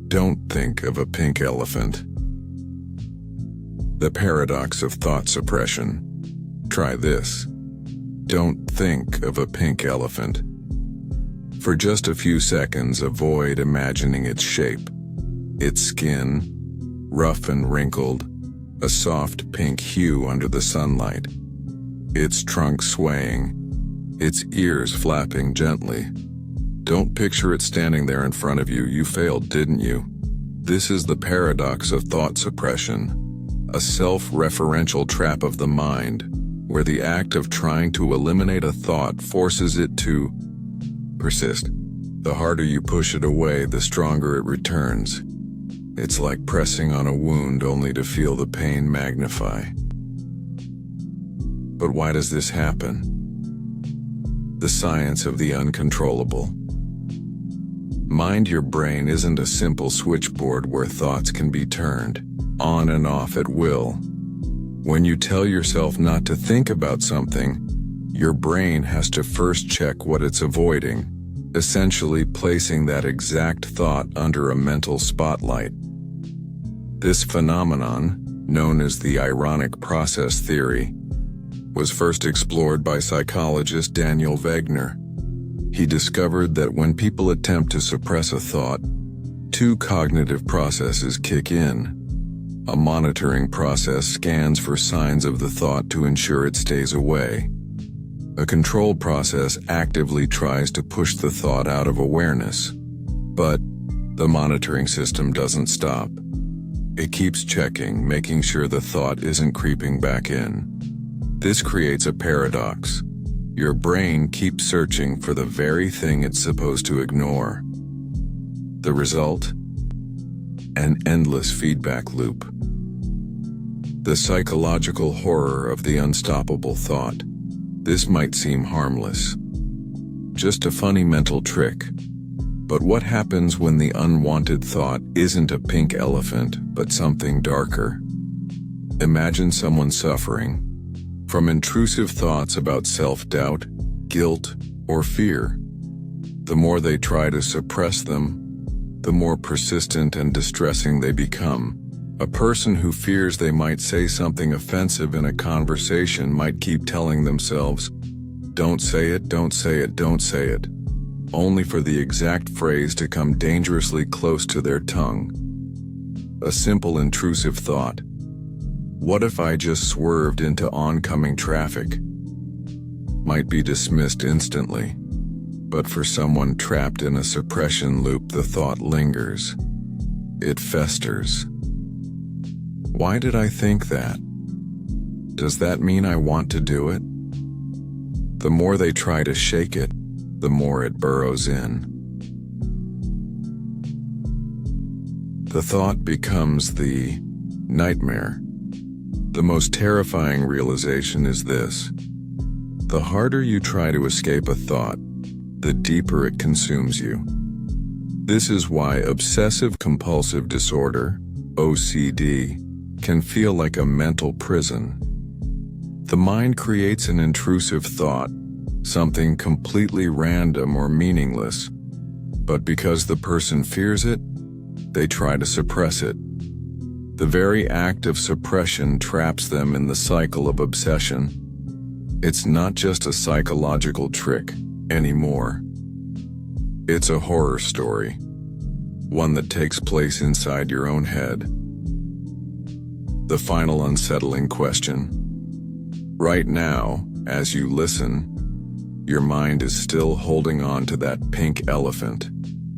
Don't think of a pink elephant. The paradox of thought suppression. Try this. Don't think of a pink elephant. For just a few seconds, avoid imagining its shape. Its skin, rough and wrinkled, a soft pink hue under the sunlight. Its trunk swaying, its ears flapping gently. Don't picture it standing there in front of you. You failed, didn't you? This is the paradox of thought suppression, a self-referential trap of the mind, where the act of trying to eliminate a thought forces it to persist. The harder you push it away, the stronger it returns. It's like pressing on a wound only to feel the pain magnify. But why does this happen? The science of the uncontrollable. Your brain isn't a simple switchboard where thoughts can be turned on and off at will. When you tell yourself not to think about something, your brain has to first check what it's avoiding, essentially placing that exact thought under a mental spotlight. This phenomenon, known as the ironic process theory, was first explored by psychologist Daniel Wegner. He discovered that when people attempt to suppress a thought, two cognitive processes kick in. A monitoring process scans for signs of the thought to ensure it stays away. A control process actively tries to push the thought out of awareness. But the monitoring system doesn't stop. It keeps checking, making sure the thought isn't creeping back in. This creates a paradox. Your brain keeps searching for the very thing it's supposed to ignore. The result? An endless feedback loop. The psychological horror of the unstoppable thought. This might seem harmless. Just a funny mental trick. But what happens when the unwanted thought isn't a pink elephant, but something darker? Imagine someone suffering from intrusive thoughts about self-doubt, guilt, or fear. The more they try to suppress them, the more persistent and distressing they become. A person who fears they might say something offensive in a conversation might keep telling themselves, "Don't say it, don't say it, don't say it," only for the exact phrase to come dangerously close to their tongue. A simple intrusive thought. What if I just swerved into oncoming traffic? Might be dismissed instantly. But for someone trapped in a suppression loop, the thought lingers. It festers. Why did I think that? Does that mean I want to do it? The more they try to shake it, the more it burrows in. The thought becomes the nightmare. The most terrifying realization is this: the harder you try to escape a thought, the deeper it consumes you. This is why obsessive-compulsive disorder, OCD, can feel like a mental prison. The mind creates an intrusive thought, something completely random or meaningless, but because the person fears it, they try to suppress it. The very act of suppression traps them in the cycle of obsession. It's not just a psychological trick anymore. It's a horror story, one that takes place inside your own head. The final unsettling question. Right now, as you listen, your mind is still holding on to that pink elephant.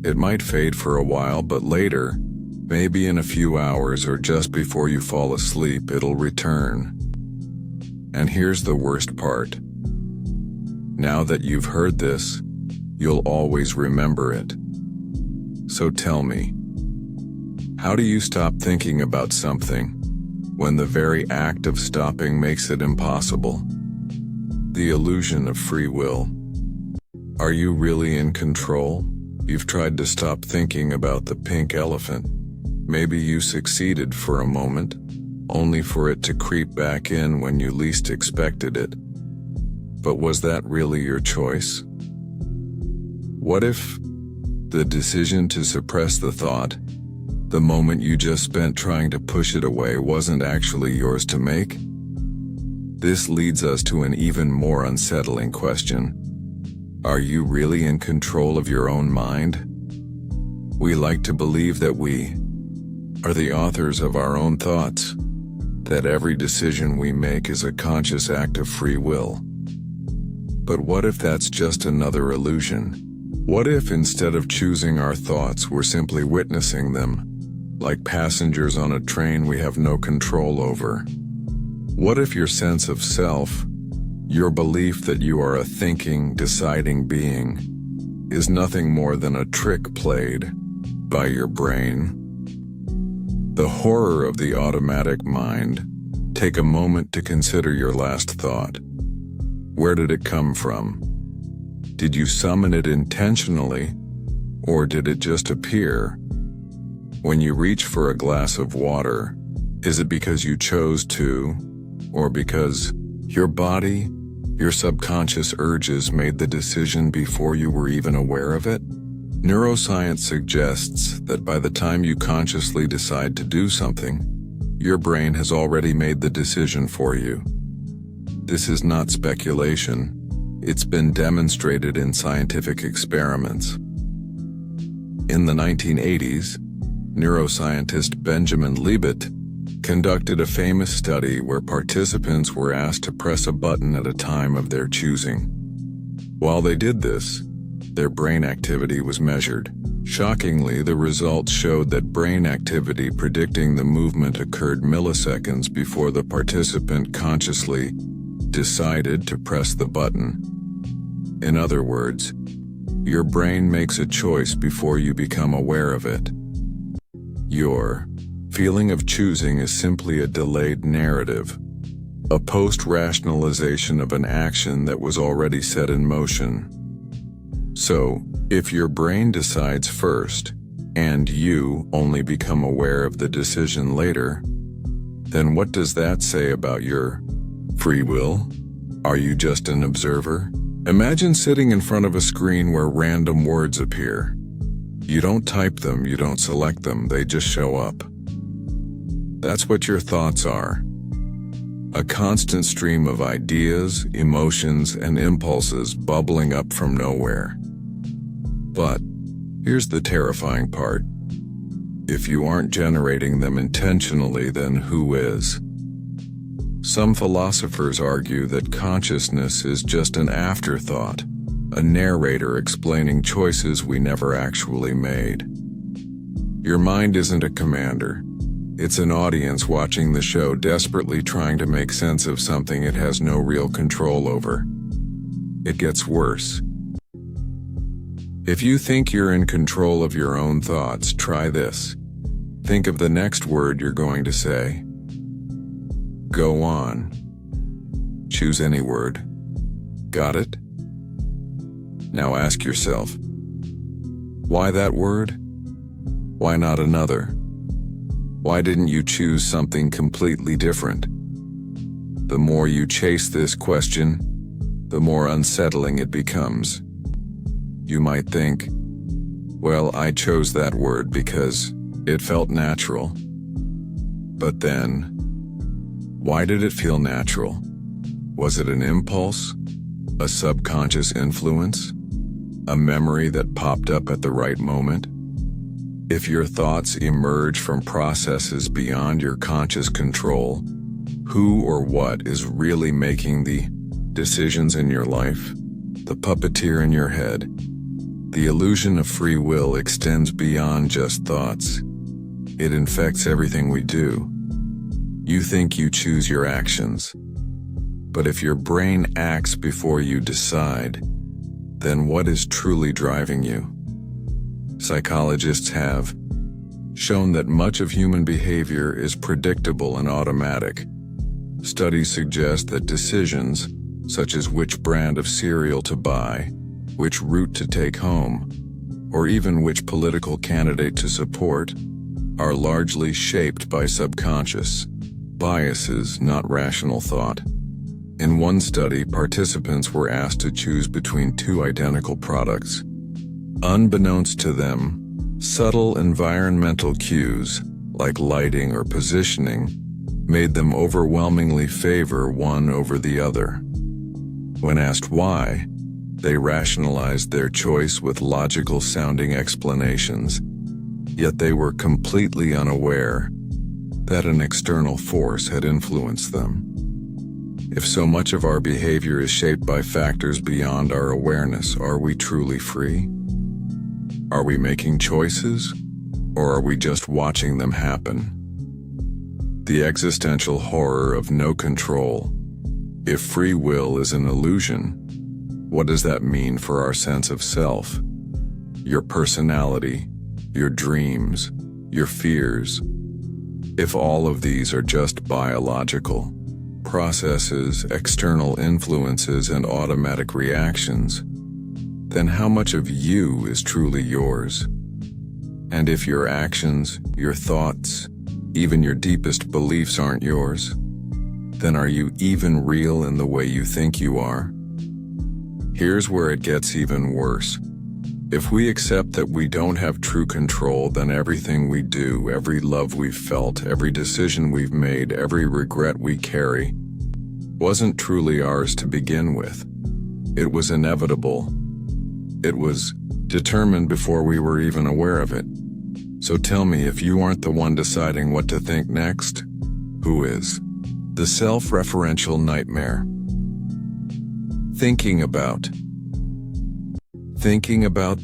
It might fade for a while, but later, maybe in a few hours or just before you fall asleep, it'll return. And here's the worst part. Now that you've heard this, you'll always remember it. So tell me, how do you stop thinking about something when the very act of stopping makes it impossible? The illusion of free will. Are you really in control? You've tried to stop thinking about the pink elephant. Maybe you succeeded for a moment, only for it to creep back in when you least expected it. But was that really your choice? What if the decision to suppress the thought The moment you just spent trying to push it away wasn't actually yours to make? This leads us to an even more unsettling question. Are you really in control of your own mind? We like to believe that we are the authors of our own thoughts, that every decision we make is a conscious act of free will. But what if that's just another illusion? What if instead of choosing our thoughts, we're simply witnessing them, like passengers on a train we have no control over? What if your sense of self, your belief that you are a thinking, deciding being, is nothing more than a trick played by your brain? The horror of the automatic mind. Take a moment to consider your last thought. Where did it come from? Did you summon it intentionally, or did it just appear? When you reach for a glass of water, is it because you chose to, or because your body, your subconscious urges made the decision before you were even aware of it? Neuroscience suggests that by the time you consciously decide to do something, your brain has already made the decision for you. This is not speculation. It's been demonstrated in scientific experiments. In the 1980s, neuroscientist Benjamin Libet conducted a famous study where participants were asked to press a button at a time of their choosing. While they did this, their brain activity was measured. Shockingly, the results showed that brain activity predicting the movement occurred milliseconds before the participant consciously decided to press the button. In other words, your brain makes a choice before you become aware of it. Your feeling of choosing is simply a delayed narrative, a post-rationalization of an action that was already set in motion. So, if your brain decides first, and you only become aware of the decision later, then what does that say about your free will? Are you just an observer? Imagine sitting in front of a screen where random words appear. You don't type them, you don't select them, they just show up. That's what your thoughts are. A constant stream of ideas, emotions, and impulses bubbling up from nowhere. But here's the terrifying part. If you aren't generating them intentionally, then who is? Some philosophers argue that consciousness is just an afterthought, a narrator explaining choices we never actually made. Your mind isn't a commander. It's an audience watching the show, desperately trying to make sense of something it has no real control over. It gets worse. If you think you're in control of your own thoughts, try this. Think of the next word you're going to say. Go on. Choose any word. Got it? Now ask yourself, why that word? Why not another? Why didn't you choose something completely different? The more you chase this question, the more unsettling it becomes. You might think, well, I chose that word because it felt natural. But then, why did it feel natural? Was it an impulse? A subconscious influence? A memory that popped up at the right moment? If your thoughts emerge from processes beyond your conscious control, who or what is really making the decisions in your life? The puppeteer in your head. The illusion of free will extends beyond just thoughts. It infects everything we do. You think you choose your actions. But if your brain acts before you decide, then what is truly driving you? Psychologists have shown that much of human behavior is predictable and automatic. Studies suggest that decisions, such as which brand of cereal to buy, which route to take home, or even which political candidate to support, are largely shaped by subconscious biases, not rational thought. In one study, participants were asked to choose between two identical products. Unbeknownst to them, Subtle environmental cues, like lighting or positioning, made them overwhelmingly favor one over the other. When asked why, they rationalized their choice with logical-sounding explanations, yet they were completely unaware that an external force had influenced them. If so much of our behavior is shaped by factors beyond our awareness, are we truly free? Are we making choices, or are we just watching them happen? The existential horror of no control. If free will is an illusion, what does that mean for our sense of self? Your personality, your dreams, your fears. If all of these are just biological processes, external influences, and automatic reactions, then how much of you is truly yours? And if your actions, your thoughts, even your deepest beliefs aren't yours, then are you even real in the way you think you are? Here's where it gets even worse. If we accept that we don't have true control, then everything we do, every love we've felt, every decision we've made, every regret we carry, wasn't truly ours to begin with. It was inevitable. It was determined before we were even aware of it. So tell me, if you aren't the one deciding what to think next, who is? The Self-Referential Nightmare. Thinking about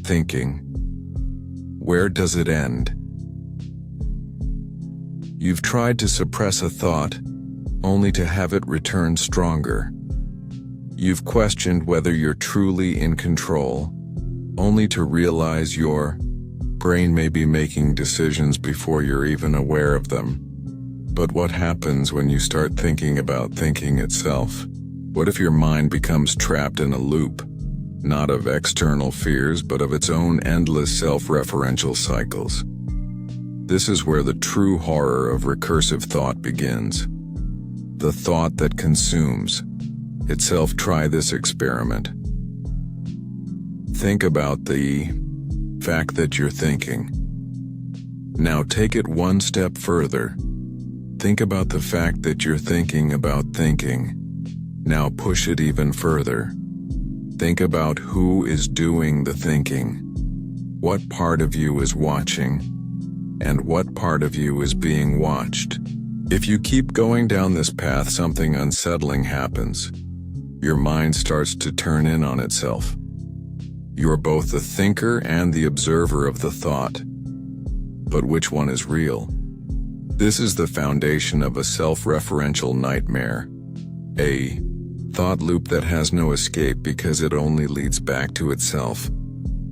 thinking. Where does it end? You've tried to suppress a thought, only to have it return stronger. You've questioned whether you're truly in control, only to realize your brain may be making decisions before you're even aware of them. But what happens when you start thinking about thinking itself? What if your mind becomes trapped in a loop, not of external fears, but of its own endless self-referential cycles? This is where the true horror of recursive thought begins. The thought that consumes itself. Try this experiment. Think about the fact that you're thinking. Now take it one step further. Think about the fact that you're thinking about thinking. Now push it even further. Think about who is doing the thinking. What part of you is watching? And what part of you is being watched? If you keep going down this path, something unsettling happens. Your mind starts to turn in on itself. You're both the thinker and the observer of the thought. But which one is real? This is the foundation of a self-referential nightmare. A thought loop that has no escape because it only leads back to itself.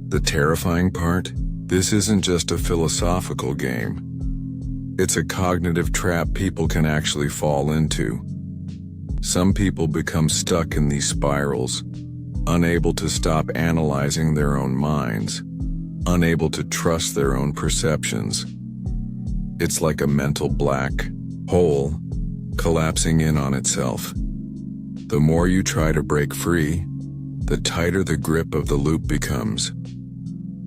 The terrifying part? This isn't just a philosophical game. It's a cognitive trap people can actually fall into. Some people become stuck in these spirals, unable to stop analyzing their own minds, unable to trust their own perceptions. It's like a mental black hole collapsing in on itself. The more you try to break free, the tighter the grip of the loop becomes.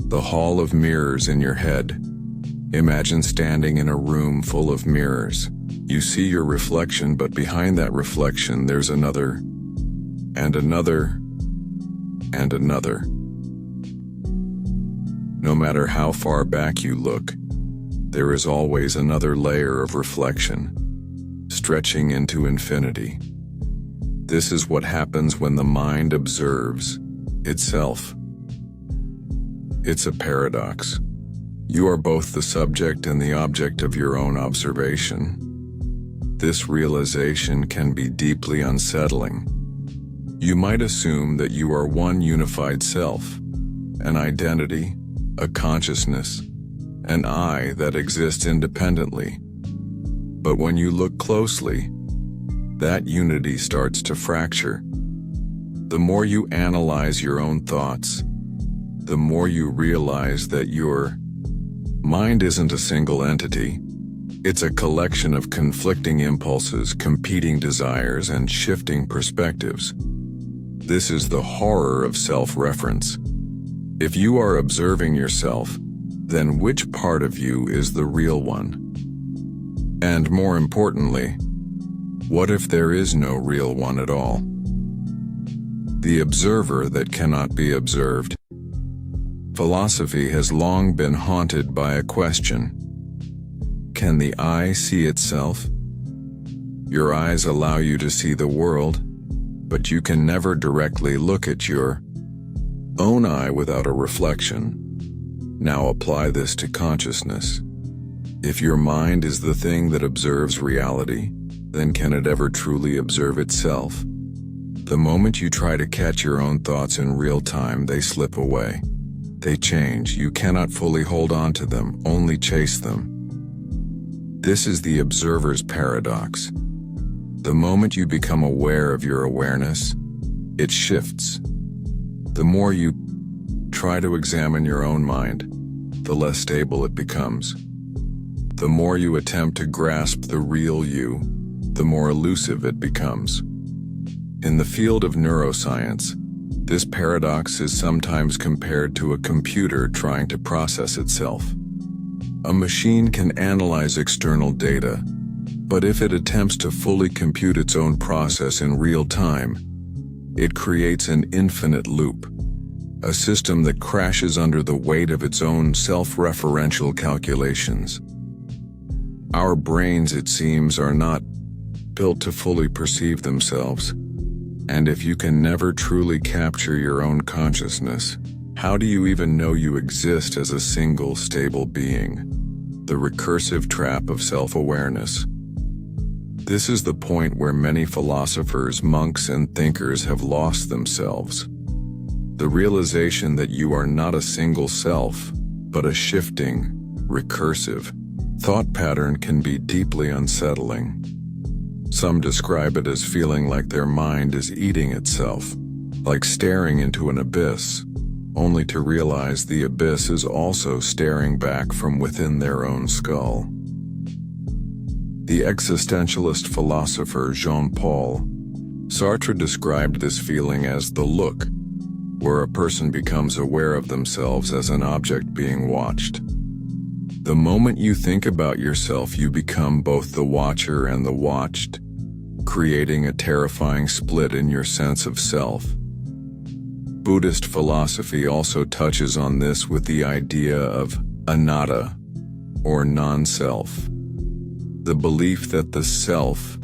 The hall of mirrors in your head. Imagine standing in a room full of mirrors. You see your reflection, but behind that reflection there's another, and another, and another. No matter how far back you look, there is always another layer of reflection, stretching into infinity. This is what happens when the mind observes itself. It's a paradox. You are both the subject and the object of your own observation. This realization can be deeply unsettling. You might assume that you are one unified self, an identity, a consciousness, an I that exists independently. But when you look closely, that unity starts to fracture. The more you analyze your own thoughts, the more you realize that your mind isn't a single entity. It's a collection of conflicting impulses, competing desires, and shifting perspectives. This is the horror of self-reference. If you are observing yourself, then which part of you is the real one? And more importantly, what if there is no real one at all? The observer that cannot be observed. Philosophy has long been haunted by a question. Can the eye see itself? Your eyes allow you to see the world, but you can never directly look at your own eye without a reflection. Now apply this to consciousness. If your mind is the thing that observes reality, then can it ever truly observe itself? The moment you try to catch your own thoughts in real time, they slip away. They change. You cannot fully hold on to them, only chase them. This is the observer's paradox. The moment you become aware of your awareness, it shifts. The more you try to examine your own mind, the less stable it becomes. The more you attempt to grasp the real you, the more elusive it becomes. In the field of neuroscience, this paradox is sometimes compared to a computer trying to process itself. A machine can analyze external data, but if it attempts to fully compute its own process in real time, it creates an infinite loop, a system that crashes under the weight of its own self-referential calculations. Our brains, it seems, are not built to fully perceive themselves. And if you can never truly capture your own consciousness, how do you even know you exist as a single, stable being? The recursive trap of self-awareness. This is the point where many philosophers, monks, and thinkers have lost themselves. The realization that you are not a single self, but a shifting, recursive thought pattern can be deeply unsettling. Some describe it as feeling like their mind is eating itself, like staring into an abyss, only to realize the abyss is also staring back from within their own skull. The existentialist philosopher Jean-Paul Sartre described this feeling as the look, where a person becomes aware of themselves as an object being watched. The moment you think about yourself, you become both the watcher and the watched, creating a terrifying split in your sense of self. Buddhist philosophy also touches on this with the idea of anatta, or non-self. The belief that the self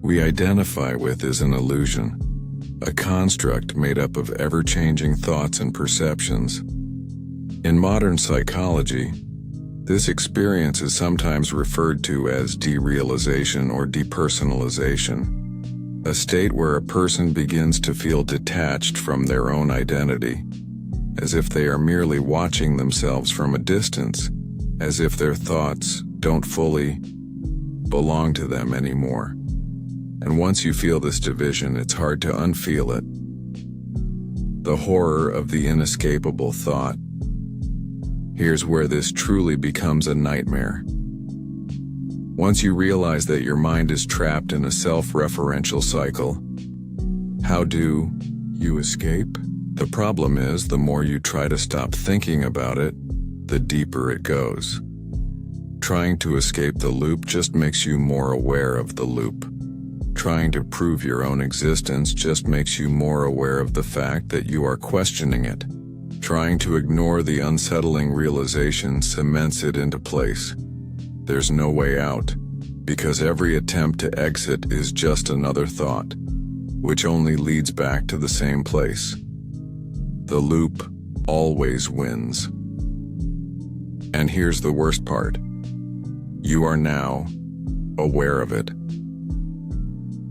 we identify with is an illusion, a construct made up of ever-changing thoughts and perceptions. In modern psychology, this experience is sometimes referred to as derealization or depersonalization, a state where a person begins to feel detached from their own identity, as if they are merely watching themselves from a distance, as if their thoughts don't fully belong to them anymore. And once you feel this division, it's hard to unfeel it. The horror of the inescapable thought. Here's where this truly becomes a nightmare. Once you realize that your mind is trapped in a self-referential cycle, how do you escape? The problem is, the more you try to stop thinking about it, the deeper it goes. Trying to escape the loop just makes you more aware of the loop. Trying to prove your own existence just makes you more aware of the fact that you are questioning it. Trying to ignore the unsettling realization cements it into place. There's no way out, because every attempt to exit is just another thought, which only leads back to the same place. The loop always wins. And here's the worst part. You are now aware of it.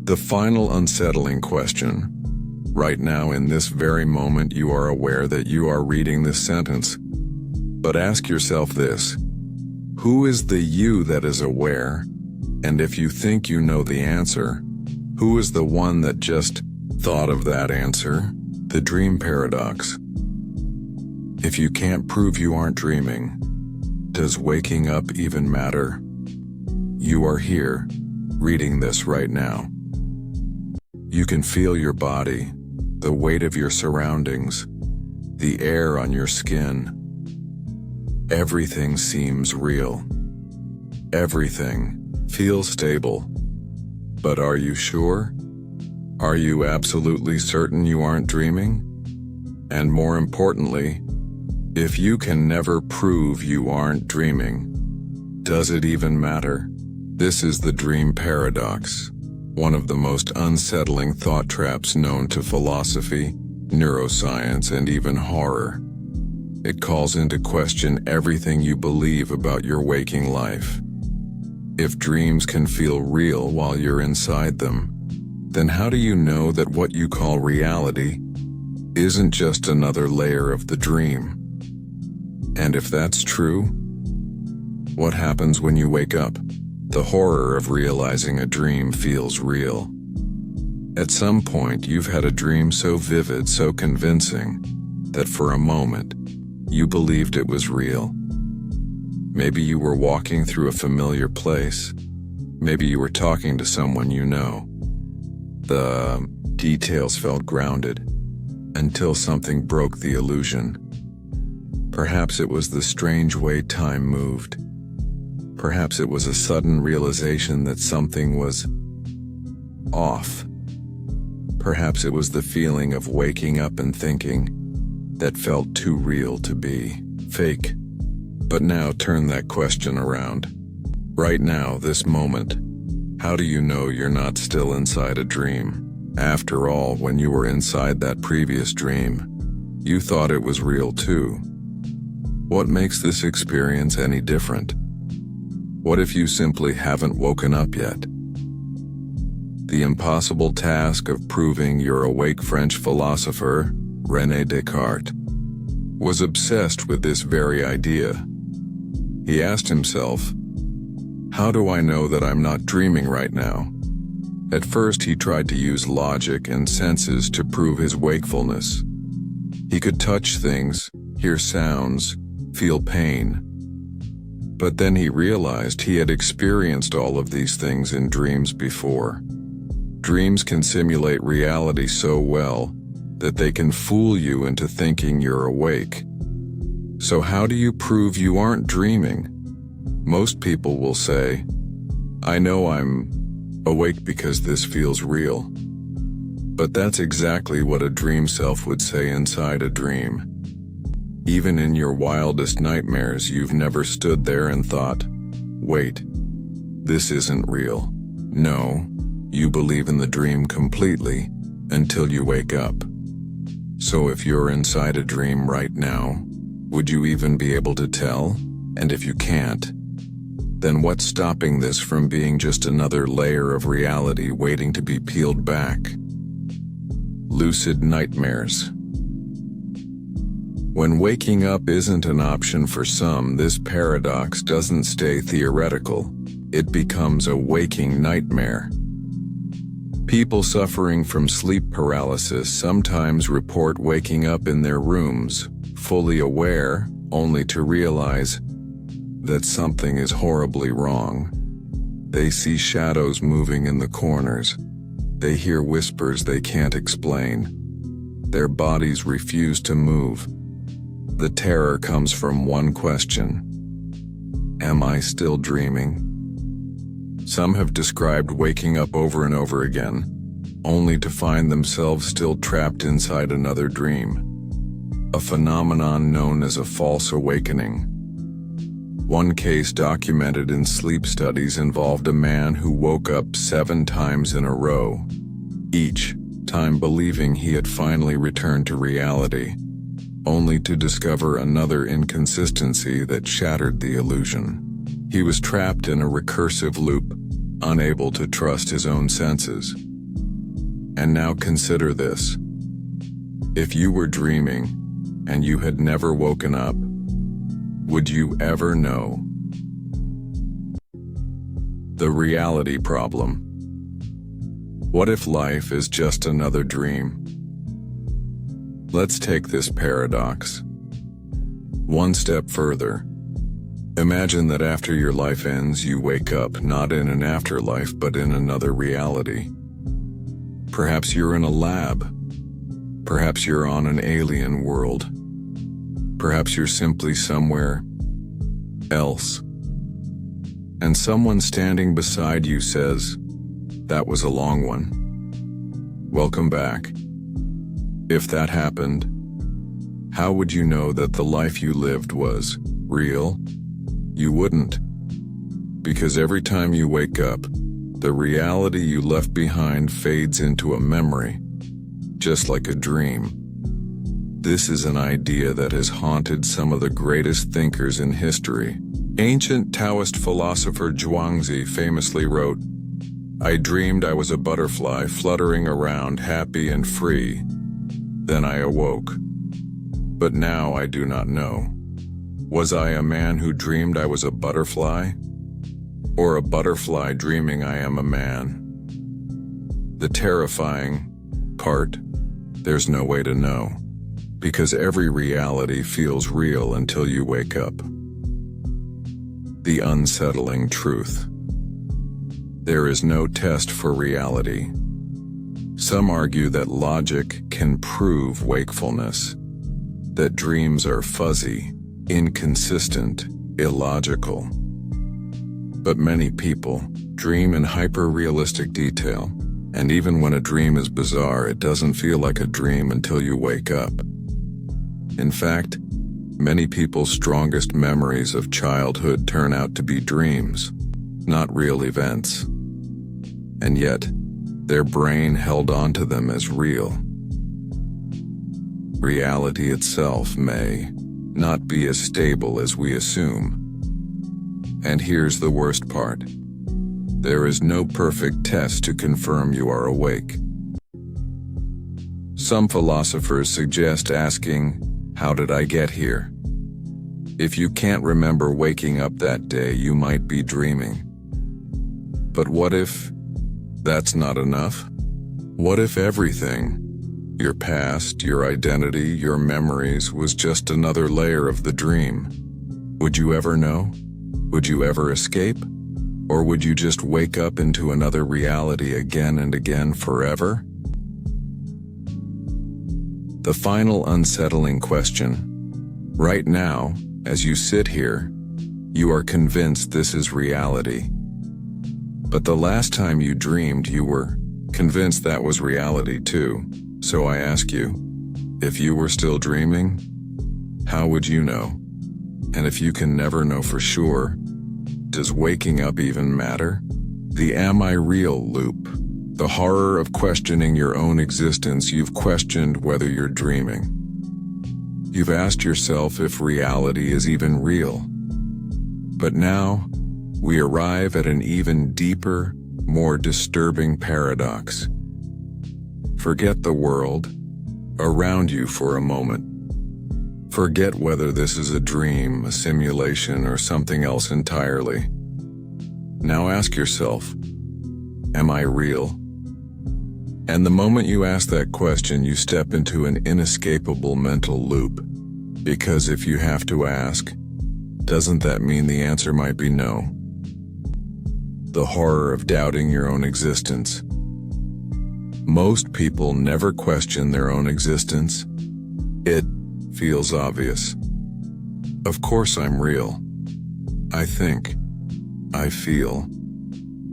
The final unsettling question. Right now, in this very moment, you are aware that you are reading this sentence. But ask yourself this: who is the you that is aware? And if you think you know the answer, who is the one that just thought of that answer? The dream paradox. If you can't prove you aren't dreaming, does waking up even matter? You are here, reading this right now. You can feel your body, the weight of your surroundings, the air on your skin. Everything seems real. Everything feels stable. But are you sure? Are you absolutely certain you aren't dreaming? And more importantly, if you can never prove you aren't dreaming, does it even matter? This is the dream paradox, one of the most unsettling thought traps known to philosophy, neuroscience, and even horror. It calls into question everything you believe about your waking life. If dreams can feel real while you're inside them, then how do you know that what you call reality isn't just another layer of the dream? And if that's true, what happens when you wake up? The horror of realizing a dream feels real. At some point, you've had a dream so vivid, so convincing, that for a moment, you believed it was real. Maybe you were walking through a familiar place. Maybe you were talking to someone you know. The details felt grounded, until something broke the illusion. Perhaps it was the strange way time moved. Perhaps it was a sudden realization that something was off. Perhaps it was the feeling of waking up and thinking that felt too real to be fake. But now turn that question around. Right now, this moment, how do you know you're not still inside a dream? After all, when you were inside that previous dream, you thought it was real too. What makes this experience any different? What if you simply haven't woken up yet? The impossible task of proving you're awake. French philosopher René Descartes was obsessed with this very idea. He asked himself, how do I know that I'm not dreaming right now? At first, he tried to use logic and senses to prove his wakefulness. He could touch things, hear sounds, feel pain. But then he realized he had experienced all of these things in dreams before. Dreams can simulate reality so well that they can fool you into thinking you're awake. So how do you prove you aren't dreaming? Most people will say, I know I'm awake because this feels real. But that's exactly what a dream self would say inside a dream. Even in your wildest nightmares, you've never stood there and thought, wait, this isn't real. No, you believe in the dream completely until you wake up. So if you're inside a dream right now, would you even be able to tell? And if you can't, then what's stopping this from being just another layer of reality waiting to be peeled back? Lucid nightmares. When waking up isn't an option for some, this paradox doesn't stay theoretical. It becomes a waking nightmare. People suffering from sleep paralysis sometimes report waking up in their rooms, fully aware, only to realize that something is horribly wrong. They see shadows moving in the corners. They hear whispers they can't explain. Their bodies refuse to move. The terror comes from one question: am I still dreaming? Some have described waking up over and over again, only to find themselves still trapped inside another dream, a phenomenon known as a false awakening. One case documented in sleep studies involved a man who woke up 7 times in a row, each time believing he had finally returned to reality, only to discover another inconsistency that shattered the illusion. He was trapped in a recursive loop, unable to trust his own senses. And now consider this. If you were dreaming and you had never woken up, would you ever know? The reality problem. What if life is just another dream? Let's take this paradox one step further. Imagine that after your life ends, you wake up not in an afterlife but in another reality. Perhaps you're in a lab. Perhaps you're on an alien world. Perhaps you're simply somewhere else. And someone standing beside you says, "That was a long one. Welcome back." If that happened, how would you know that the life you lived was real? You wouldn't. Because every time you wake up, the reality you left behind fades into a memory, just like a dream. This is an idea that has haunted some of the greatest thinkers in history. Ancient Taoist philosopher Zhuangzi famously wrote, "I dreamed I was a butterfly fluttering around happy and free. Then I awoke. But now I do not know. Was I a man who dreamed I was a butterfly? Or a butterfly dreaming I am a man?" The terrifying part, there's no way to know. Because every reality feels real until you wake up. The unsettling truth. There is no test for reality. Some argue that logic can prove wakefulness, that dreams are fuzzy, inconsistent, illogical. But many people dream in hyper-realistic detail, and even when a dream is bizarre, it doesn't feel like a dream until you wake up. In fact, many people's strongest memories of childhood turn out to be dreams, not real events. And yet, their brain held on to them as real. Reality itself may not be as stable as we assume. And here's the worst part. There is no perfect test to confirm you are awake. Some philosophers suggest asking, "How did I get here?" If you can't remember waking up that day, you might be dreaming. But what if that's not enough? What if everything, your past, your identity, your memories, was just another layer of the dream? Would you ever know? Would you ever escape? Or would you just wake up into another reality again and again forever? The final unsettling question. Right now, as you sit here, you are convinced this is reality. But the last time you dreamed, you were convinced that was reality too. So I ask you, if you were still dreaming, how would you know? And if you can never know for sure, does waking up even matter? The "am I real" loop. The horror of questioning your own existence. You've questioned whether you're dreaming. You've asked yourself if reality is even real. But now, we arrive at an even deeper, more disturbing paradox. Forget the world around you for a moment. Forget whether this is a dream, a simulation, or something else entirely. Now ask yourself, am I real? And the moment you ask that question, you step into an inescapable mental loop. Because if you have to ask, doesn't that mean the answer might be no? The horror of doubting your own existence. Most people never question their own existence. It feels obvious. Of course I'm real. I think. I feel.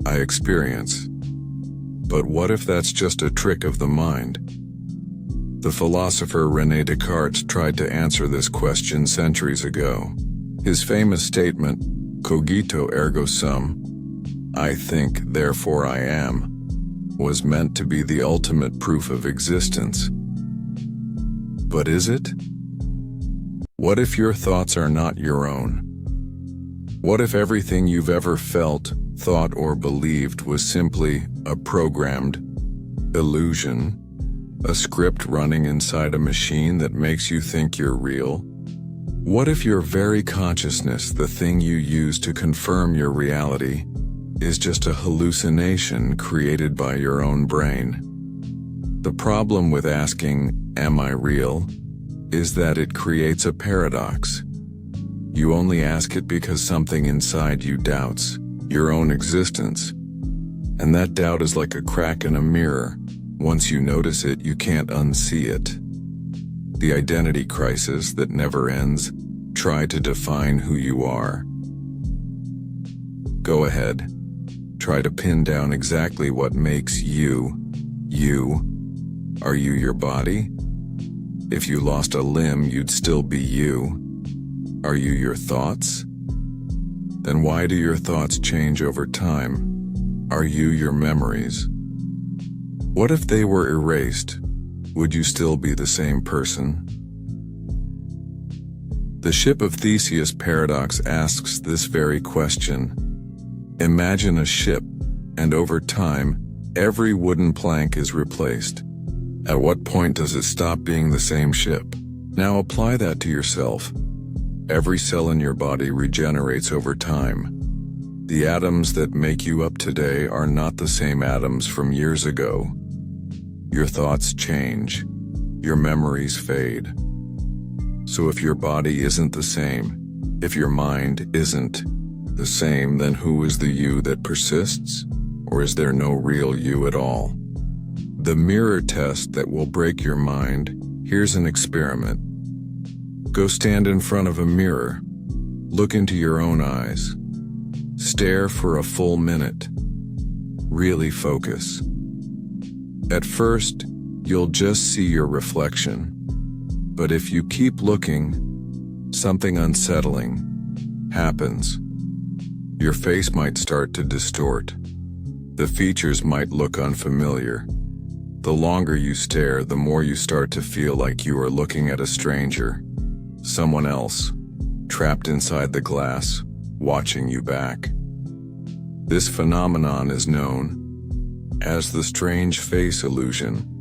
I experience. But what if that's just a trick of the mind? The philosopher René Descartes tried to answer this question centuries ago. His famous statement, "Cogito ergo sum," I think, therefore I am, was meant to be the ultimate proof of existence. But is it? What if your thoughts are not your own? What if everything you've ever felt, thought, or believed was simply a programmed illusion, a script running inside a machine that makes you think you're real? What if your very consciousness, the thing you use to confirm your reality, is just a hallucination created by your own brain? The problem with asking, "Am I real?" is that it creates a paradox. You only ask it because something inside you doubts your own existence. And that doubt is like a crack in a mirror. Once you notice it, you can't unsee it. The identity crisis that never ends. Try to define who you are. Go ahead. Try to pin down exactly what makes you, you. Are you your body? If you lost a limb, you'd still be you. Are you your thoughts? Then why do your thoughts change over time? Are you your memories? What if they were erased? Would you still be the same person? The ship of Theseus paradox asks this very question. Imagine a ship, and over time, every wooden plank is replaced. At what point does it stop being the same ship? Now apply that to yourself. Every cell in your body regenerates over time. The atoms that make you up today are not the same atoms from years ago. Your thoughts change. Your memories fade. So if your body isn't the same, if your mind isn't the same, then who is the you that persists? Or is there no real you at all? The mirror test that will break your mind. Here's an experiment. Go stand in front of a mirror. Look into your own eyes. Stare for a full minute. Really focus. At first, you'll just see your reflection. But if you keep looking, something unsettling happens. Your face might start to distort. The features might look unfamiliar. The longer you stare, the more you start to feel like you are looking at a stranger, someone else, trapped inside the glass, watching you back. This phenomenon is known as the strange face illusion.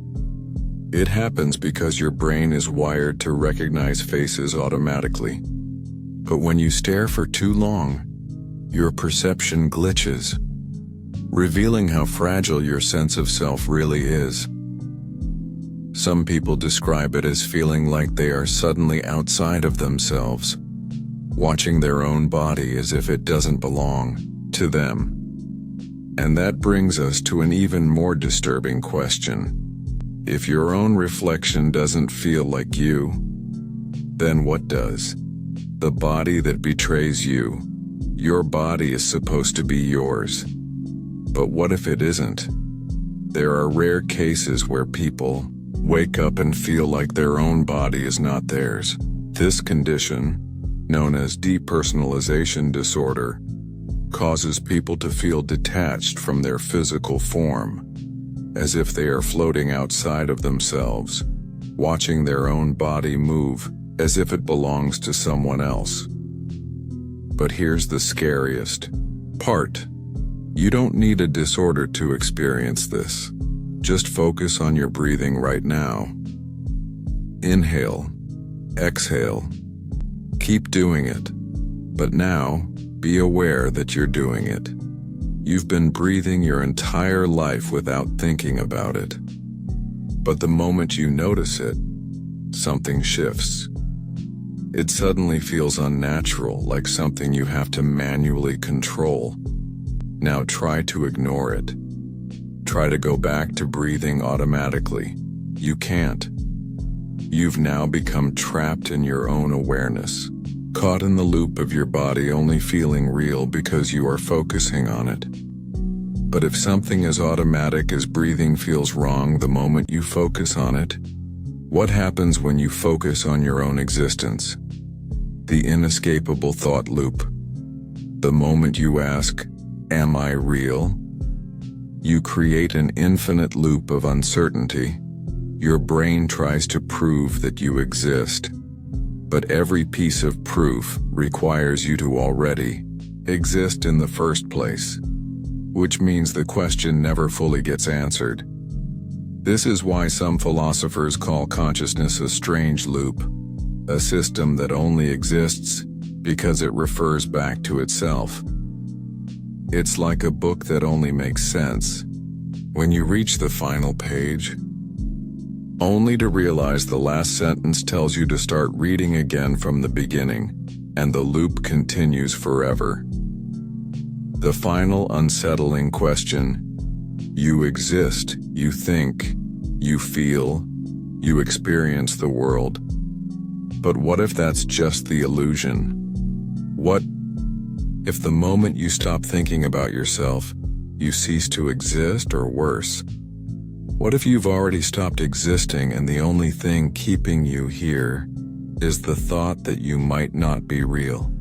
It happens because your brain is wired to recognize faces automatically. But when you stare for too long, your perception glitches, revealing how fragile your sense of self really is. Some people describe it as feeling like they are suddenly outside of themselves, watching their own body as if it doesn't belong to them. And that brings us to an even more disturbing question. If your own reflection doesn't feel like you, then what does? The body that betrays you. Your body is supposed to be yours. But what if it isn't? There are rare cases where people wake up and feel like their own body is not theirs. This condition, known as depersonalization disorder, causes people to feel detached from their physical form, as if they are floating outside of themselves, watching their own body move as if it belongs to someone else. But here's the scariest part. You don't need a disorder to experience this. Just focus on your breathing right now. Inhale, exhale. Keep doing it. But now, be aware that you're doing it. You've been breathing your entire life without thinking about it. But the moment you notice it, something shifts. It suddenly feels unnatural, like something you have to manually control. Now try to ignore it. Try to go back to breathing automatically. You can't. You've now become trapped in your own awareness, caught in the loop of your body only feeling real because you are focusing on it. But if something as automatic as breathing feels wrong the moment you focus on it, what happens when you focus on your own existence? The inescapable thought loop. The moment you ask, "Am I real?" you create an infinite loop of uncertainty. Your brain tries to prove that you exist, but every piece of proof requires you to already exist in the first place, which means the question never fully gets answered. This is why some philosophers call consciousness a strange loop, a system that only exists because it refers back to itself. It's like a book that only makes sense when you reach the final page, only to realize the last sentence tells you to start reading again from the beginning, and the loop continues forever. The final unsettling question: you exist, you think, you feel, you experience the world. But what if that's just the illusion? What If the moment you stop thinking about yourself, you cease to exist, or worse? What if you've already stopped existing and the only thing keeping you here is the thought that you might not be real?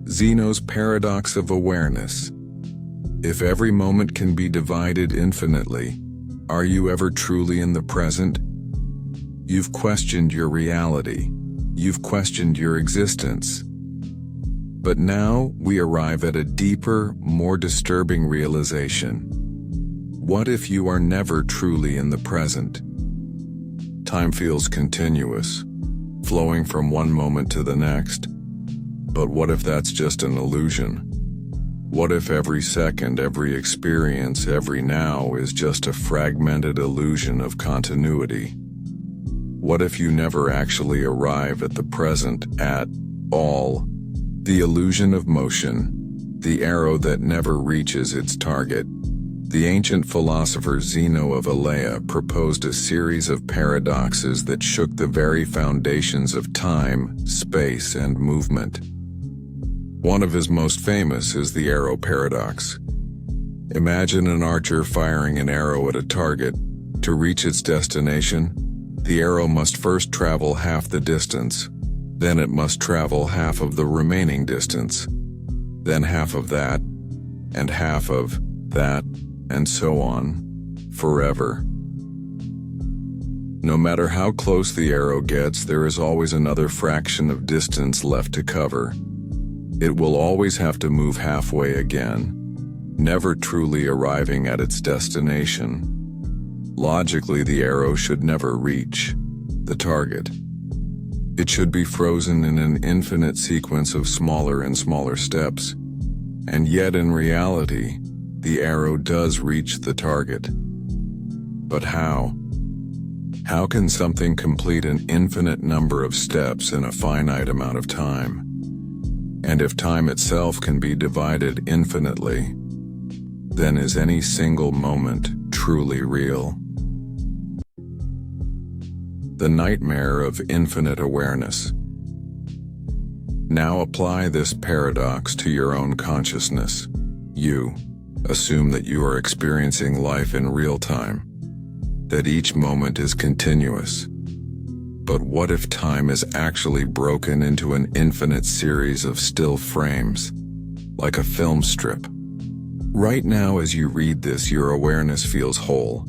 Zeno's paradox of awareness. If every moment can be divided infinitely, are you ever truly in the present? You've questioned your reality. You've questioned your existence. But now we arrive at a deeper, more disturbing realization. What if you are never truly in the present? Time feels continuous, flowing from one moment to the next. But what if that's just an illusion? What if every second, every experience, every now is just a fragmented illusion of continuity? What if you never actually arrive at the present at all? The illusion of motion, the arrow that never reaches its target. The ancient philosopher Zeno of Elea proposed a series of paradoxes that shook the very foundations of time, space, and movement. One of his most famous is the arrow paradox. Imagine an archer firing an arrow at a target. To reach its destination, the arrow must first travel half the distance. Then it must travel half of the remaining distance. Then half of that, and half of that, and so on, forever. No matter how close the arrow gets, there is always another fraction of distance left to cover. It will always have to move halfway again, never truly arriving at its destination. Logically, the arrow should never reach the target. It should be frozen in an infinite sequence of smaller and smaller steps. And yet in reality, the arrow does reach the target. But how? How can something complete an infinite number of steps in a finite amount of time? And if time itself can be divided infinitely, then is any single moment truly real? The nightmare of infinite awareness. Now apply this paradox to your own consciousness. You assume that you are experiencing life in real time, that each moment is continuous. But what if time is actually broken into an infinite series of still frames, like a film strip? Right now, as you read this, your awareness feels whole.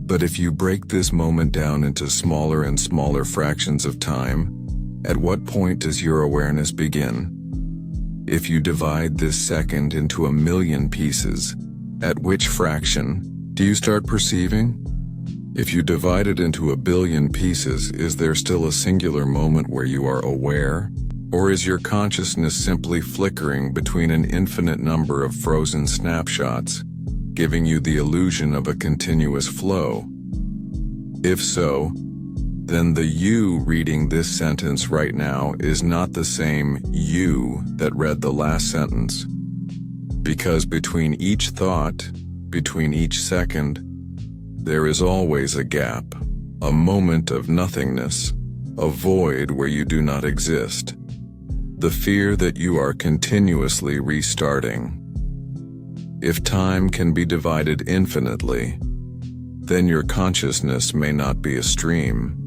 But if you break this moment down into smaller and smaller fractions of time, at what point does your awareness begin? If you divide this second into 1,000,000 pieces, at which fraction do you start perceiving? If you divide it into 1,000,000,000 pieces, is there still a singular moment where you are aware? Or is your consciousness simply flickering between an infinite number of frozen snapshots, giving you the illusion of a continuous flow? If so, then the you reading this sentence right now is not the same you that read the last sentence. Because between each thought, between each second, there is always a gap, a moment of nothingness, a void where you do not exist. The fear that you are continuously restarting. If time can be divided infinitely, then your consciousness may not be a stream.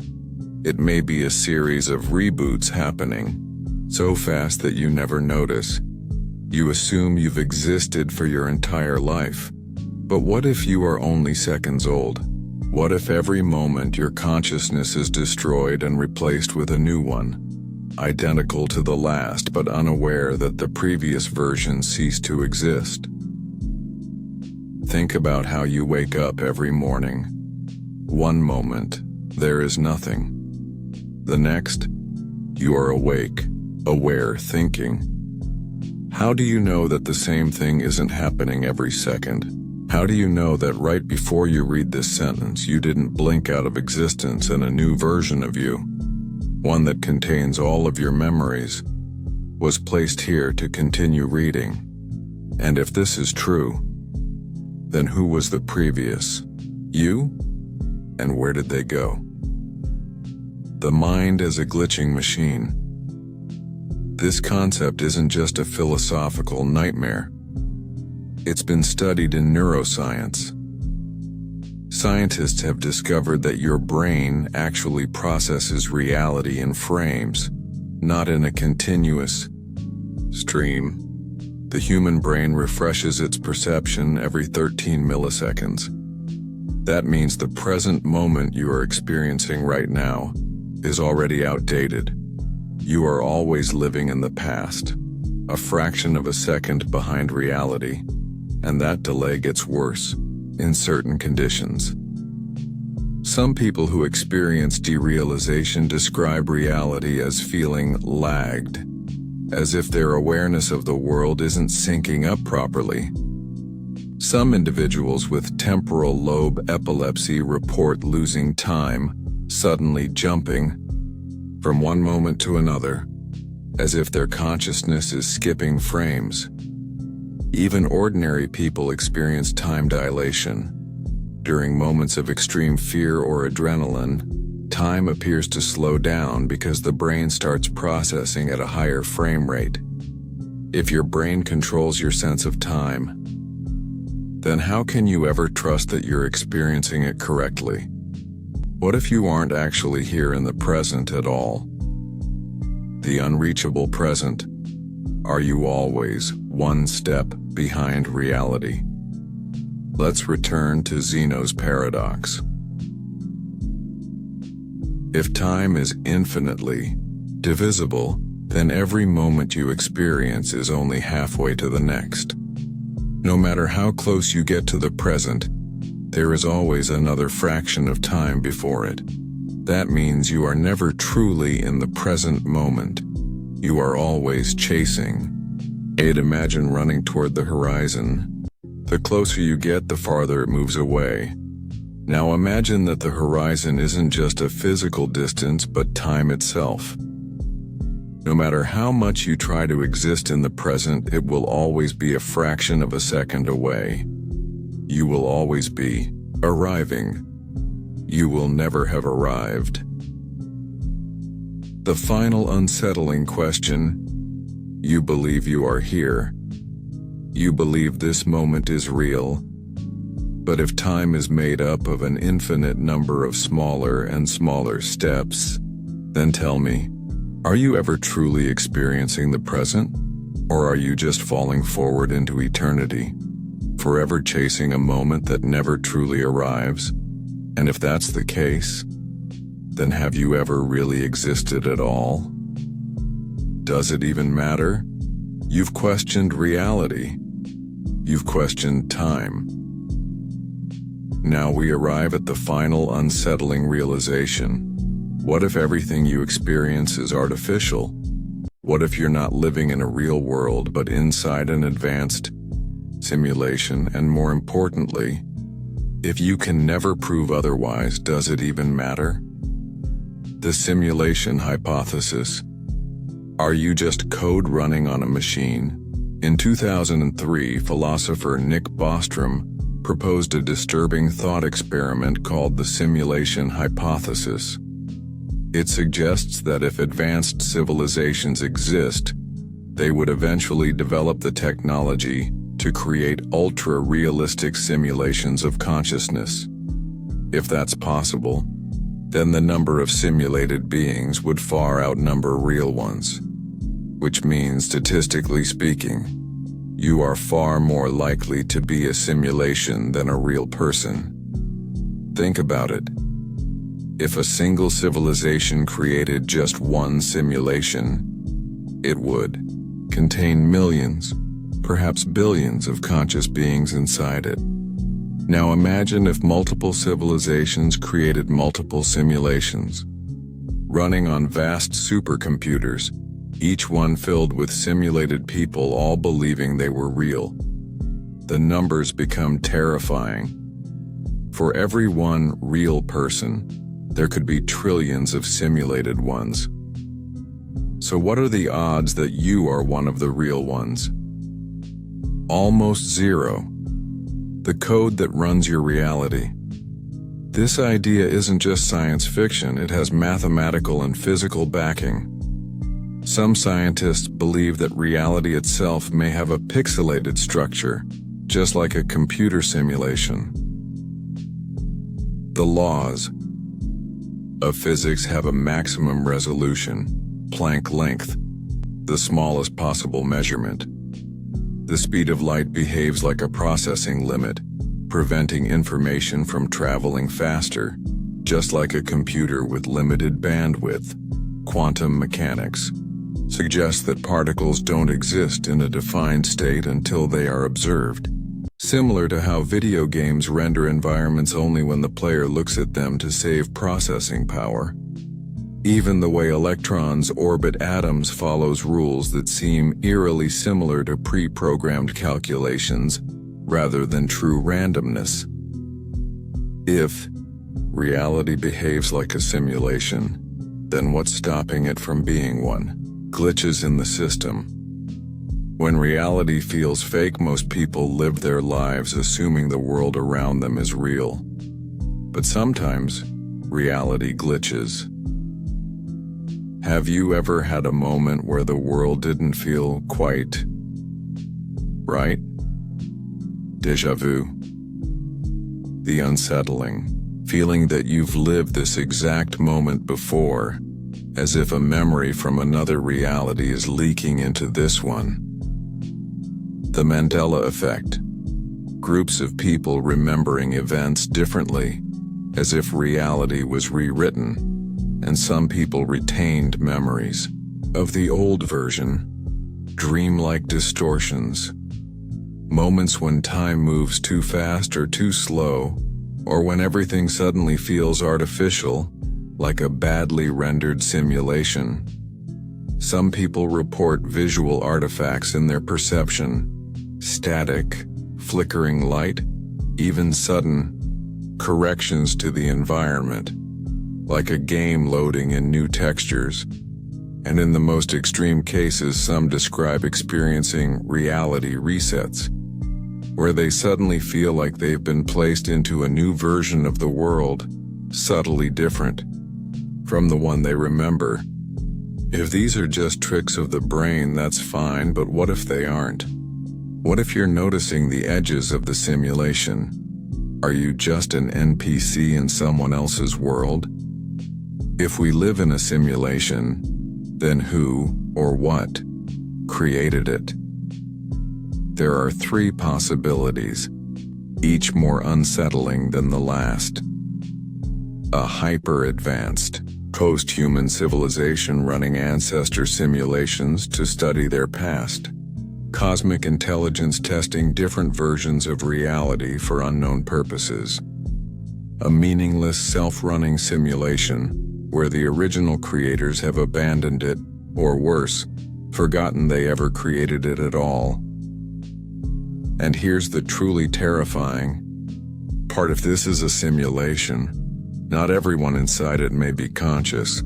It may be a series of reboots happening, so fast that you never notice. You assume you've existed for your entire life. But what if you are only seconds old? What if every moment your consciousness is destroyed and replaced with a new one, identical to the last but unaware that the previous version ceased to exist? Think about how you wake up every morning. One moment, there is nothing. The next, you are awake, aware, thinking. How do you know that the same thing isn't happening every second? How do you know that right before you read this sentence, you didn't blink out of existence and a new version of you, one that contains all of your memories, was placed here to continue reading? And if this is true, then who was the previous you? And where did they go? The mind is a glitching machine. This concept isn't just a philosophical nightmare. It's been studied in neuroscience. Scientists have discovered that your brain actually processes reality in frames, not in a continuous stream. The human brain refreshes its perception every 13 milliseconds. That means the present moment you are experiencing right now is already outdated. You are always living in the past, a fraction of a second behind reality, and that delay gets worse in certain conditions. Some people who experience derealization describe reality as feeling lagged, as if their awareness of the world isn't syncing up properly. Some individuals with temporal lobe epilepsy report losing time, suddenly jumping from one moment to another, as if their consciousness is skipping frames. Even ordinary people experience time dilation. During moments of extreme fear or adrenaline, time appears to slow down because the brain starts processing at a higher frame rate. If your brain controls your sense of time, then how can you ever trust that you're experiencing it correctly? What if you aren't actually here in the present at all? The unreachable present. Are you always one step behind reality? Let's return to Zeno's paradox. If time is infinitely divisible, then every moment you experience is only halfway to the next. No matter how close you get to the present, there is always another fraction of time before it. That means you are never truly in the present moment. You are always chasing. Imagine running toward the horizon. The closer you get, the farther it moves away. Now imagine that the horizon isn't just a physical distance, but time itself. No matter how much you try to exist in the present, it will always be a fraction of a second away. You will always be arriving. You will never have arrived. The final unsettling question: you believe you are here. You believe this moment is real. But if time is made up of an infinite number of smaller and smaller steps, then tell me, are you ever truly experiencing the present? Or are you just falling forward into eternity, forever chasing a moment that never truly arrives? And if that's the case, then have you ever really existed at all? Does it even matter? You've questioned reality. You've questioned time. Now we arrive at the final unsettling realization. What if everything you experience is artificial? What if you're not living in a real world but inside an advanced simulation? And more importantly, if you can never prove otherwise, does it even matter? The simulation hypothesis. Are you just code running on a machine? In 2003, philosopher Nick Bostrom proposed a disturbing thought experiment called the simulation hypothesis. It suggests that if advanced civilizations exist, they would eventually develop the technology to create ultra-realistic simulations of consciousness. If that's possible, then the number of simulated beings would far outnumber real ones, which means, statistically speaking, you are far more likely to be a simulation than a real person. Think about it. If a single civilization created just one simulation, it would contain millions, perhaps billions of conscious beings inside it. Now imagine if multiple civilizations created multiple simulations, running on vast supercomputers, each one filled with simulated people all believing they were real. The numbers become terrifying. For every one real person, there could be trillions of simulated ones. So what are the odds that you are one of the real ones? Almost zero. The code that runs your reality. This idea isn't just science fiction, it has mathematical and physical backing. Some scientists believe that reality itself may have a pixelated structure, just like a computer simulation. The laws of physics have a maximum resolution, Planck length, the smallest possible measurement. The speed of light behaves like a processing limit, preventing information from traveling faster, just like a computer with limited bandwidth. Quantum mechanics suggests that particles don't exist in a defined state until they are observed, similar to how video games render environments only when the player looks at them to save processing power. Even the way electrons orbit atoms follows rules that seem eerily similar to pre-programmed calculations rather than true randomness. If reality behaves like a simulation, then what's stopping it from being one? Glitches in the system. When reality feels fake, most people live their lives assuming the world around them is real. But sometimes, reality glitches. Have you ever had a moment where the world didn't feel quite right? Déjà vu. The unsettling feeling that you've lived this exact moment before, as if a memory from another reality is leaking into this one. The Mandela effect. Groups of people remembering events differently, as if reality was rewritten, and some people retained memories of the old version. Dreamlike distortions. Moments when time moves too fast or too slow, or when everything suddenly feels artificial, like a badly rendered simulation. Some people report visual artifacts in their perception, static, flickering light, even sudden corrections to the environment, like a game loading in new textures. And in the most extreme cases, some describe experiencing reality resets, where they suddenly feel like they've been placed into a new version of the world, subtly different from the one they remember. If these are just tricks of the brain, that's fine, but what if they aren't? What if you're noticing the edges of the simulation? Are you just an NPC in someone else's world? If we live in a simulation, then who or what created it? There are three possibilities, each more unsettling than the last. A hyper-advanced, post-human civilization running ancestor simulations to study their past. Cosmic intelligence testing different versions of reality for unknown purposes. A meaningless self-running simulation where the original creators have abandoned it, or worse, forgotten they ever created it at all. And here's the truly terrifying part: if this is a simulation, not everyone inside it may be conscious.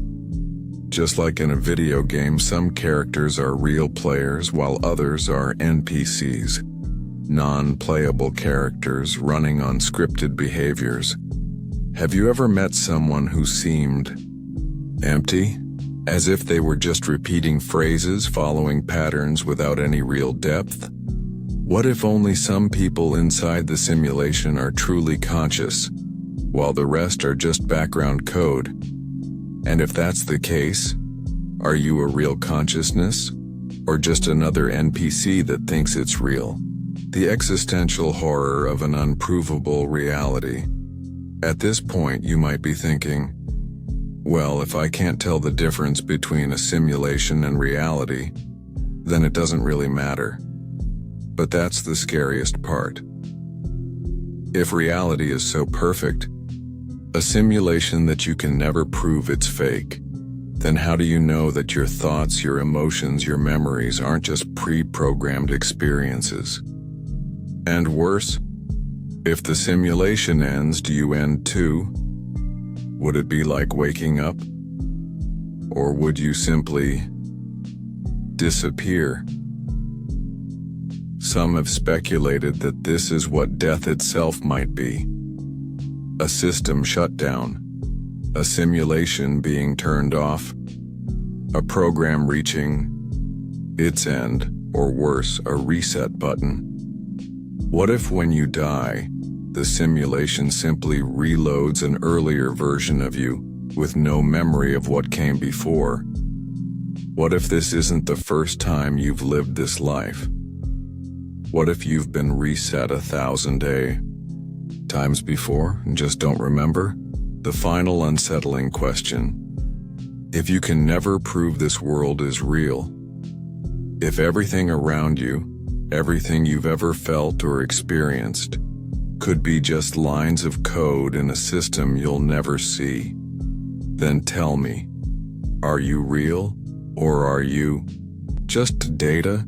Just like in a video game, some characters are real players while others are NPCs, non-playable characters running on scripted behaviors. Have you ever met someone who seemed empty, as if they were just repeating phrases, following patterns without any real depth? What if only some people inside the simulation are truly conscious, while the rest are just background code? And if that's the case, are you a real consciousness, or just another NPC that thinks it's real? The existential horror of an unprovable reality. At this point, you might be thinking, well, if I can't tell the difference between a simulation and reality, then it doesn't really matter. But that's the scariest part. If reality is so perfect, a simulation that you can never prove it's fake, then how do you know that your thoughts, your emotions, your memories aren't just pre-programmed experiences? And worse, if the simulation ends, do you end too? Would it be like waking up? Or would you simply disappear? Some have speculated that this is what death itself might be. A system shut down, a simulation being turned off, A program reaching its end, or worse, a reset button? What if when you die, the simulation simply reloads an earlier version of you with no memory of what came before? What if this isn't the first time you've lived this life? What if you've been reset 1,000 times before and just don't remember? The final unsettling question. If you can never prove this world is real, if everything around you, everything you've ever felt or experienced, could be just lines of code in a system you'll never see, then tell me, are you real or are you just data?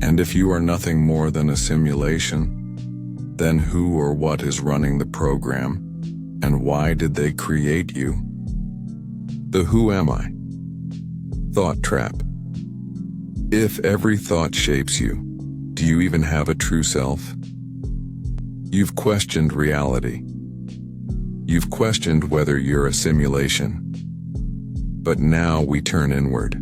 And if you are nothing more than a simulation, then who or what is running the program, and why did they create you? The who am I? Thought trap. If every thought shapes you, do you even have a true self? You've questioned reality. You've questioned whether you're a simulation. But now we turn inward.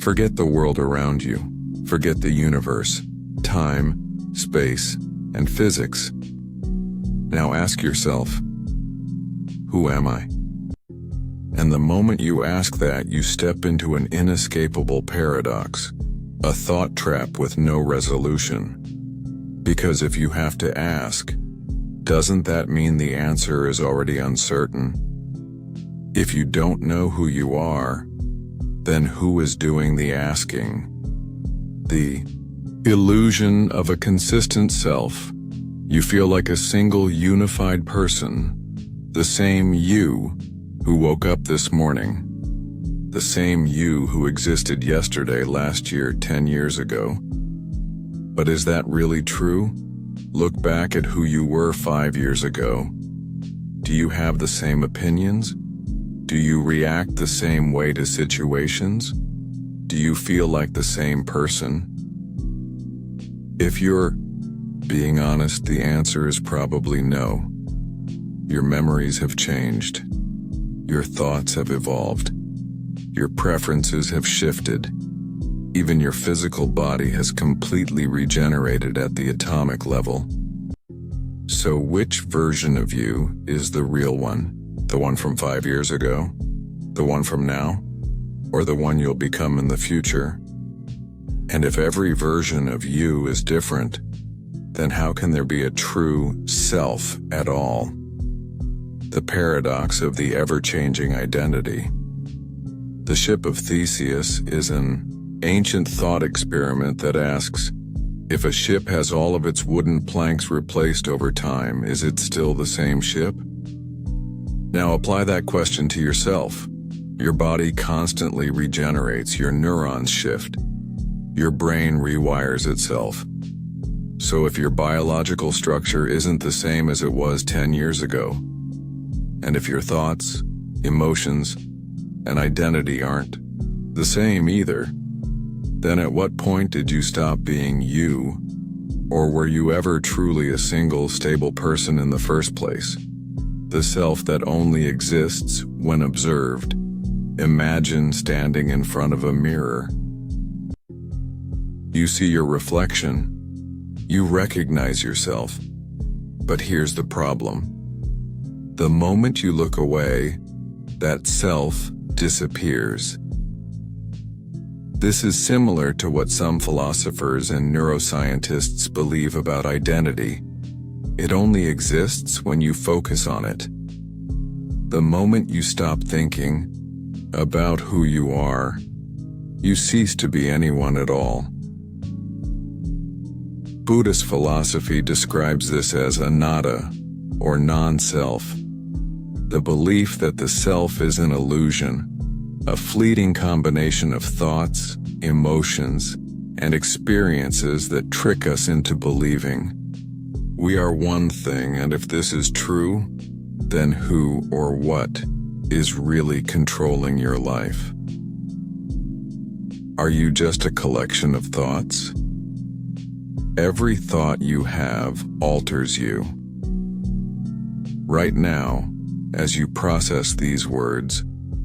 Forget the world around you. Forget the universe, time, space, and physics. Now ask yourself, who am I? And the moment you ask that, you step into an inescapable paradox, a thought trap with no resolution. Because if you have to ask, doesn't that mean the answer is already uncertain? If you don't know who you are, then who is doing the asking? The illusion of a consistent self. You feel like a single unified person, the same you who woke up this morning, the same you who existed yesterday, last year, 10 years ago. But is that really true? Look back at who you were 5 years ago. Do you have the same opinions? Do you react the same way to situations? Do you feel like the same person? If you're being honest, the answer is probably no. Your memories have changed. Your thoughts have evolved. Your preferences have shifted. Even your physical body has completely regenerated at the atomic level. So which version of you is the real one? The one from 5 years ago? The one from now? Or the one you'll become in the future? And if every version of you is different, then how can there be a true self at all? The paradox of the ever-changing identity. The Ship of Theseus is an ancient thought experiment that asks, if a ship has all of its wooden planks replaced over time, is it still the same ship? Now apply that question to yourself. Your body constantly regenerates, your neurons shift. Your brain rewires itself. So if your biological structure isn't the same as it was 10 years ago, and if your thoughts, emotions, and identity aren't the same either, then at what point did you stop being you? Or were you ever truly a single, stable person in the first place? The self that only exists when observed. Imagine standing in front of a mirror. You see your reflection. You recognize yourself. But here's the problem. The moment you look away, that self disappears. This is similar to what some philosophers and neuroscientists believe about identity. It only exists when you focus on it. The moment you stop thinking about who you are, you cease to be anyone at all. Buddhist philosophy describes this as anatta, or non-self, the belief that the self is an illusion, a fleeting combination of thoughts, emotions, and experiences that trick us into believing we are one thing, and if this is true, then who or what is really controlling your life? Are you just a collection of thoughts? Every thought you have alters you. Right now, as you process these words,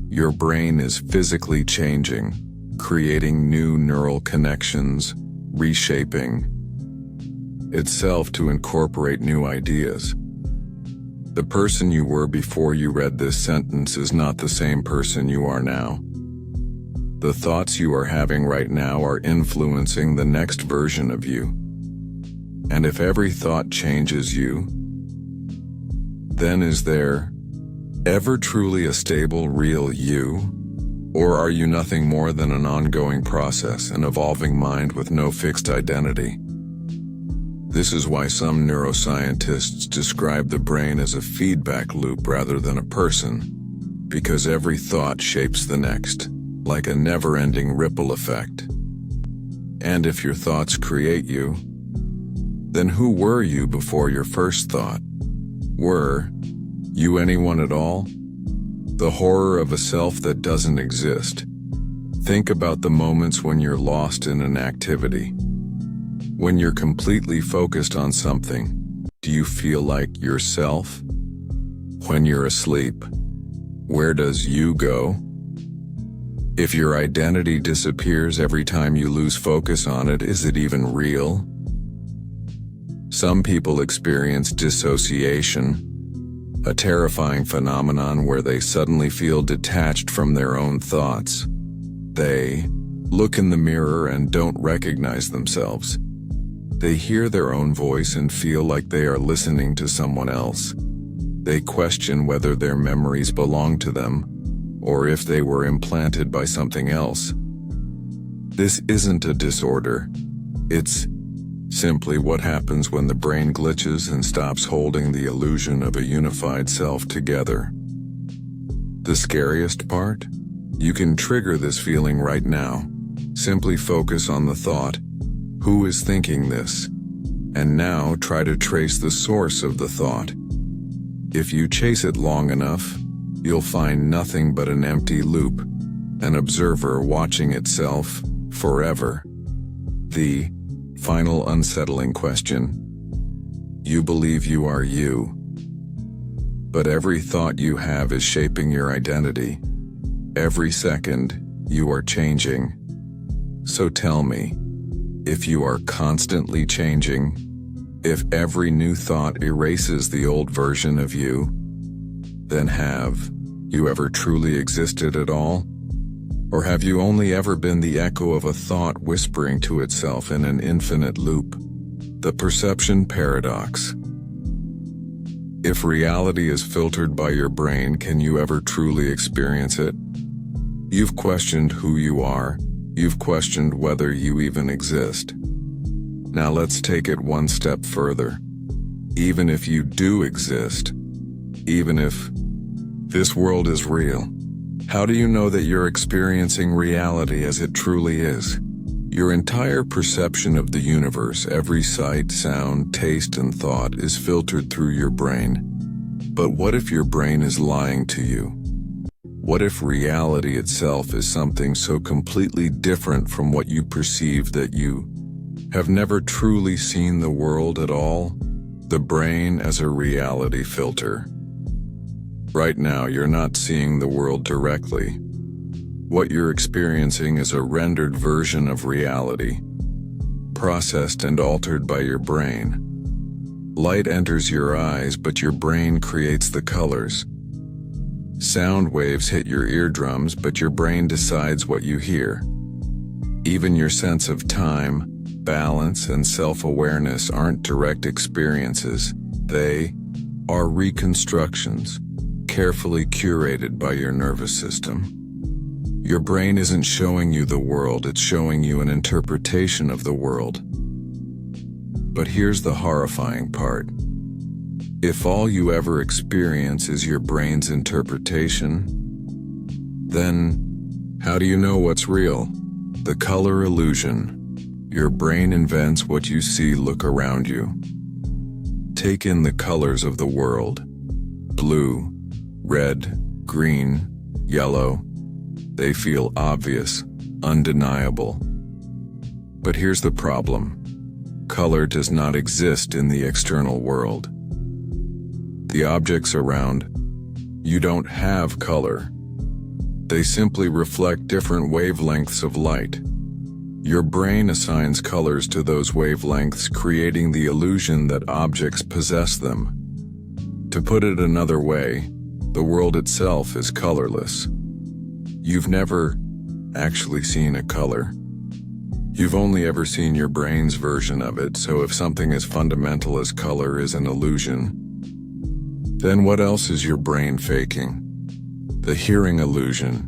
Your brain is physically changing, creating new neural connections, reshaping itself to incorporate new ideas. The person you were before you read this sentence is not the same person you are now. The thoughts you are having right now are influencing the next version of you. And if every thought changes you, then is there ever truly a stable, real you? Or are you nothing more than an ongoing process, an evolving mind with no fixed identity? This is why some neuroscientists describe the brain as a feedback loop rather than a person, because every thought shapes the next, like a never-ending ripple effect. And if your thoughts create you, then who were you before your first thought? Were you anyone at all? The horror of a self that doesn't exist. Think about the moments when you're lost in an activity. When you're completely focused on something, do you feel like yourself? When you're asleep, where does you go? If your identity disappears every time you lose focus on it, is it even real? Some people experience dissociation, a terrifying phenomenon where they suddenly feel detached from their own thoughts. They look in the mirror and don't recognize themselves. They hear their own voice and feel like they are listening to someone else. They question whether their memories belong to them, or if they were implanted by something else. This isn't a disorder. It's simply what happens when the brain glitches and stops holding the illusion of a unified self together. The scariest part? You can trigger this feeling right now. Simply focus on the thought, who is thinking this? And now try to trace the source of the thought. If you chase it long enough, you'll find nothing but an empty loop, an observer watching itself forever. The final unsettling question. You believe you are you. But every thought you have is shaping your identity. Every second, you are changing. So tell me, if you are constantly changing, if every new thought erases the old version of you, then have you ever truly existed at all? Or have you only ever been the echo of a thought whispering to itself in an infinite loop? The perception paradox. If reality is filtered by your brain, can you ever truly experience it? You've questioned who you are. You've questioned whether you even exist. Now let's take it one step further. Even if you do exist, even if this world is real, how do you know that you're experiencing reality as it truly is? Your entire perception of the universe, every sight, sound, taste, and thought is filtered through your brain. But what if your brain is lying to you? What if reality itself is something so completely different from what you perceive that you have never truly seen the world at all? The brain as a reality filter. Right now, you're not seeing the world directly. What you're experiencing is a rendered version of reality, processed and altered by your brain. Light enters your eyes, but your brain creates the colors. Sound waves hit your eardrums, but your brain decides what you hear. Even your sense of time, balance, and self-awareness aren't direct experiences. They are reconstructions, carefully curated by your nervous system. Your brain isn't showing you the world, it's showing you an interpretation of the world. But here's the horrifying part. If all you ever experience is your brain's interpretation, then how do you know what's real? The color illusion. Your brain invents what you see. Look around you. Take in the colors of the world. Blue, red, green, yellow. They feel obvious, undeniable. But here's the problem. Color does not exist in the external world. The objects around you don't have color. They simply reflect different wavelengths of light. Your brain assigns colors to those wavelengths, creating the illusion that objects possess them. To put it another way, the world itself is colorless. You've never actually seen a color. You've only ever seen your brain's version of it, so if something as fundamental as color is an illusion, then what else is your brain faking? The hearing illusion.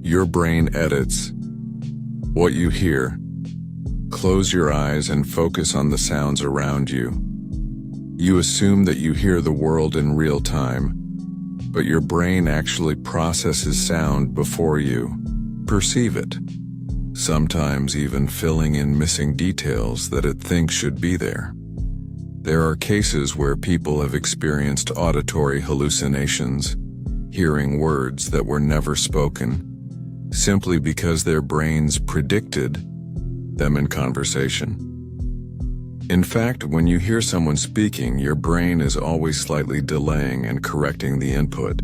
Your brain edits what you hear. Close your eyes and focus on the sounds around you. You assume that you hear the world in real time, but your brain actually processes sound before you perceive it, sometimes even filling in missing details that it thinks should be there. There are cases where people have experienced auditory hallucinations, hearing words that were never spoken, simply because their brains predicted them in conversation. In fact, when you hear someone speaking, your brain is always slightly delaying and correcting the input,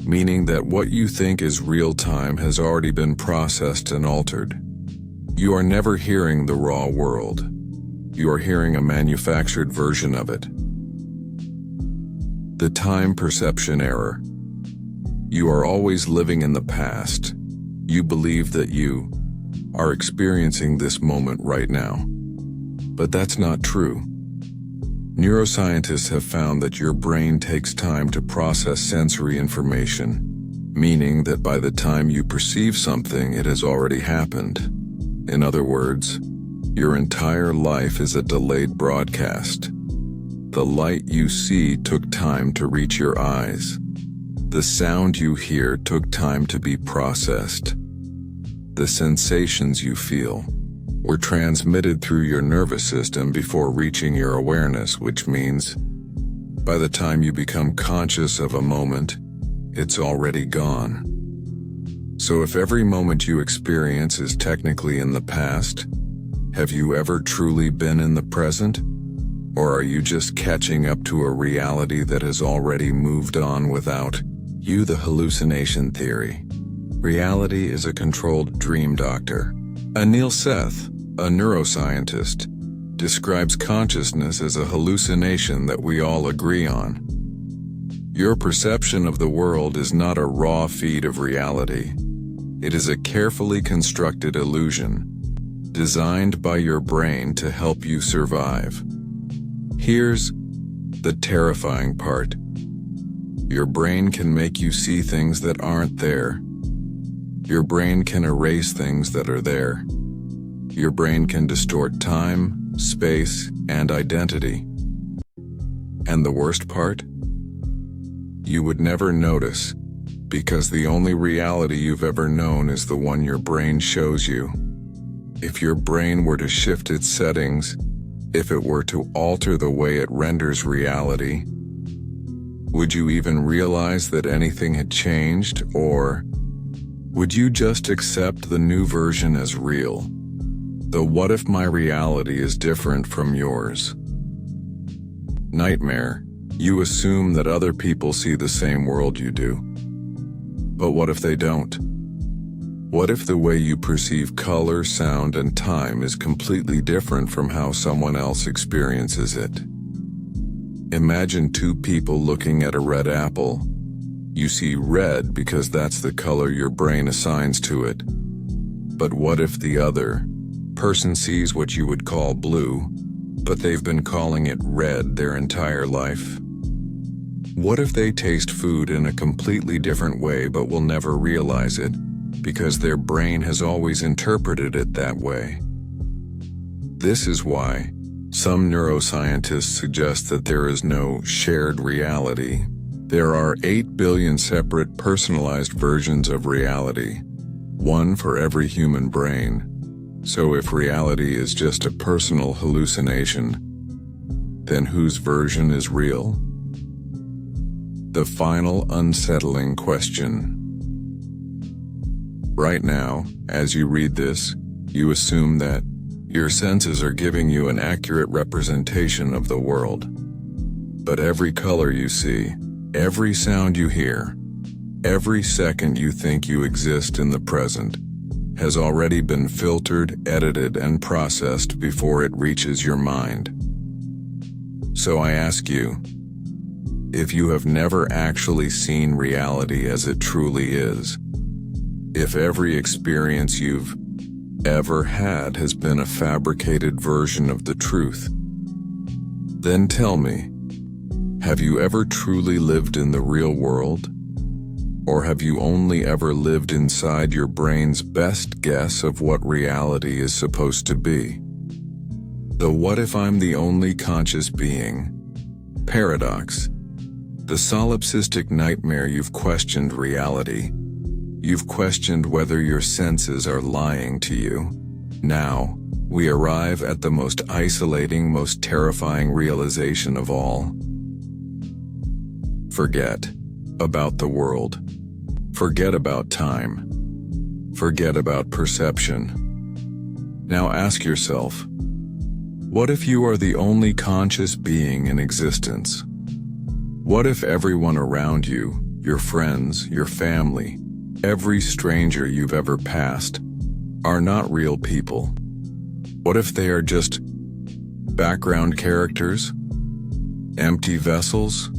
meaning that what you think is real time has already been processed and altered. You are never hearing the raw world. You are hearing a manufactured version of it. The time perception error. You are always living in the past. You believe that you are experiencing this moment right now. But that's not true. Neuroscientists have found that your brain takes time to process sensory information, meaning that by the time you perceive something, it has already happened. In other words, your entire life is a delayed broadcast. The light you see took time to reach your eyes. The sound you hear took time to be processed. The sensations you feel were transmitted through your nervous system before reaching your awareness, which means by the time you become conscious of a moment, it's already gone. So if every moment you experience is technically in the past, have you ever truly been in the present? Or are you just catching up to a reality that has already moved on without you? The hallucination theory. Reality is a controlled dream doctor. Anil Seth, a neuroscientist, describes consciousness as a hallucination that we all agree on. Your perception of the world is not a raw feed of reality. It is a carefully constructed illusion, designed by your brain to help you survive. Here's the terrifying part. Your brain can make you see things that aren't there. Your brain can erase things that are there. Your brain can distort time, space, and identity. And the worst part? You would never notice, because the only reality you've ever known is the one your brain shows you. If your brain were to shift its settings, if it were to alter the way it renders reality, would you even realize that anything had changed, or would you just accept the new version as real? The what if my reality is different from yours? Nightmare. You assume that other people see the same world you do. But what if they don't? What if the way you perceive color, sound, and time is completely different from how someone else experiences it? Imagine two people looking at a red apple. You see red because that's the color your brain assigns to it. But what if the other person sees what you would call blue, but they've been calling it red their entire life? What if they taste food in a completely different way but will never realize it, because their brain has always interpreted it that way? This is why some neuroscientists suggest that there is no shared reality. There are 8 billion separate personalized versions of reality, one for every human brain. So if reality is just a personal hallucination, then whose version is real? The final unsettling question. Right now, as you read this, you assume that your senses are giving you an accurate representation of the world. But every color you see, every sound you hear, Every second you think you exist in the present has already been filtered, edited, and processed before it reaches your mind. So I ask you, if you have never actually seen reality as it truly is, if every experience you've ever had has been a fabricated version of the truth, then tell me, have you ever truly lived in the real world? Or have you only ever lived inside your brain's best guess of what reality is supposed to be? The what if I'm the only conscious being paradox. The solipsistic nightmare. You've questioned reality. You've questioned whether your senses are lying to you. Now, we arrive at the most isolating, most terrifying realization of all. Forget about the world. Forget about time. Forget about perception. Now ask yourself, what if you are the only conscious being in existence? What if everyone around you, your friends, your family, every stranger you've ever passed, are not real people? What if they are just background characters? Empty vessels?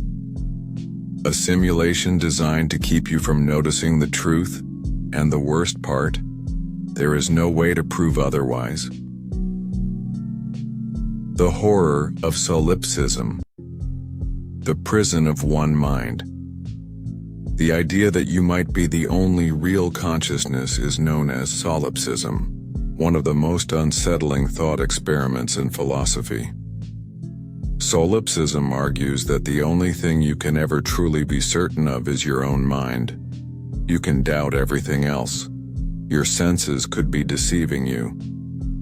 A simulation designed to keep you from noticing the truth? And the worst part, there is no way to prove otherwise. The horror of solipsism. The prison of one mind. The idea that you might be the only real consciousness is known as solipsism, one of the most unsettling thought experiments in philosophy. Solipsism argues that the only thing you can ever truly be certain of is your own mind. You can doubt everything else. Your senses could be deceiving you.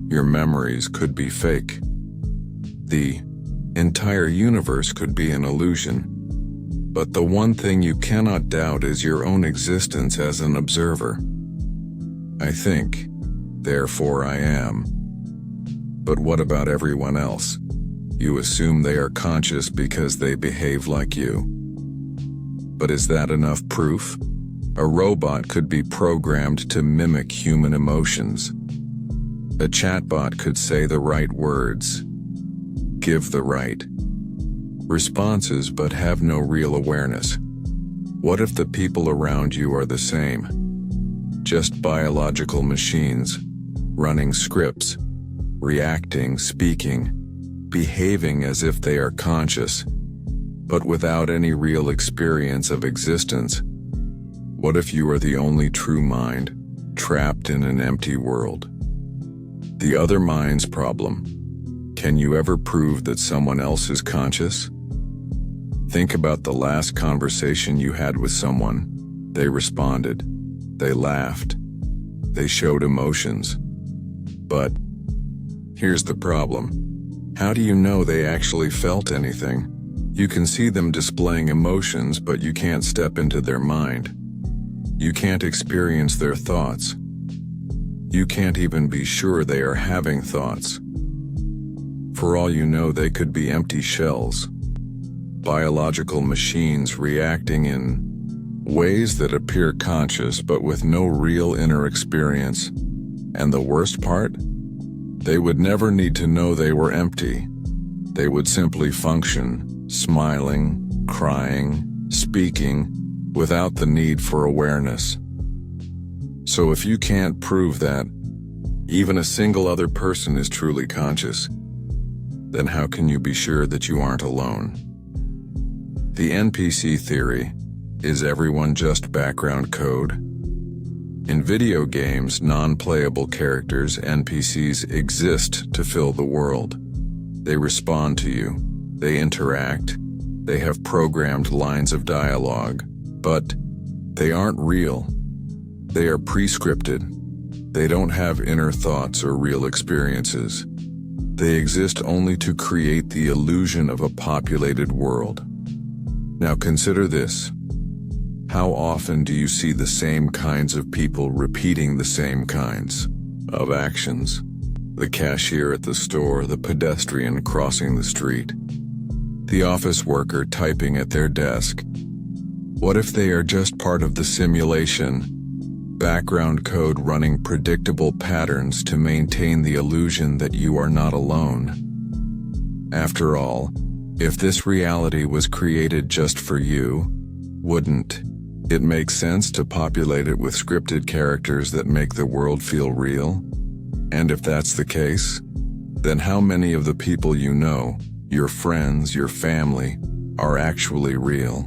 Your memories could be fake. The entire universe could be an illusion. But the one thing you cannot doubt is your own existence as an observer. I think, therefore I am. But what about everyone else? You assume they are conscious because they behave like you. But is that enough proof? A robot could be programmed to mimic human emotions. A chatbot could say the right words, give the right responses, but have no real awareness. What if the people around you are the same? Just biological machines, running scripts, reacting, speaking, behaving as if they are conscious, but without any real experience of existence? What if you are the only true mind, trapped in an empty world? The other mind's problem. Can you ever prove that someone else is conscious? Think about the last conversation you had with someone. They responded. They laughed. They showed emotions. But here's the problem. How do you know they actually felt anything? You can see them displaying emotions, but you can't step into their mind. You can't experience their thoughts. You can't even be sure they are having thoughts. For all you know, they could be empty shells. Biological machines reacting in ways that appear conscious but with no real inner experience. And the worst part? They would never need to know they were empty. They would simply function, smiling, crying, speaking, without the need for awareness. So if you can't prove that even a single other person is truly conscious, then how can you be sure that you aren't alone? The NPC theory. Is everyone just background code? In video games, non-playable characters, NPCs, exist to fill the world. They respond to you. They interact. They have programmed lines of dialogue. But they aren't real. They are pre-scripted. They don't have inner thoughts or real experiences. They exist only to create the illusion of a populated world. Now consider this. How often do you see the same kinds of people repeating the same kinds of actions? The cashier at the store, the pedestrian crossing the street, the office worker typing at their desk. What if they are just part of the simulation? Background code running predictable patterns to maintain the illusion that you are not alone. After all, if this reality was created just for you, wouldn't it make sense to populate it with scripted characters that make the world feel real? And if that's the case, then how many of the people you know, your friends, your family, are actually real?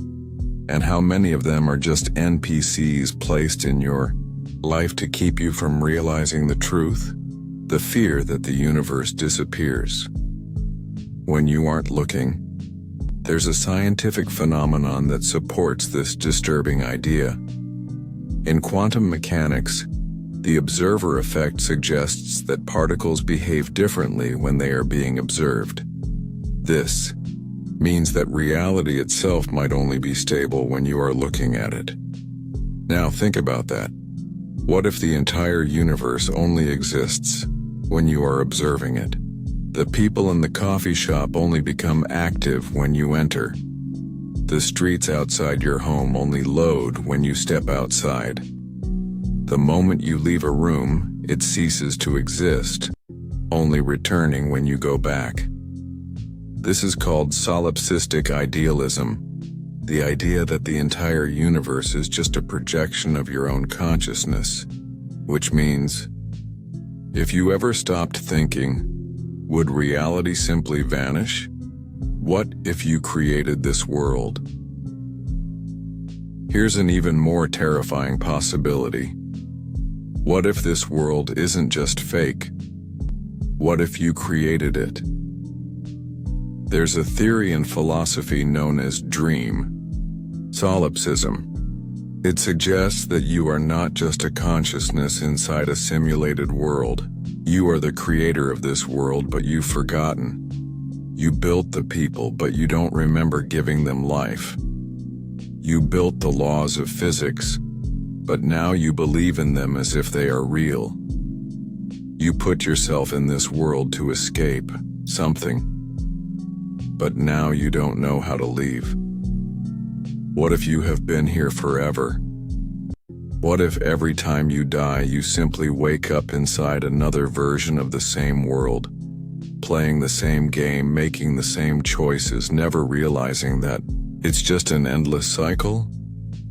And how many of them are just NPCs placed in your life to keep you from realizing the truth? The fear that the universe disappears when you aren't looking. There's a scientific phenomenon that supports this disturbing idea. In quantum mechanics, the observer effect suggests that particles behave differently when they are being observed. This means that reality itself might only be stable when you are looking at it. Now think about that. What if the entire universe only exists when you are observing it? The people in the coffee shop only become active when you enter. The streets outside your home only load when you step outside. The moment you leave a room, it ceases to exist, only returning when you go back. This is called solipsistic idealism, the idea that the entire universe is just a projection of your own consciousness, which means, if you ever stopped thinking, would reality simply vanish? What if you created this world? Here's an even more terrifying possibility. What if this world isn't just fake? What if you created it? There's a theory in philosophy known as dream solipsism. It suggests that you are not just a consciousness inside a simulated world. You are the creator of this world, but you've forgotten. You built the people, but you don't remember giving them life. You built the laws of physics, but now you believe in them as if they are real. You put yourself in this world to escape something, but now you don't know how to leave. What if you have been here forever? What if every time you die you simply wake up inside another version of the same world, playing the same game, making the same choices, never realizing that it's just an endless cycle?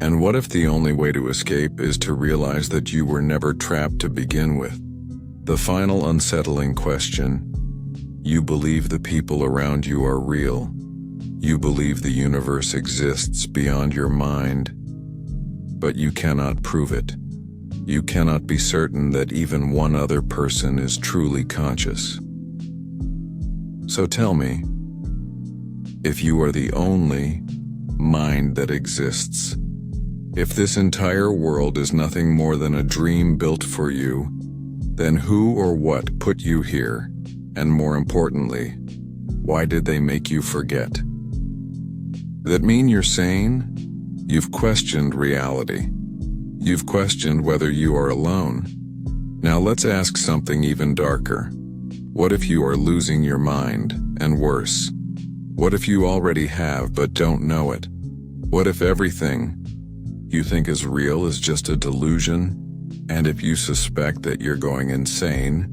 And what if the only way to escape is to realize that you were never trapped to begin with? The final unsettling question: you believe the people around you are real. You believe the universe exists beyond your mind, but you cannot prove it. You cannot be certain that even one other person is truly conscious. So tell me, if you are the only mind that exists, if this entire world is nothing more than a dream built for you, then who or what put you here? And more importantly, why did they make you forget? That mean you're sane? You've questioned reality. You've questioned whether you are alone. Now let's ask something even darker. What if you are losing your mind, and worse? What if you already have but don't know it? What if everything you think is real is just a delusion? And if you suspect that you're going insane,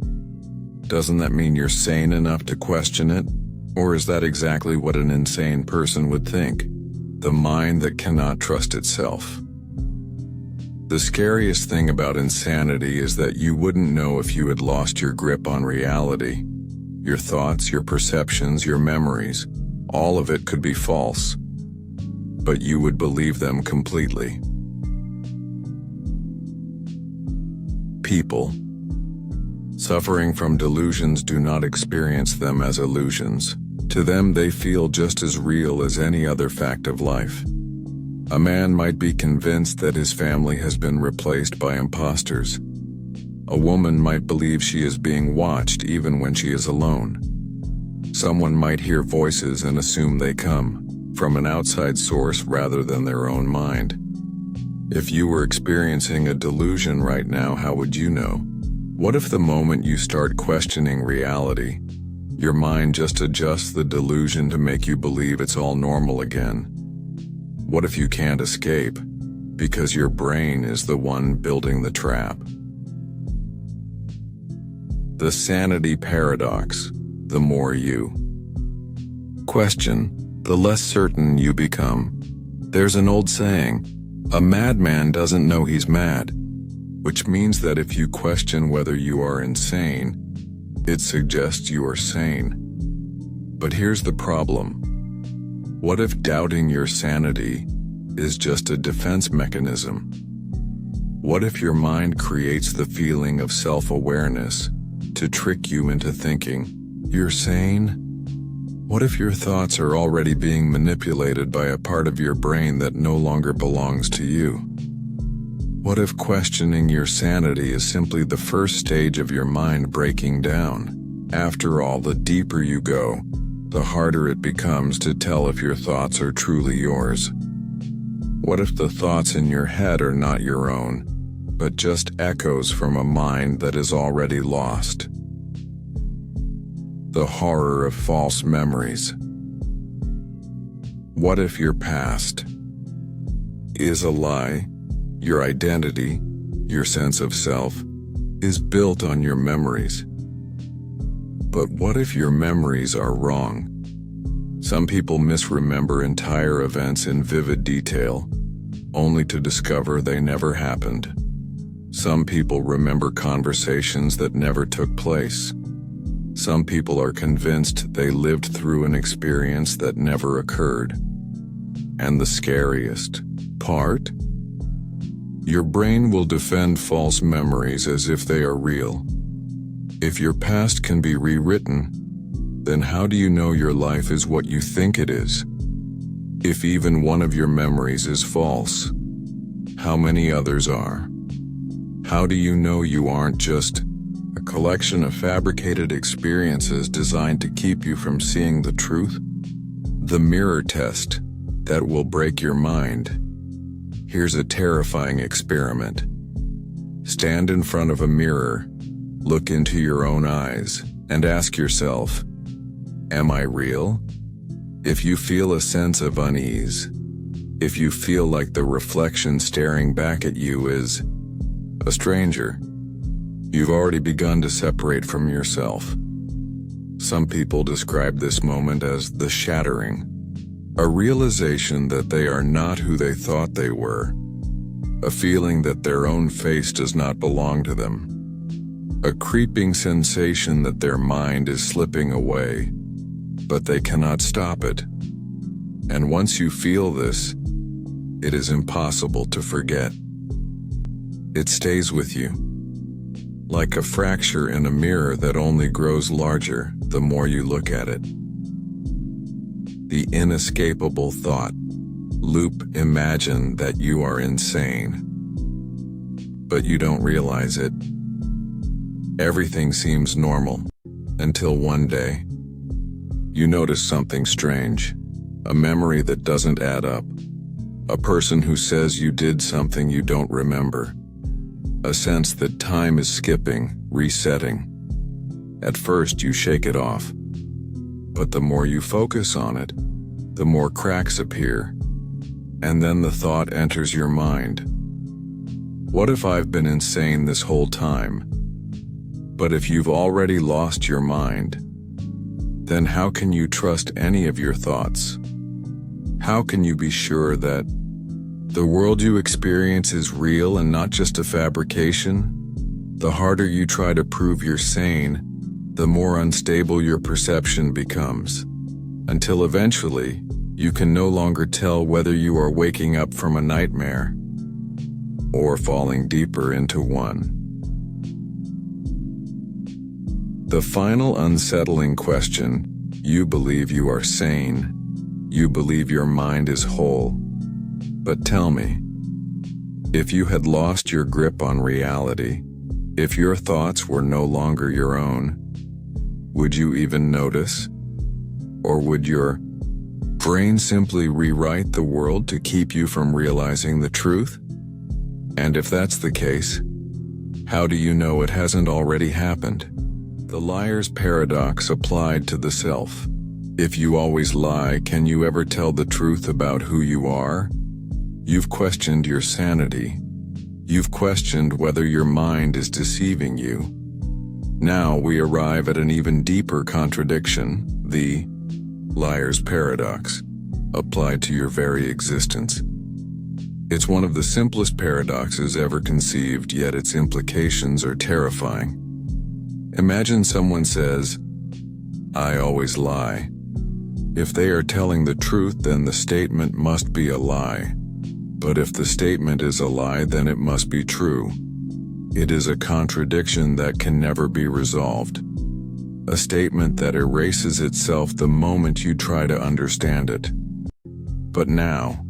doesn't that mean you're sane enough to question it? Or is that exactly what an insane person would think? The mind that cannot trust itself. The scariest thing about insanity is that you wouldn't know if you had lost your grip on reality. Your thoughts, your perceptions, your memories, all of it could be false, but you would believe them completely. People suffering from delusions do not experience them as illusions. To them, they feel just as real as any other fact of life. A man might be convinced that his family has been replaced by imposters. A woman might believe she is being watched even when she is alone. Someone might hear voices and assume they come from an outside source rather than their own mind. If you were experiencing a delusion right now, how would you know? What if the moment you start questioning reality, your mind just adjusts the delusion to make you believe it's all normal again? What if you can't escape, because your brain is the one building the trap? The sanity paradox: the more you question, the less certain you become. There's an old saying, a madman doesn't know he's mad, which means that if you question whether you are insane, it suggests you are sane. But here's the problem. What if doubting your sanity is just a defense mechanism? What if your mind creates the feeling of self-awareness to trick you into thinking you're sane? What if your thoughts are already being manipulated by a part of your brain that no longer belongs to you? What if questioning your sanity is simply the first stage of your mind breaking down? After all, the deeper you go, the harder it becomes to tell if your thoughts are truly yours. What if the thoughts in your head are not your own, but just echoes from a mind that is already lost? The horror of false memories. What if your past is a lie? Your identity, your sense of self, is built on your memories. But what if your memories are wrong? Some people misremember entire events in vivid detail, only to discover they never happened. Some people remember conversations that never took place. Some people are convinced they lived through an experience that never occurred. And the scariest part? Your brain will defend false memories as if they are real. If your past can be rewritten, then how do you know your life is what you think it is? If even one of your memories is false, how many others are? How do you know you aren't just a collection of fabricated experiences designed to keep you from seeing the truth? The mirror test that will break your mind. Here's a terrifying experiment. Stand in front of a mirror, look into your own eyes, and ask yourself, am I real? If you feel a sense of unease, if you feel like the reflection staring back at you is a stranger, you've already begun to separate from yourself. Some people describe this moment as the shattering, a realization that they are not who they thought they were, a feeling that their own face does not belong to them, a creeping sensation that their mind is slipping away, but they cannot stop it. And once you feel this, it is impossible to forget. It stays with you, like a fracture in a mirror that only grows larger the more you look at it. The inescapable thought loop: imagine that you are insane, but you don't realize it. Everything seems normal, until one day, you notice something strange, a memory that doesn't add up, a person who says you did something you don't remember, a sense that time is skipping, resetting. At first you shake it off, but the more you focus on it, the more cracks appear, and then the thought enters your mind. What if I've been insane this whole time? But if you've already lost your mind, then how can you trust any of your thoughts? How can you be sure that the world you experience is real and not just a fabrication? The harder you try to prove you're sane, the more unstable your perception becomes, until eventually, you can no longer tell whether you are waking up from a nightmare or falling deeper into one. The final unsettling question: you believe you are sane. You believe your mind is whole. But tell me, if you had lost your grip on reality, if your thoughts were no longer your own, would you even notice? Or would your brain simply rewrite the world to keep you from realizing the truth? And if that's the case, how do you know it hasn't already happened? The liar's paradox applied to the self. If you always lie, can you ever tell the truth about who you are? You've questioned your sanity. You've questioned whether your mind is deceiving you. Now we arrive at an even deeper contradiction, the liar's paradox, applied to your very existence. It's one of the simplest paradoxes ever conceived, yet its implications are terrifying. Imagine someone says, "I always lie." If they are telling the truth, then the statement must be a lie. But if the statement is a lie, then it must be true. It is a contradiction that can never be resolved. A statement that erases itself the moment you try to understand it. But now,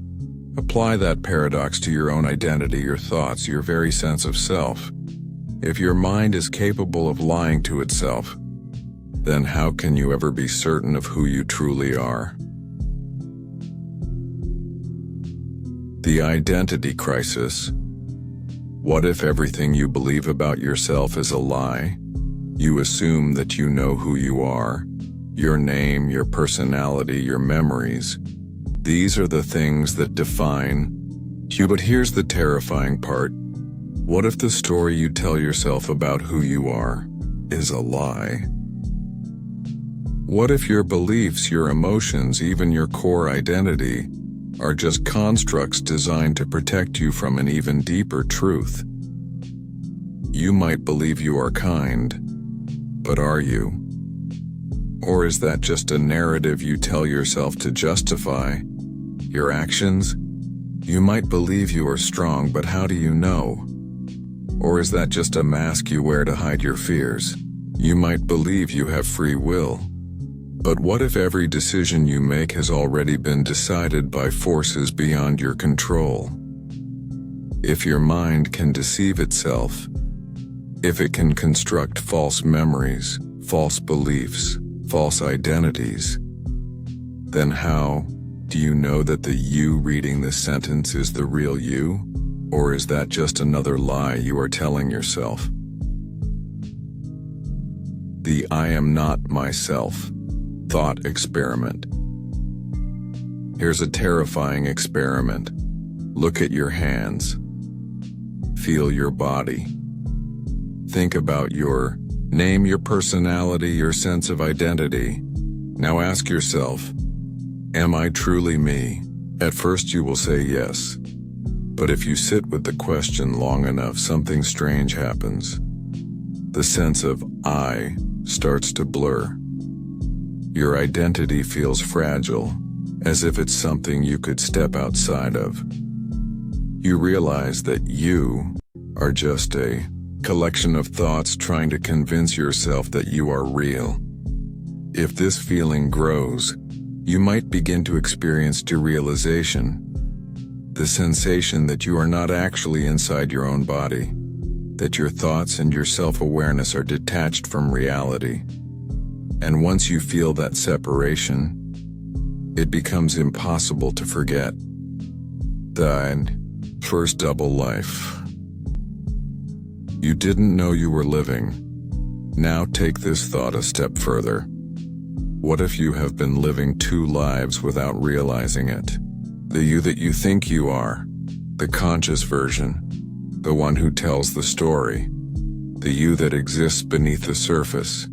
apply that paradox to your own identity, your thoughts, your very sense of self. If your mind is capable of lying to itself, then how can you ever be certain of who you truly are? The identity crisis. What if everything you believe about yourself is a lie? You assume that you know who you are, your name, your personality, your memories. These are the things that define you. But here's the terrifying part. What if the story you tell yourself about who you are is a lie? What if your beliefs, your emotions, even your core identity are just constructs designed to protect you from an even deeper truth? You might believe you are kind, but are you? Or is that just a narrative you tell yourself to justify your actions? You might believe you are strong, but how do you know? Or is that just a mask you wear to hide your fears? You might believe you have free will. But what if every decision you make has already been decided by forces beyond your control? If your mind can deceive itself, if it can construct false memories, false beliefs, false identities, then how do you know that the you reading this sentence is the real you? Or is that just another lie you are telling yourself? The I am not myself thought experiment. Here's a terrifying experiment. Look at your hands. Feel your body. Think about your name, your personality, your sense of identity. Now ask yourself, am I truly me? At first you will say yes. But if you sit with the question long enough, something strange happens. The sense of I starts to blur. Your identity feels fragile, as if it's something you could step outside of. You realize that you are just a collection of thoughts trying to convince yourself that you are real. If this feeling grows, you might begin to experience derealization, the sensation that you are not actually inside your own body, that your thoughts and your self-awareness are detached from reality. And once you feel that separation, it becomes impossible to forget. Died. First double life. You didn't know you were living. Now take this thought a step further. What if you have been living two lives without realizing it? The you that you think you are, the conscious version, the one who tells the story, the you that exists beneath the surface,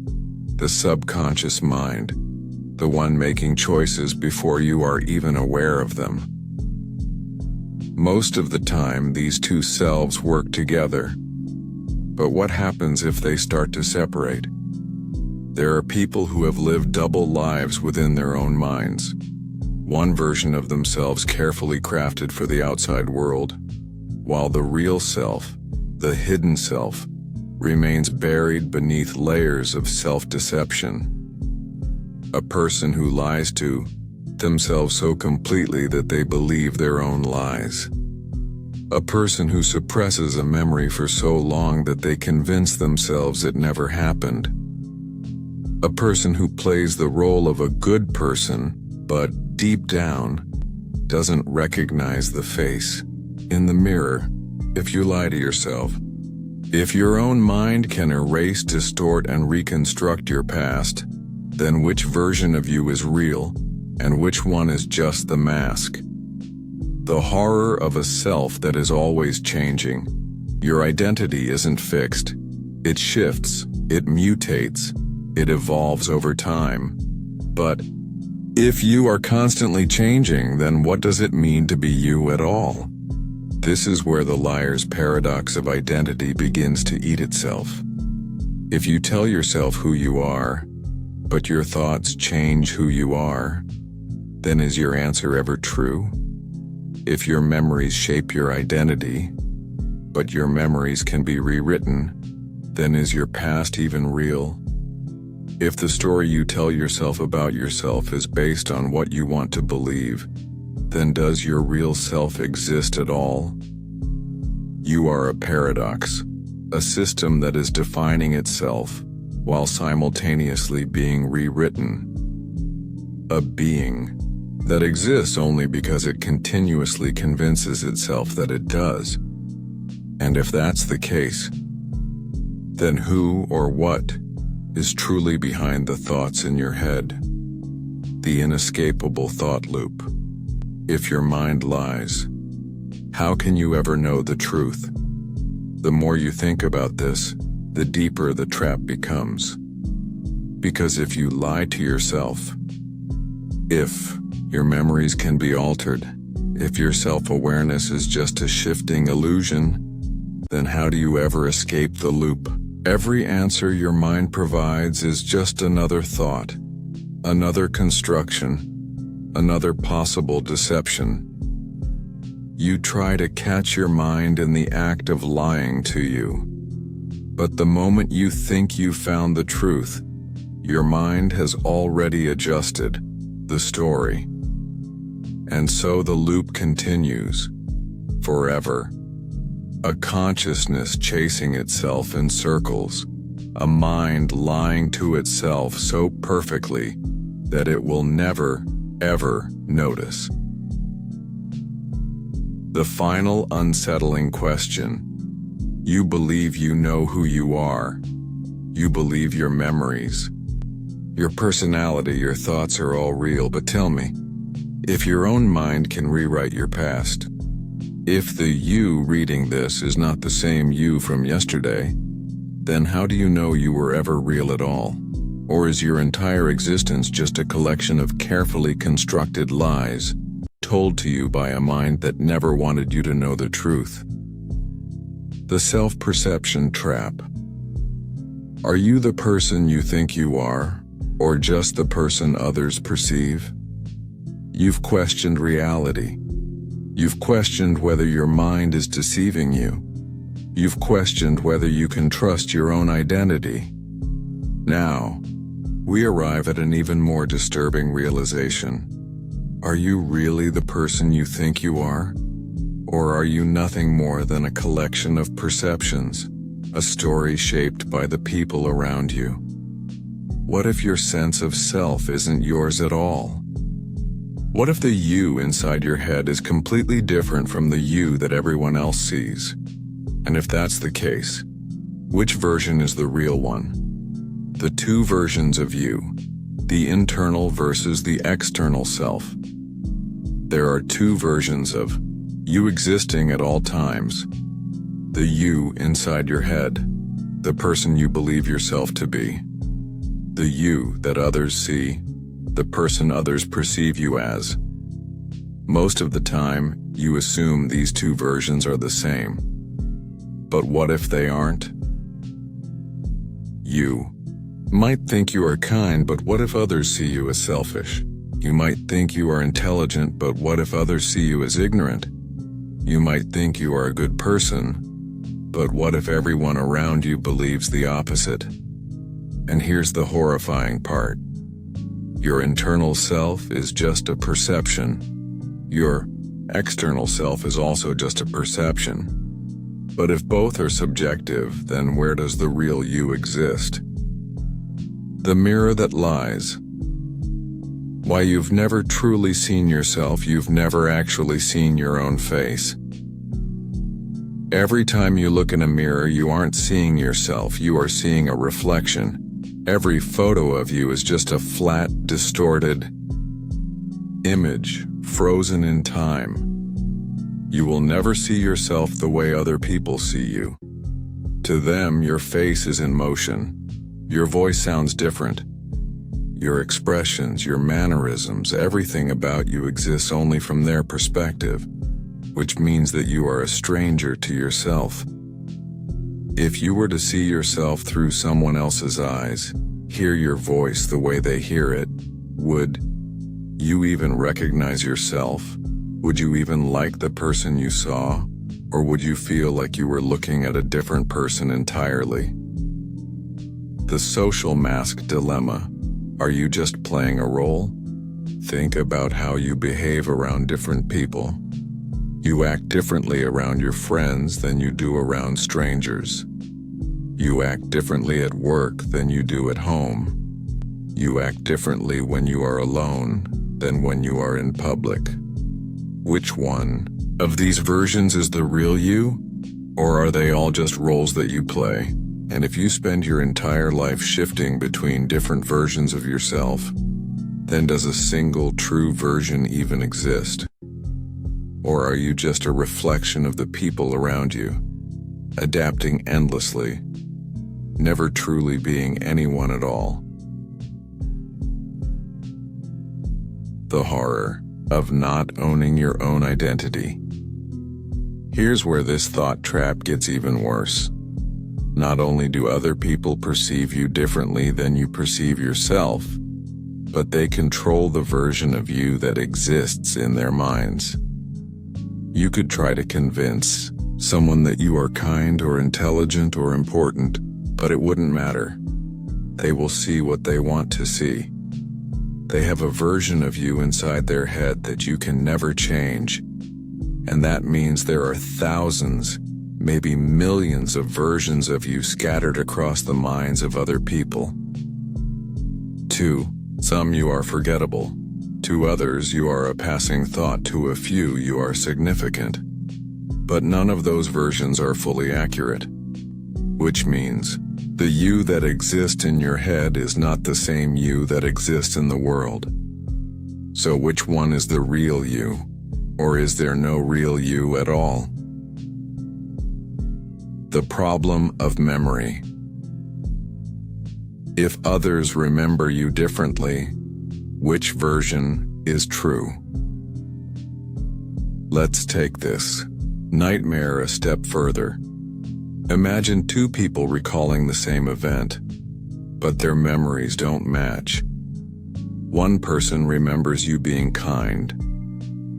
the subconscious mind, the one making choices before you are even aware of them. Most of the time, these two selves work together. But what happens if they start to separate? There are people who have lived double lives within their own minds. One version of themselves carefully crafted for the outside world, while the real self, the hidden self, remains buried beneath layers of self-deception. A person who lies to themselves so completely that they believe their own lies. A person who suppresses a memory for so long that they convince themselves it never happened. A person who plays the role of a good person, but deep down, doesn't recognize the face in the mirror. If you lie to yourself, if your own mind can erase, distort, and reconstruct your past, then which version of you is real, and which one is just the mask? The horror of a self that is always changing. Your identity isn't fixed. It shifts, it mutates, it evolves over time. But if you are constantly changing, then what does it mean to be you at all? This is where the liar's paradox of identity begins to eat itself. If you tell yourself who you are, but your thoughts change who you are, then is your answer ever true? If your memories shape your identity, but your memories can be rewritten, then is your past even real? If the story you tell yourself about yourself is based on what you want to believe, then does your real self exist at all? You are a paradox, a system that is defining itself while simultaneously being rewritten. A being that exists only because it continuously convinces itself that it does. And if that's the case, then who or what is truly behind the thoughts in your head? The inescapable thought loop. If your mind lies, how can you ever know the truth? The more you think about this, the deeper the trap becomes. Because if you lie to yourself, if your memories can be altered, if your self-awareness is just a shifting illusion, then how do you ever escape the loop? Every answer your mind provides is just another thought, another construction, another possible deception. You try to catch your mind in the act of lying to you. But the moment you think you found the truth, your mind has already adjusted the story. And so the loop continues, forever. A consciousness chasing itself in circles, a mind lying to itself so perfectly that it will never, ever notice. The final unsettling question. You believe you know who you are. You believe your memories, your personality, your thoughts are all real, but tell me, if your own mind can rewrite your past, if the you reading this is not the same you from yesterday, then how do you know you were ever real at all? Or is your entire existence just a collection of carefully constructed lies, told to you by a mind that never wanted you to know the truth? The self-perception trap. Are you the person you think you are, or just the person others perceive? You've questioned reality. You've questioned whether your mind is deceiving you. You've questioned whether you can trust your own identity. Now, we arrive at an even more disturbing realization. Are you really the person you think you are? Or are you nothing more than a collection of perceptions, a story shaped by the people around you? What if your sense of self isn't yours at all? What if the you inside your head is completely different from the you that everyone else sees? And if that's the case, which version is the real one? The two versions of you, the internal versus the external self. There are two versions of you existing at all times. The you inside your head, the person you believe yourself to be. The you that others see, the person others perceive you as. Most of the time, you assume these two versions are the same. But what if they aren't? You might think you are kind, but what if others see you as selfish? You might think you are intelligent, but what if others see you as ignorant? You might think you are a good person, but what if everyone around you believes the opposite? And here's the horrifying part. Your internal self is just a perception. Your external self is also just a perception. But if both are subjective, then where does the real you exist? The mirror that lies. Why, you've never truly seen yourself, you've never actually seen your own face. Every time you look in a mirror, you aren't seeing yourself, you are seeing a reflection. Every photo of you is just a flat, distorted image, frozen in time. You will never see yourself the way other people see you. To them, your face is in motion. Your voice sounds different. Your expressions, your mannerisms, everything about you exists only from their perspective, which means that you are a stranger to yourself. If you were to see yourself through someone else's eyes, hear your voice the way they hear it, would you even recognize yourself? Would you even like the person you saw? Or would you feel like you were looking at a different person entirely? The social mask dilemma. Are you just playing a role? Think about how you behave around different people. You act differently around your friends than you do around strangers. You act differently at work than you do at home. You act differently when you are alone than when you are in public. Which one of these versions is the real you? Or are they all just roles that you play? And if you spend your entire life shifting between different versions of yourself, then does a single true version even exist? Or are you just a reflection of the people around you, adapting endlessly, never truly being anyone at all? The horror of not owning your own identity. Here's where this thought trap gets even worse. Not only do other people perceive you differently than you perceive yourself, but they control the version of you that exists in their minds. You could try to convince someone that you are kind or intelligent or important, but it wouldn't matter. They will see what they want to see. They have a version of you inside their head that you can never change, and that means there are thousands, maybe millions of versions of you scattered across the minds of other people. 2. Some you are forgettable. To others you are a passing thought. To a few you are significant. But none of those versions are fully accurate. Which means, the you that exists in your head is not the same you that exists in the world. So which one is the real you? Or is there no real you at all? The problem of memory. If others remember you differently, which version is true? Let's take this nightmare a step further. Imagine two people recalling the same event, but their memories don't match. One person remembers you being kind.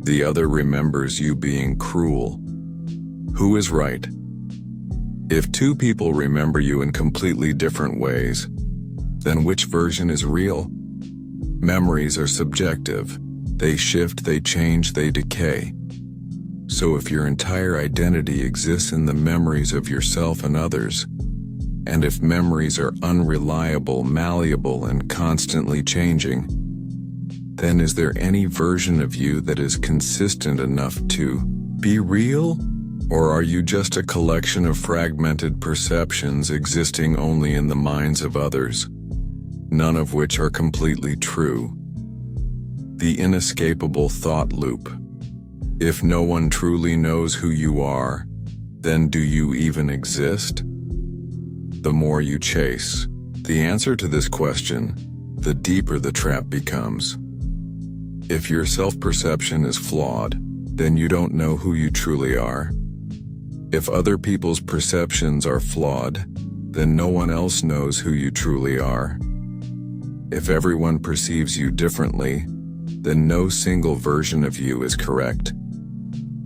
The other remembers you being cruel. Who is right? If two people remember you in completely different ways, then which version is real? Memories are subjective. They shift, they change, they decay. So if your entire identity exists in the memories of yourself and others, and if memories are unreliable, malleable, and constantly changing, then is there any version of you that is consistent enough to be real? Or are you just a collection of fragmented perceptions existing only in the minds of others, none of which are completely true? The inescapable thought loop. If no one truly knows who you are, then do you even exist? The more you chase the answer to this question, the deeper the trap becomes. If your self-perception is flawed, then you don't know who you truly are. If other people's perceptions are flawed, then no one else knows who you truly are. If everyone perceives you differently, then no single version of you is correct.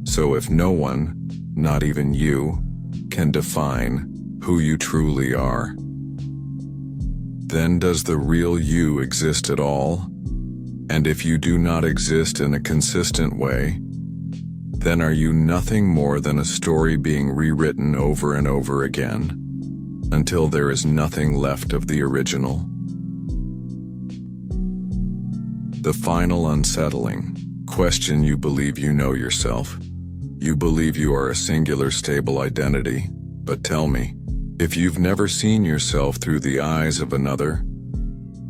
So if no one, not even you, can define who you truly are, then does the real you exist at all? And if you do not exist in a consistent way, then are you nothing more than a story being rewritten over and over again, until there is nothing left of the original? The final unsettling question: you believe you know yourself. You believe you are a singular, stable identity. But tell me, if you've never seen yourself through the eyes of another,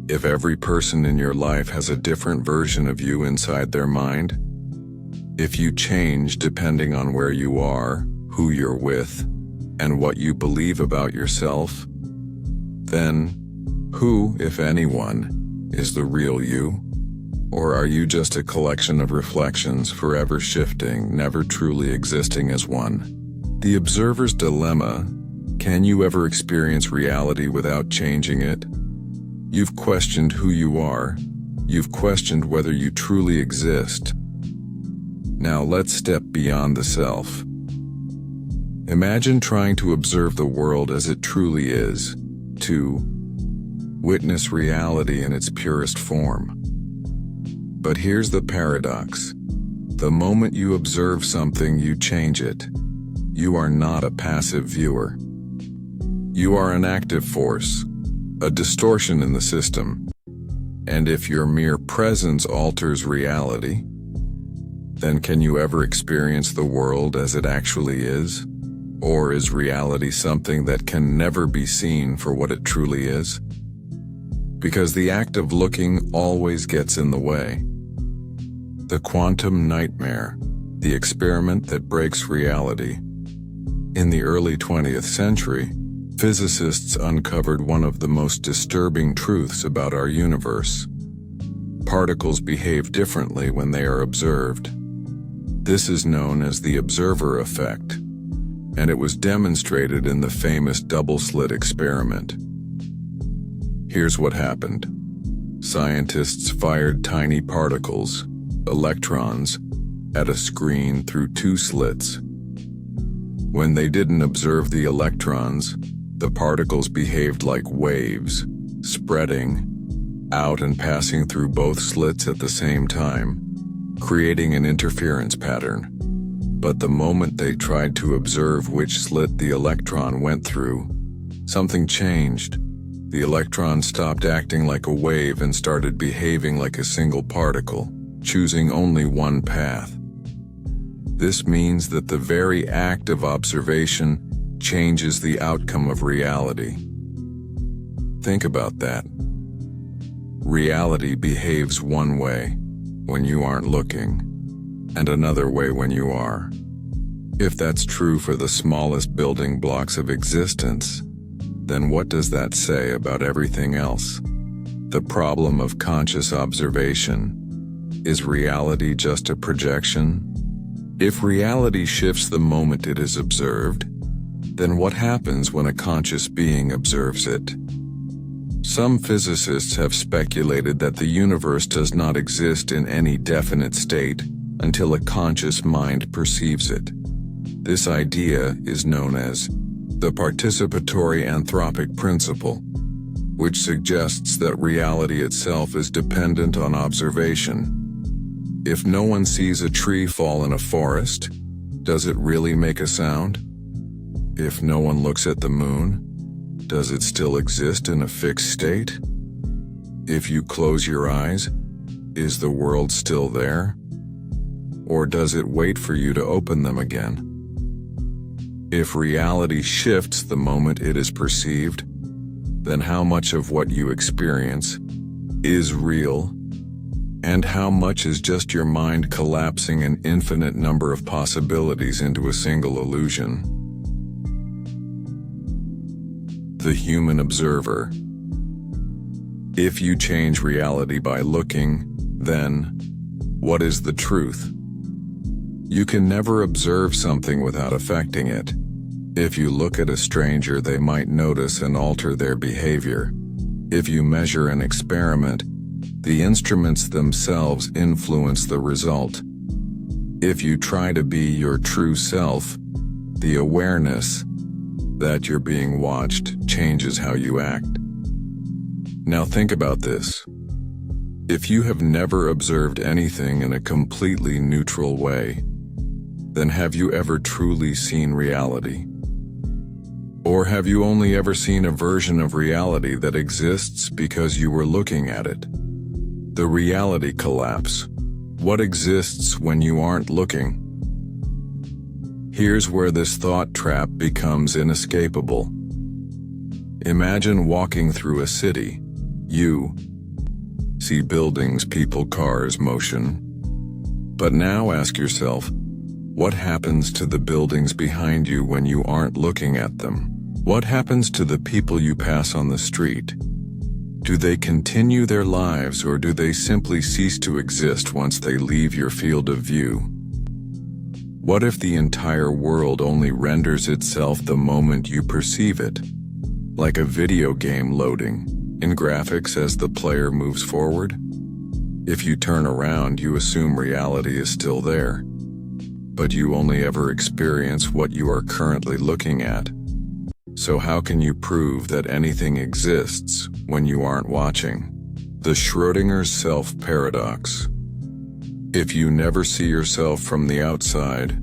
if every person in your life has a different version of you inside their mind, If you change depending on where you are, who you're with, and what you believe about yourself, then who, if anyone, is the real you? Or are you just a collection of reflections, forever shifting, never truly existing as one? The observer's dilemma: can you ever experience reality without changing it? You've questioned who you are. You've questioned whether you truly exist. Now let's step beyond the self. Imagine trying to observe the world as it truly is, to witness reality in its purest form. But here's the paradox. The moment you observe something, you change it. You are not a passive viewer. You are an active force, a distortion in the system. And if your mere presence alters reality, then can you ever experience the world as it actually is? Or is reality something that can never be seen for what it truly is? Because the act of looking always gets in the way. The quantum nightmare, the experiment that breaks reality. In the early 20th century, physicists uncovered one of the most disturbing truths about our universe. Particles behave differently when they are observed. This is known as the observer effect, and it was demonstrated in the famous double-slit experiment. Here's what happened. Scientists fired tiny particles, electrons, at a screen through two slits. When they didn't observe the electrons, the particles behaved like waves, spreading out and passing through both slits at the same time, creating an interference pattern. But the moment they tried to observe which slit the electron went through, something changed. The electron stopped acting like a wave and started behaving like a single particle, choosing only one path. This means that the very act of observation changes the outcome of reality. Think about that. Reality behaves one way when you aren't looking, and another way when you are. If that's true for the smallest building blocks of existence, then what does that say about everything else? The problem of conscious observation. Is reality just a projection? If reality shifts the moment it is observed, then what happens when a conscious being observes it? Some physicists have speculated that the universe does not exist in any definite state until a conscious mind perceives it. This idea is known as the participatory anthropic principle, which suggests that reality itself is dependent on observation. If no one sees a tree fall in a forest, does it really make a sound? If no one looks at the moon, does it still exist in a fixed state? If you close your eyes, is the world still there? Or does it wait for you to open them again? If reality shifts the moment it is perceived, then how much of what you experience is real, and how much is just your mind collapsing an infinite number of possibilities into a single illusion? The human observer. If you change reality by looking, then what is the truth? You can never observe something without affecting it. If you look at a stranger, they might notice and alter their behavior. If you measure an experiment, the instruments themselves influence the result. If you try to be your true self, the awareness that you're being watched changes how you act. Now think about this. If you have never observed anything in a completely neutral way, then have you ever truly seen reality? Or have you only ever seen a version of reality that exists because you were looking at it? The reality collapse. What exists when you aren't looking? Here's where this thought trap becomes inescapable. Imagine walking through a city. You see buildings, people, cars, motion. But now ask yourself, what happens to the buildings behind you when you aren't looking at them? What happens to the people you pass on the street? Do they continue their lives, or do they simply cease to exist once they leave your field of view? What if the entire world only renders itself the moment you perceive it, like a video game loading, in graphics as the player moves forward? If you turn around, you assume reality is still there, but you only ever experience what you are currently looking at. So how can you prove that anything exists when you aren't watching? The Schrödinger's self-paradox. If you never see yourself from the outside,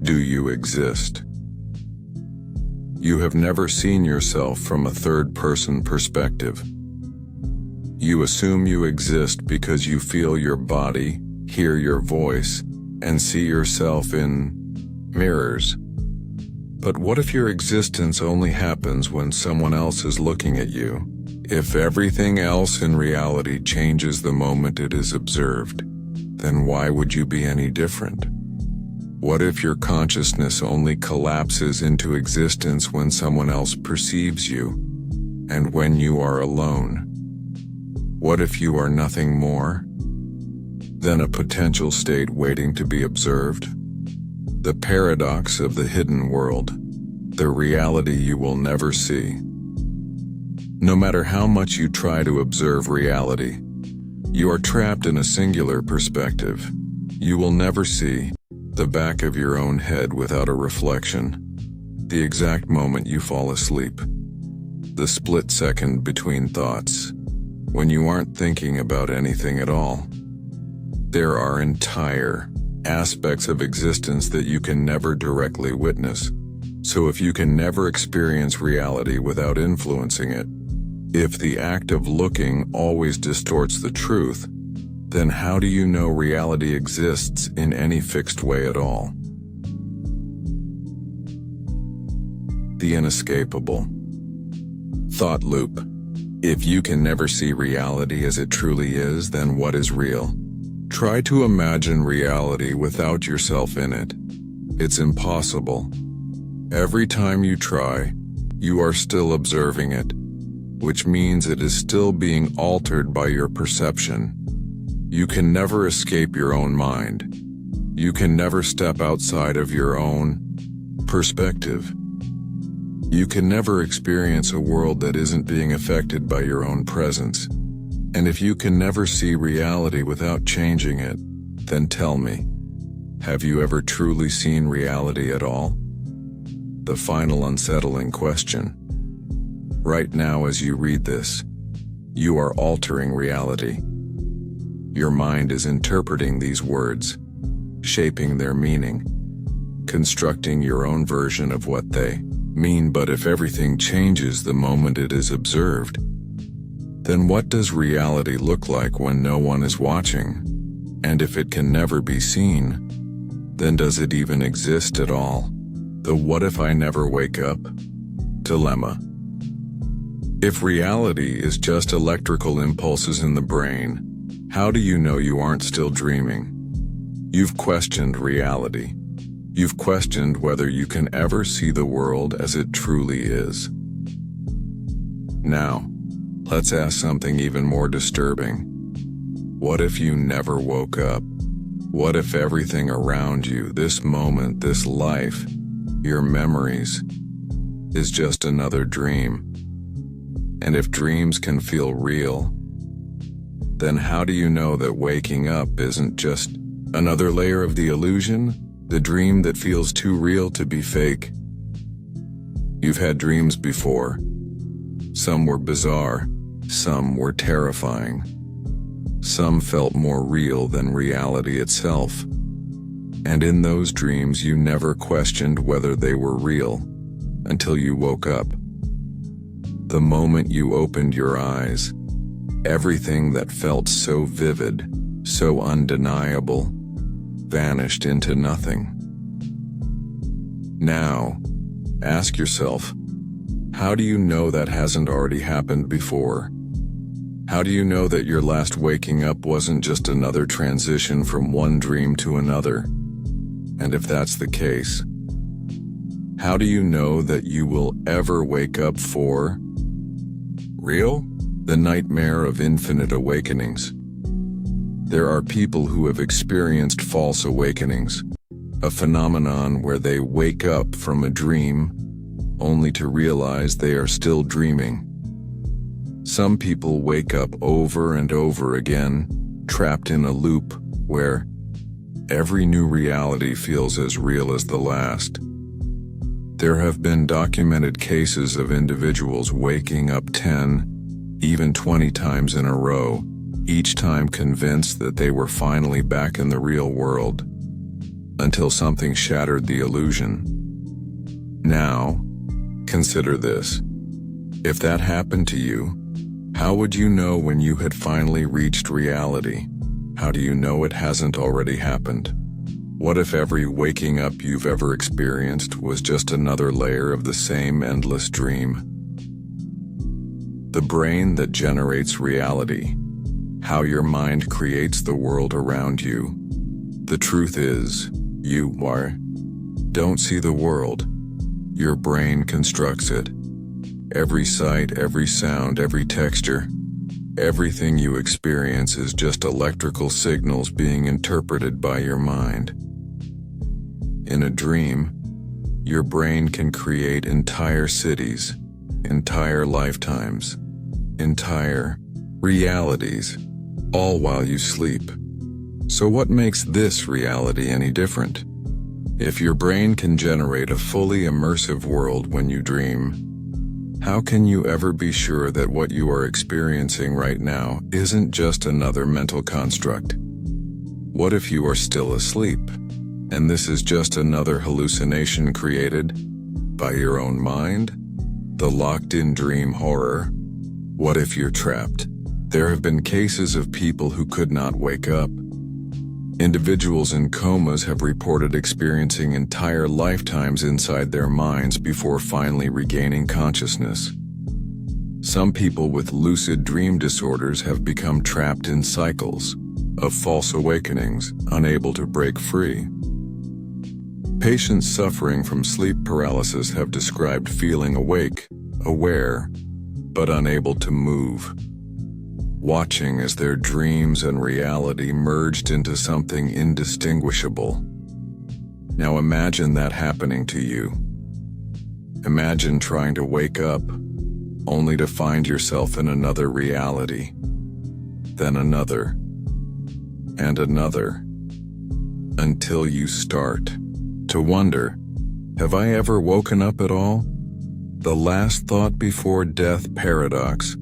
do you exist? You have never seen yourself from a third-person perspective. You assume you exist because you feel your body, hear your voice, and see yourself in mirrors. But what if your existence only happens when someone else is looking at you? If everything else in reality changes the moment it is observed, then why would you be any different? What if your consciousness only collapses into existence when someone else perceives you, and when you are alone? What if you are nothing more than a potential state waiting to be observed? The paradox of the hidden world, the reality you will never see. No matter how much you try to observe reality, you are trapped in a singular perspective. You will never see the back of your own head without a reflection, the exact moment you fall asleep, the split second between thoughts, when you aren't thinking about anything at all. There are entire aspects of existence that you can never directly witness. So if you can never experience reality without influencing it, if the act of looking always distorts the truth, then how do you know reality exists in any fixed way at all? The inescapable thought loop. If you can never see reality as it truly is, then what is real? Try to imagine reality without yourself in it. It's impossible. Every time you try, you are still observing it, which means it is still being altered by your perception. You can never escape your own mind. You can never step outside of your own perspective. You can never experience a world that isn't being affected by your own presence. And if you can never see reality without changing it, then tell me, have you ever truly seen reality at all? The final unsettling question. Right now as you read this, you are altering reality. Your mind is interpreting these words, shaping their meaning, constructing your own version of what they mean. But if everything changes the moment it is observed, then what does reality look like when no one is watching? And if it can never be seen, then does it even exist at all? The what if I never wake up dilemma. If reality is just electrical impulses in the brain, how do you know you aren't still dreaming? You've questioned reality. You've questioned whether you can ever see the world as it truly is. Now, let's ask something even more disturbing. What if you never woke up? What if everything around you, this moment, this life, your memories, is just another dream? And if dreams can feel real, then how do you know that waking up isn't just another layer of the illusion, the dream that feels too real to be fake? You've had dreams before. Some were bizarre, some were terrifying. Some felt more real than reality itself. And in those dreams you never questioned whether they were real until you woke up. The moment you opened your eyes, everything that felt so vivid, so undeniable, vanished into nothing. Now, ask yourself, how do you know that hasn't already happened before? How do you know that your last waking up wasn't just another transition from one dream to another? And if that's the case, how do you know that you will ever wake up for real? The nightmare of infinite awakenings. There are people who have experienced false awakenings, a phenomenon where they wake up from a dream only to realize they are still dreaming. Some people wake up over and over again, trapped in a loop where every new reality feels as real as the last. There have been documented cases of individuals waking up 10, even 20 times in a row, each time convinced that they were finally back in the real world, until something shattered the illusion. Now, consider this. If that happened to you, how would you know when you had finally reached reality? How do you know it hasn't already happened? What if every waking up you've ever experienced was just another layer of the same endless dream? The brain that generates reality. How your mind creates the world around you. The truth is, you don't see the world. Your brain constructs it. Every sight, every sound, every texture, everything you experience is just electrical signals being interpreted by your mind. In a dream, your brain can create entire cities, entire lifetimes, entire realities, all while you sleep. So what makes this reality any different? If your brain can generate a fully immersive world when you dream, how can you ever be sure that what you are experiencing right now isn't just another mental construct? What if you are still asleep, and this is just another hallucination created by your own mind? The locked-in dream horror. What if you're trapped? There have been cases of people who could not wake up. Individuals in comas have reported experiencing entire lifetimes inside their minds before finally regaining consciousness. Some people with lucid dream disorders have become trapped in cycles of false awakenings, unable to break free. Patients suffering from sleep paralysis have described feeling awake, aware, but unable to move, watching as their dreams and reality merged into something indistinguishable. Now imagine that happening to you. Imagine trying to wake up, only to find yourself in another reality, then another, and another, until you start to wonder, have I ever woken up at all? The last thought before death paradox.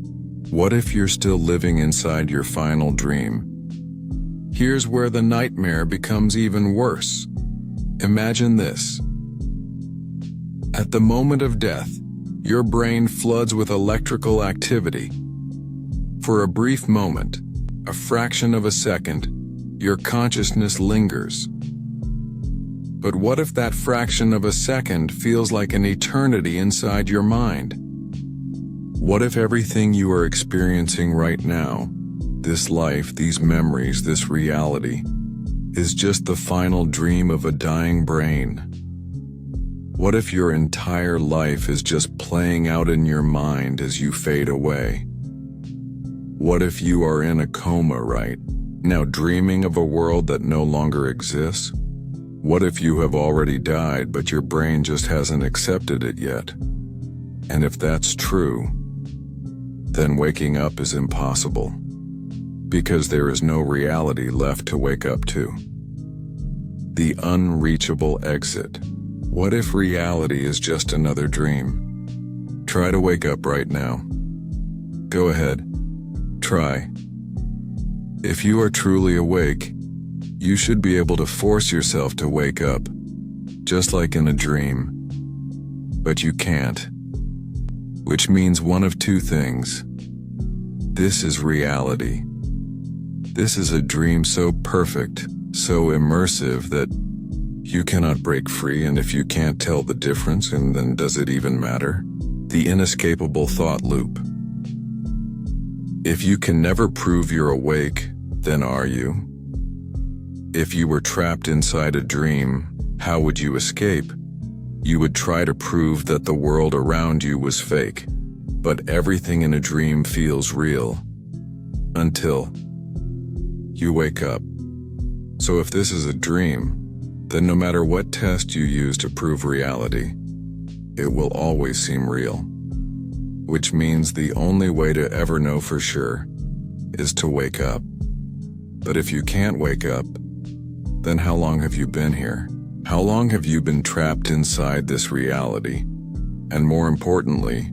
What if you're still living inside your final dream? Here's where the nightmare becomes even worse. Imagine this. At the moment of death, your brain floods with electrical activity. For a brief moment, a fraction of a second, your consciousness lingers. But what if that fraction of a second feels like an eternity inside your mind? What if everything you are experiencing right now, this life, these memories, this reality, is just the final dream of a dying brain? What if your entire life is just playing out in your mind as you fade away? What if you are in a coma right now, dreaming of a world that no longer exists? What if you have already died, but your brain just hasn't accepted it yet? And if that's true, then waking up is impossible, because there is no reality left to wake up to. The unreachable exit. What if reality is just another dream? Try to wake up right now. Go ahead. Try. If you are truly awake, you should be able to force yourself to wake up, just like in a dream. But you can't. Which means one of two things. This is reality. This is a dream so perfect, so immersive that you cannot break free, and if you can't tell the difference, and then does it even matter? The inescapable thought loop. If you can never prove you're awake, then are you? If you were trapped inside a dream, how would you escape? You would try to prove that the world around you was fake, but everything in a dream feels real. Until you wake up. So if this is a dream, then no matter what test you use to prove reality, it will always seem real. Which means the only way to ever know for sure is to wake up. But if you can't wake up, then how long have you been here? How long have you been trapped inside this reality? And more importantly,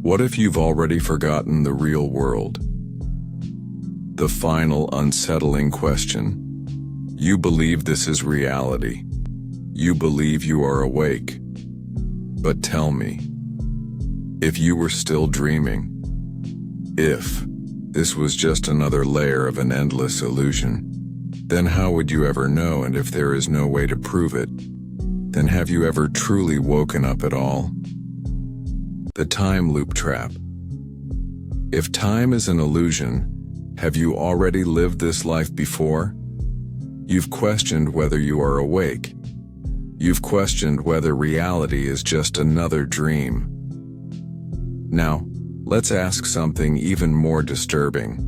what if you've already forgotten the real world? The final unsettling question. You believe this is reality. You believe you are awake. But tell me, if you were still dreaming, if this was just another layer of an endless illusion, then how would you ever know? And if there is no way to prove it, then have you ever truly woken up at all? The time loop trap. If time is an illusion, have you already lived this life before? You've questioned whether you are awake. You've questioned whether reality is just another dream. Now, let's ask something even more disturbing.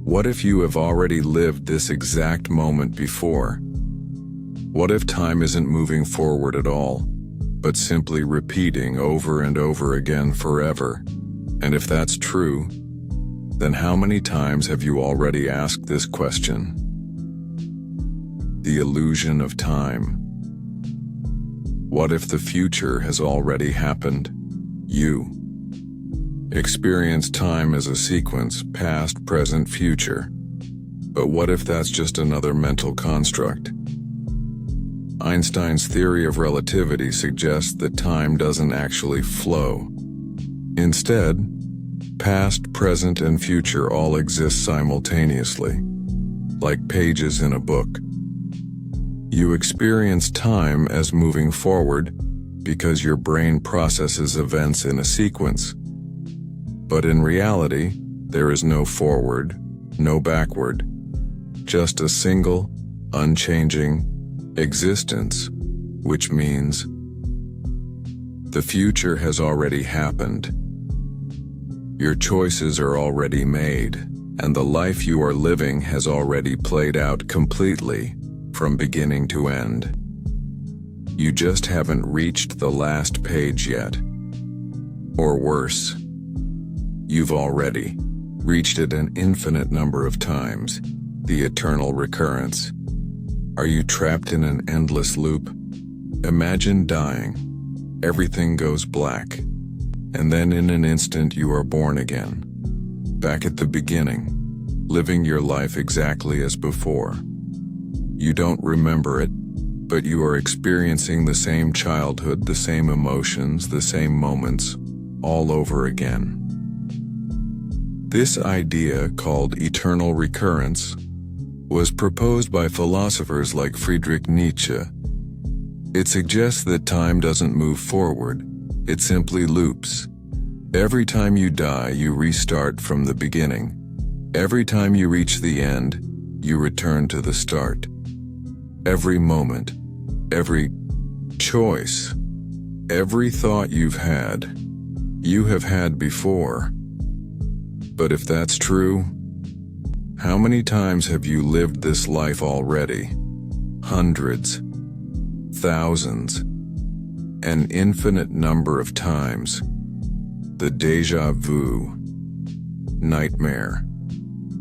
What if you have already lived this exact moment before? What if time isn't moving forward at all, but simply repeating over and over again forever? And if that's true, then how many times have you already asked this question? The illusion of time. What if the future has already happened? You experience time as a sequence, past, present, future. But what if that's just another mental construct? Einstein's theory of relativity suggests that time doesn't actually flow. Instead, past, present, and future all exist simultaneously, like pages in a book. You experience time as moving forward because your brain processes events in a sequence. But in reality, there is no forward, no backward, just a single, unchanging existence, which means the future has already happened. Your choices are already made, and the life you are living has already played out completely, from beginning to end. You just haven't reached the last page yet. Or worse, you've already reached it an infinite number of times, the eternal recurrence. Are you trapped in an endless loop? Imagine dying. Everything goes black. And then in an instant you are born again. Back at the beginning, living your life exactly as before. You don't remember it, but you are experiencing the same childhood, the same emotions, the same moments, all over again. This idea, called eternal recurrence, was proposed by philosophers like Friedrich Nietzsche. It suggests that time doesn't move forward, it simply loops. Every time you die, you restart from the beginning. Every time you reach the end, you return to the start. Every moment, every choice, every thought you have had before. But if that's true, how many times have you lived this life already? Hundreds, thousands, an infinite number of times. The déjà vu nightmare,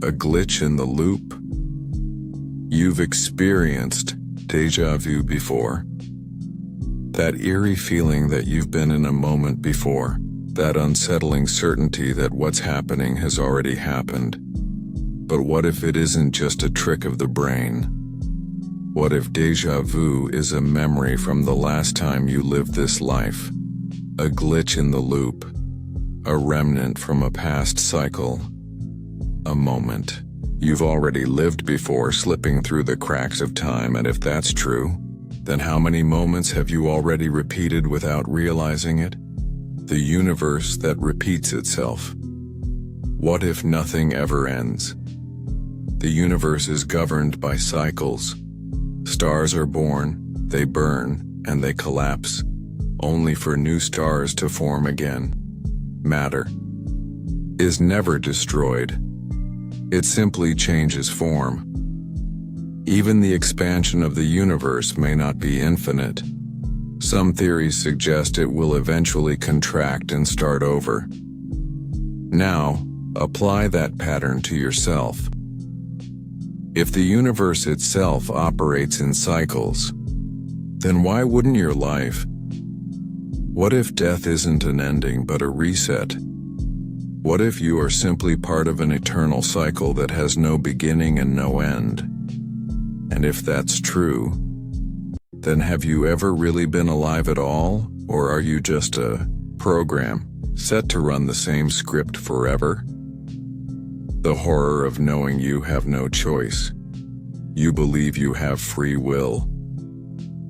a glitch in the loop. You've experienced déjà vu before. That eerie feeling that you've been in a moment before, that unsettling certainty that what's happening has already happened. But what if it isn't just a trick of the brain? What if déjà vu is a memory from the last time you lived this life? A glitch in the loop, a remnant from a past cycle, a moment you've already lived before slipping through the cracks of time. And if that's true, then how many moments have you already repeated without realizing it? The universe that repeats itself. What if nothing ever ends? The universe is governed by cycles. Stars are born, they burn, and they collapse, only for new stars to form again. Matter is never destroyed. It simply changes form. Even the expansion of the universe may not be infinite. Some theories suggest it will eventually contract and start over. Now, apply that pattern to yourself. If the universe itself operates in cycles, then why wouldn't your life? What if death isn't an ending but a reset? What if you are simply part of an eternal cycle that has no beginning and no end? And if that's true, then have you ever really been alive at all, or are you just a program set to run the same script forever? The horror of knowing you have no choice. You believe you have free will.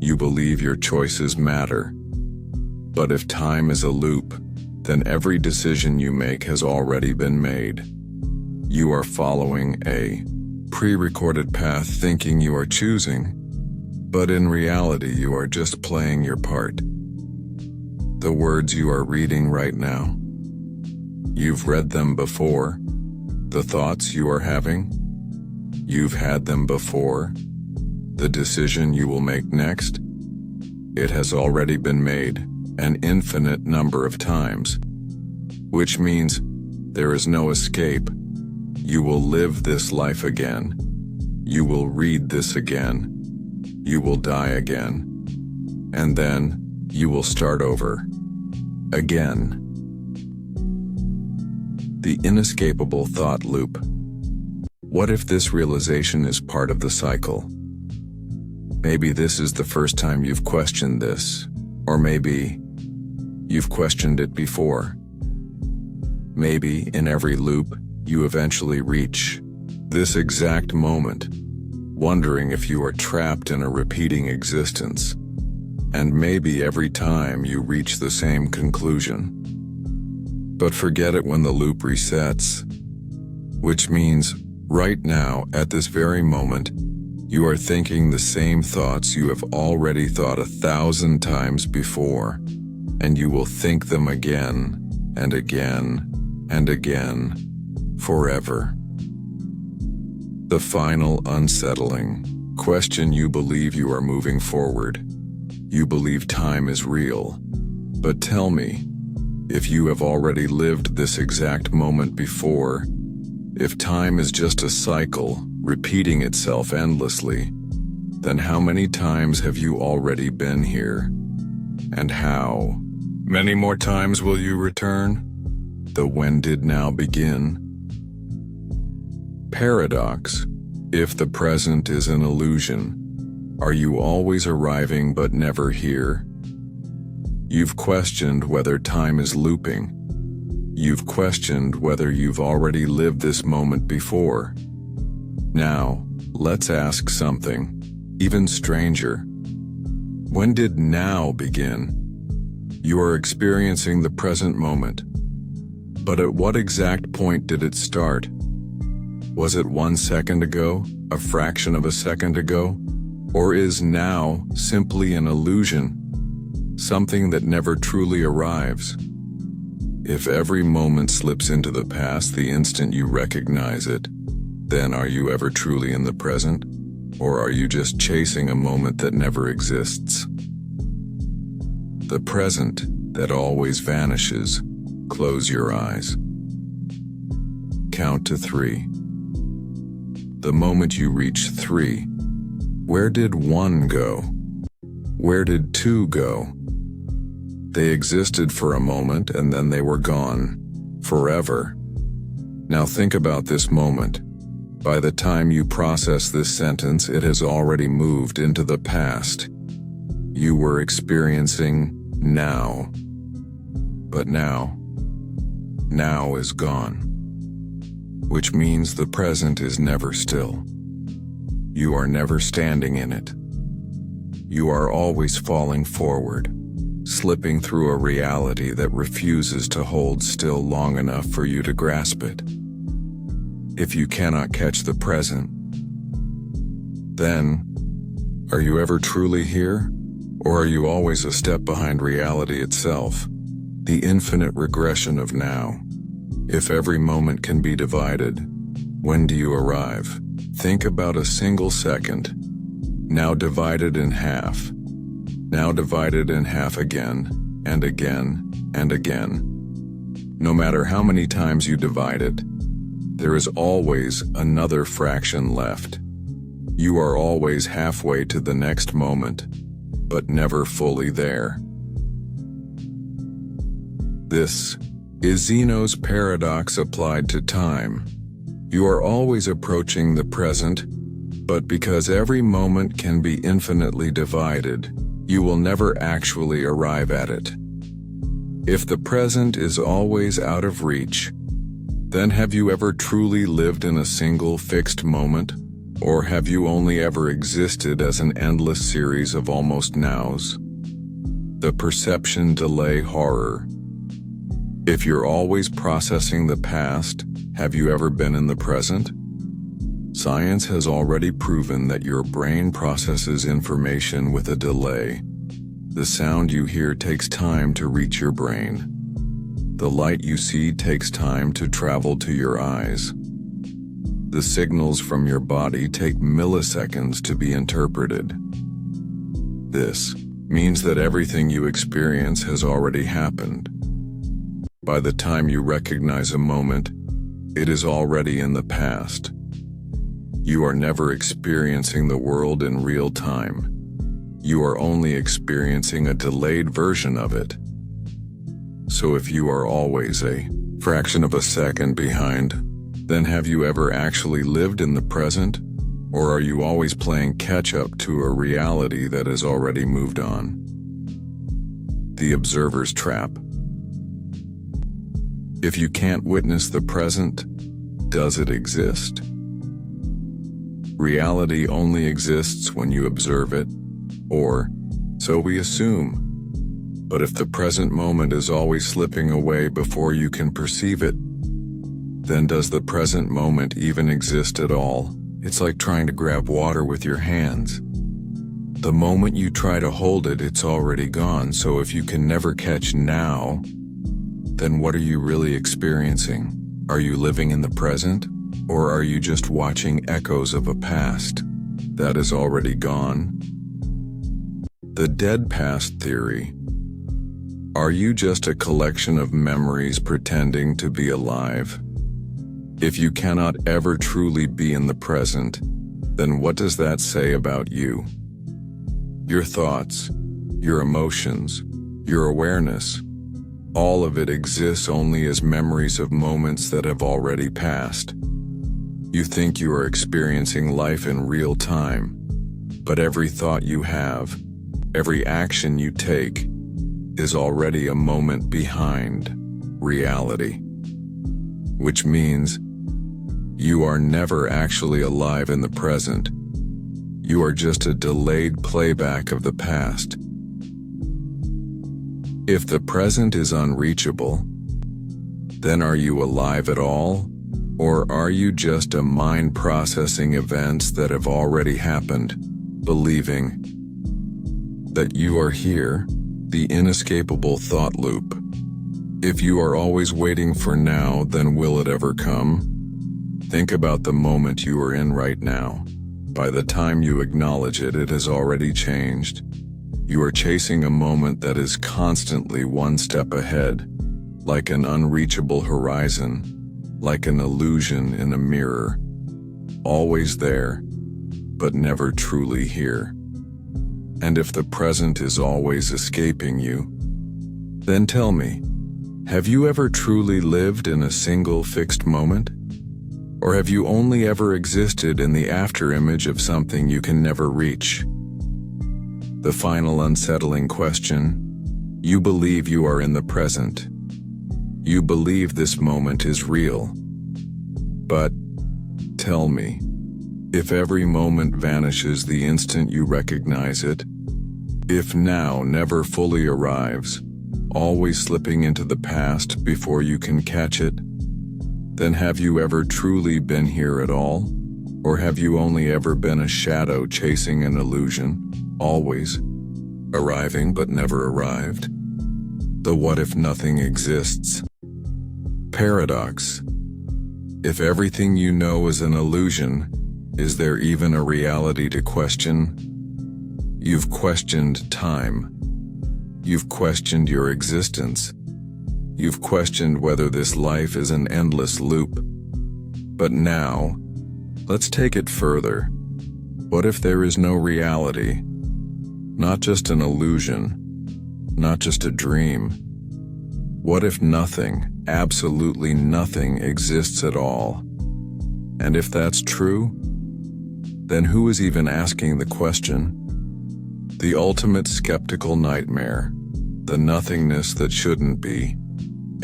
You believe your choices matter. But if time is a loop, then every decision you make has already been made. You are following a pre-recorded path thinking you are choosing, but in reality you are just playing your part. The words you are reading right now, you've read them before. The thoughts you are having, you've had them before. The decision you will make next, it has already been made an infinite number of times, which means there is no escape. You will live this life again. You will read this again. You will die again. And then you will start over. Again. The inescapable thought loop. What if this realization is part of the cycle? Maybe this is the first time you've questioned this, or maybe you've questioned it before. Maybe in every loop, you eventually reach this exact moment, wondering if you are trapped in a repeating existence. And maybe every time you reach the same conclusion. But forget it when the loop resets, which means right now, at this very moment, you are thinking the same thoughts you have already thought 1,000 times before, and you will think them again and again and again, forever. The final unsettling question: you believe you are moving forward. You believe time is real. But tell me, if you have already lived this exact moment before, if time is just a cycle, repeating itself endlessly, then how many times have you already been here? And how many more times will you return? The when did now begin? Paradox. If the present is an illusion, are you always arriving but never here? You've questioned whether time is looping. You've questioned whether you've already lived this moment before. Now, let's ask something even stranger. When did now begin? You are experiencing the present moment. But at what exact point did it start? Was it 1 second ago, a fraction of a second ago? Or is now simply an illusion? Something that never truly arrives. If every moment slips into the past the instant you recognize it, then are you ever truly in the present? Or are you just chasing a moment that never exists? The present that always vanishes. Close your eyes. Count to 3. The moment you reach 3, where did 1 go? Where did 2 go? They existed for a moment and then they were gone, forever. Now think about this moment. By the time you process this sentence, it has already moved into the past. You were experiencing now. But now is gone. Which means the present is never still. You are never standing in it. You are always falling forward, slipping through a reality that refuses to hold still long enough for you to grasp it. If you cannot catch the present, then, are you ever truly here? Or are you always a step behind reality itself, the infinite regression of now? If every moment can be divided, when do you arrive? Think about a single second, now divided in half, now divided in half again, and again, and again. No matter how many times you divide it, there is always another fraction left. You are always halfway to the next moment, but never fully there. This is Zeno's paradox applied to time. You are always approaching the present, but because every moment can be infinitely divided, you will never actually arrive at it. If the present is always out of reach, then have you ever truly lived in a single fixed moment? Or have you only ever existed as an endless series of almost nows? The perception delay horror. If you're always processing the past, have you ever been in the present? Science has already proven that your brain processes information with a delay. The sound you hear takes time to reach your brain. The light you see takes time to travel to your eyes. The signals from your body take milliseconds to be interpreted. This means that everything you experience has already happened. By the time you recognize a moment, it is already in the past. You are never experiencing the world in real time. You are only experiencing a delayed version of it. So if you are always a fraction of a second behind, then have you ever actually lived in the present? Or are you always playing catch-up to a reality that has already moved on? The observer's trap. If you can't witness the present, does it exist? Reality only exists when you observe it, or so we assume. But if the present moment is always slipping away before you can perceive it, then does the present moment even exist at all? It's like trying to grab water with your hands. The moment you try to hold it, it's already gone. So if you can never catch now, then what are you really experiencing? Are you living in the present? Or are you just watching echoes of a past that is already gone? The dead past theory. Are you just a collection of memories pretending to be alive? If you cannot ever truly be in the present, then what does that say about you? Your thoughts, your emotions, your awareness, all of it exists only as memories of moments that have already passed. You think you are experiencing life in real time, but every thought you have, every action you take, is already a moment behind reality. Which means you are never actually alive in the present. You are just a delayed playback of the past. If the present is unreachable, then are you alive at all? Or are you just a mind processing events that have already happened, believing that you are here, the inescapable thought loop? If you are always waiting for now, then will it ever come? Think about the moment you are in right now. By the time you acknowledge it, it has already changed. You are chasing a moment that is constantly one step ahead, like an unreachable horizon, like an illusion in a mirror. Always there, but never truly here. And if the present is always escaping you, then tell me, have you ever truly lived in a single fixed moment? Or have you only ever existed in the afterimage of something you can never reach? The final unsettling question: you believe you are in the present. You believe this moment is real. But, tell me, if every moment vanishes the instant you recognize it, If now never fully arrives, always slipping into the past before you can catch it, then have you ever truly been here at all? Or have you only ever been a shadow chasing an illusion, always arriving but never arrived? The what if nothing exists? Paradox. If everything you know is an illusion, is there even a reality to question? You've questioned time. You've questioned your existence. You've questioned whether this life is an endless loop. But now, let's take it further. What if there is no reality? Not just an illusion, not just a dream. What if nothing, absolutely nothing exists at all? And if that's true, then who is even asking the question? The ultimate skeptical nightmare, the nothingness that shouldn't be.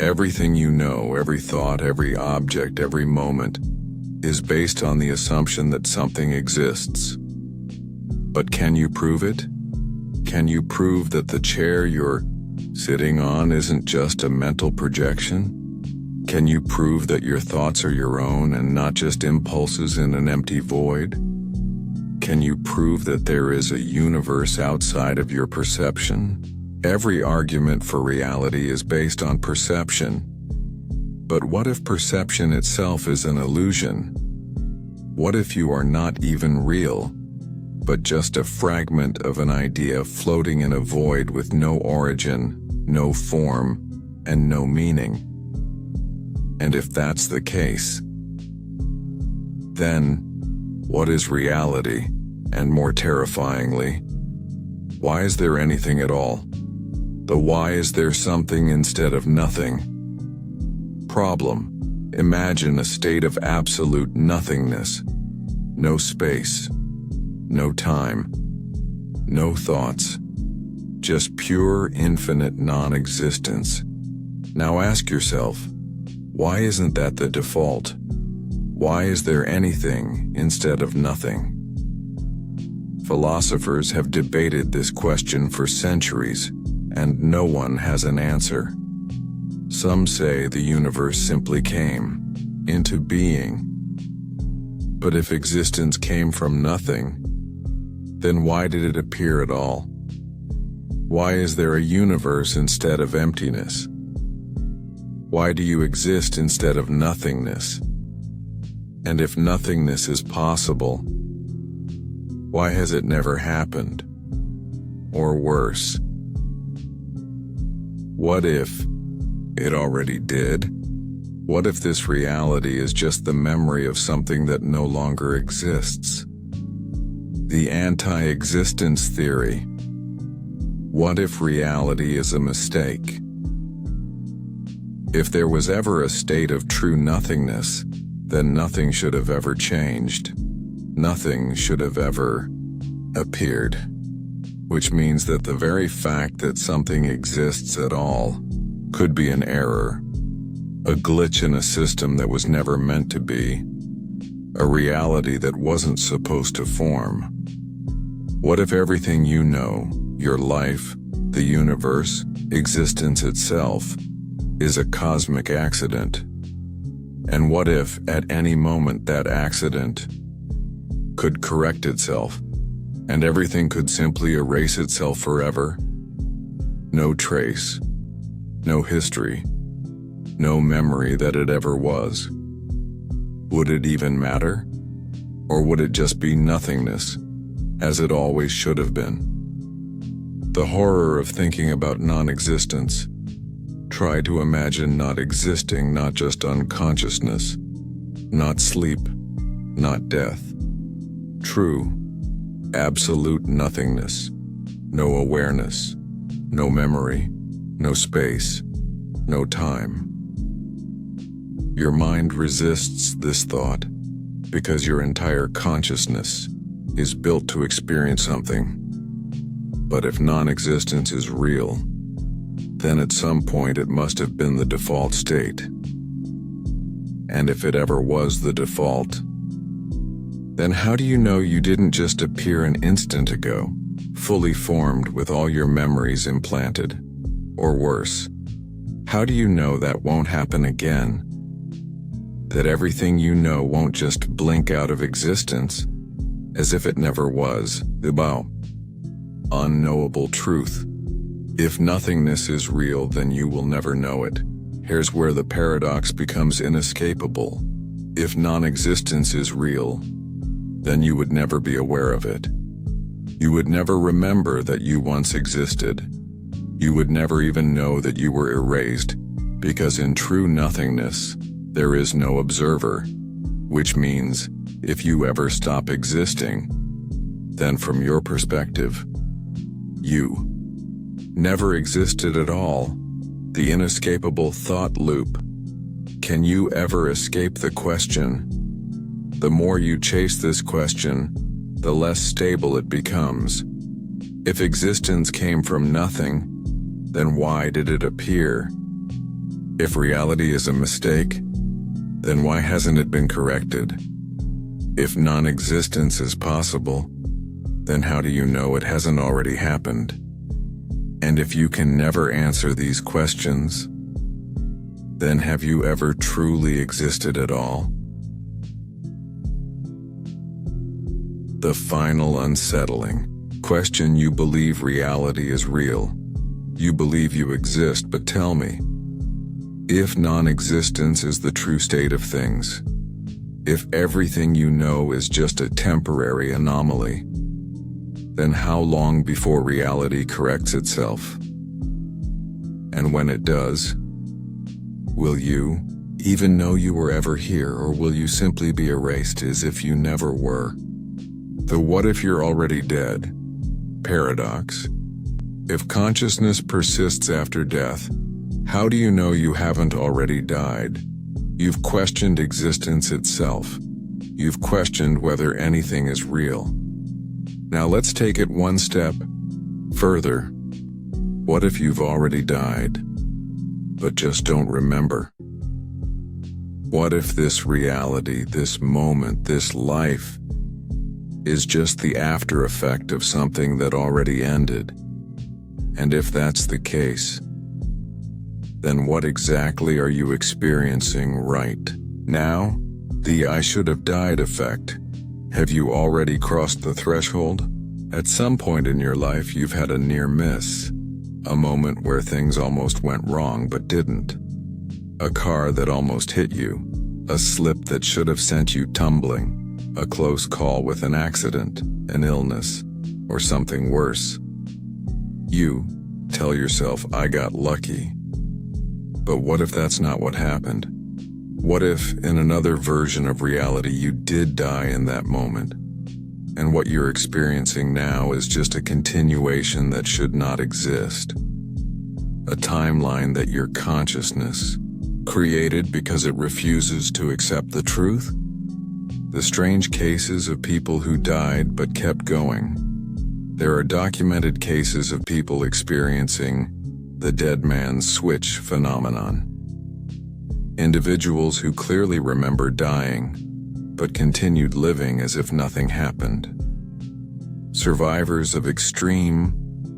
Everything you know, every thought, every object, every moment, is based on the assumption that something exists. But can you prove it? Can you prove that the chair you're sitting on isn't just a mental projection? Can you prove that your thoughts are your own and not just impulses in an empty void? Can you prove that there is a universe outside of your perception? Every argument for reality is based on perception. But what if perception itself is an illusion? What if you are not even real, but just a fragment of an idea floating in a void with no origin, no form, and no meaning? And if that's the case, then what is reality? And more terrifyingly, why is there anything at all? The why is there something instead of nothing? Problem. Imagine a state of absolute nothingness. No space. No time. No thoughts. Just pure, infinite non-existence. Now ask yourself, why isn't that the default? Why is there anything instead of nothing? Philosophers have debated this question for centuries, and no one has an answer. Some say the universe simply came into being. But if existence came from nothing, then why did it appear at all? Why is there a universe instead of emptiness? Why do you exist instead of nothingness? And if nothingness is possible, why has it never happened? Or worse, what if it already did? What if this reality is just the memory of something that no longer exists? The anti-existence theory. What if reality is a mistake? If there was ever a state of true nothingness, then nothing should have ever changed. Nothing should have ever appeared. Which means that the very fact that something exists at all could be an error, a glitch in a system that was never meant to be, a reality that wasn't supposed to form. What if everything you know, your life, the universe, existence itself, is a cosmic accident? And what if, at any moment, that accident could correct itself, and everything could simply erase itself forever? No trace, no history, no memory that it ever was. Would it even matter? Or would it just be nothingness, as it always should have been? The horror of thinking about non-existence. Try to imagine not existing, not just unconsciousness, not sleep, not death. True, absolute nothingness. No awareness, no memory, no space, no time. Your mind resists this thought because your entire consciousness is built to experience something. But if non-existence is real, then at some point it must have been the default state. And if it ever was the default, then how do you know you didn't just appear an instant ago, fully formed with all your memories implanted. Or worse, how do you know that won't happen again? That everything you know won't just blink out of existence, as if it never was. The unknowable truth. If nothingness is real, then you will never know it. Here's where the paradox becomes inescapable. If non-existence is real, then you would never be aware of it. You would never remember that you once existed. You would never even know that you were erased, because in true nothingness, there is no observer, which means if you ever stop existing, then from your perspective, you never existed at all. The inescapable thought loop. Can you ever escape the question? The more you chase this question, the less stable it becomes. If existence came from nothing, then why did it appear? If reality is a mistake, then why hasn't it been corrected? If non-existence is possible, then how do you know it hasn't already happened? And if you can never answer these questions, then have you ever truly existed at all? The final unsettling question: you believe reality is real. You believe you exist, but tell me, if non-existence is the true state of things, if everything you know is just a temporary anomaly, then how long before reality corrects itself? And when it does, will you even know you were ever here, or will you simply be erased as if you never were? The what if you're already dead paradox. If consciousness persists after death, how do you know you haven't already died? You've questioned existence itself. You've questioned whether anything is real. Now let's take it one step further. What if you've already died, but just don't remember? What if this reality, this moment, this life is just the after effect of something that already ended? And if that's the case, then what exactly are you experiencing right now? The I should have died effect. Have you already crossed the threshold? At some point in your life, you've had a near miss, a moment where things almost went wrong but didn't. A car that almost hit you, a slip that should have sent you tumbling, a close call with an accident, an illness, or something worse. You tell yourself, I got lucky. But what if that's not what happened? What if, in another version of reality, you did die in that moment, and what you're experiencing now is just a continuation that should not exist? A timeline that your consciousness created because it refuses to accept the truth? The strange cases of people who died but kept going. There are documented cases of people experiencing the dead man's switch phenomenon. Individuals who clearly remember dying, but continued living as if nothing happened. Survivors of extreme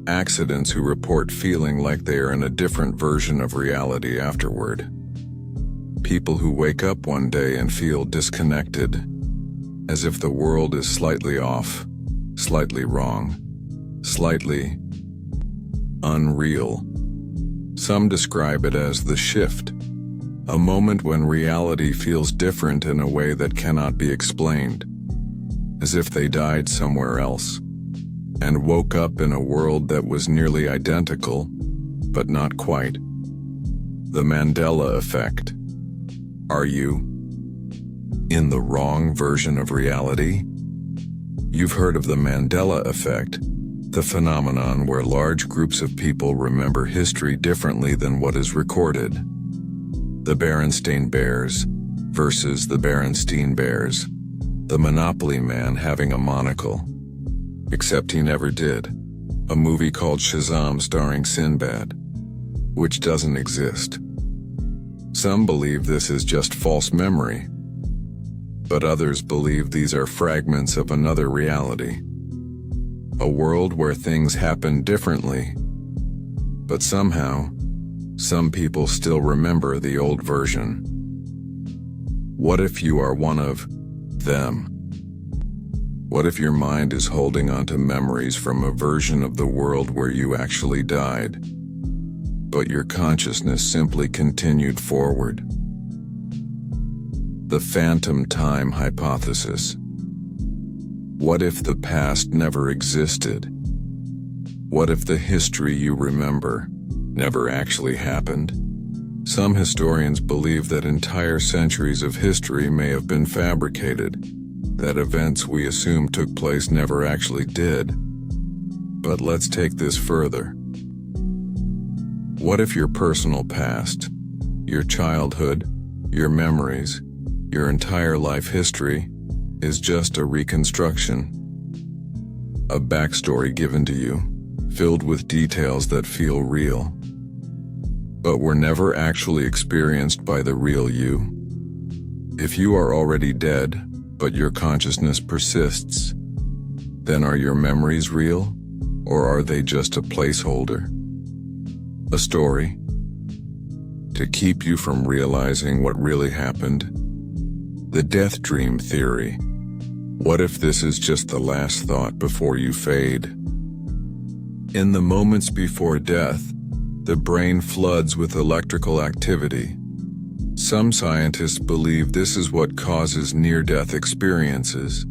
accidents who report feeling like they are in a different version of reality afterward. People who wake up one day and feel disconnected, as if the world is slightly off, slightly wrong, slightly unreal. Some describe it as the shift, a moment when reality feels different in a way that cannot be explained, as if they died somewhere else, and woke up in a world that was nearly identical, but not quite. The Mandela effect. Are you in the wrong version of reality? You've heard of the Mandela effect, the phenomenon where large groups of people remember history differently than what is recorded. The Berenstain Bears versus the Berenstain Bears. The Monopoly man having a monocle. Except he never did. A movie called Shazam starring Sinbad, which doesn't exist. Some believe this is just false memory, but others believe these are fragments of another reality. A world where things happen differently. But somehow, some people still remember the old version. What if you are one of them? What if your mind is holding on to memories from a version of the world where you actually died, but your consciousness simply continued forward? The phantom time hypothesis. What if the past never existed? What if the history you remember never actually happened? Some historians believe that entire centuries of history may have been fabricated, that events we assume took place never actually did. But let's take this further. What if your personal past, your childhood, your memories, your entire life history is just a reconstruction? A backstory given to you, filled with details that feel real, but were never actually experienced by the real you. If you are already dead, but your consciousness persists, then are your memories real, or are they just a placeholder? A story to keep you from realizing what really happened? The death dream theory. What if this is just the last thought before you fade? In the moments before death, the brain floods with electrical activity. Some scientists believe this is what causes near-death experiences,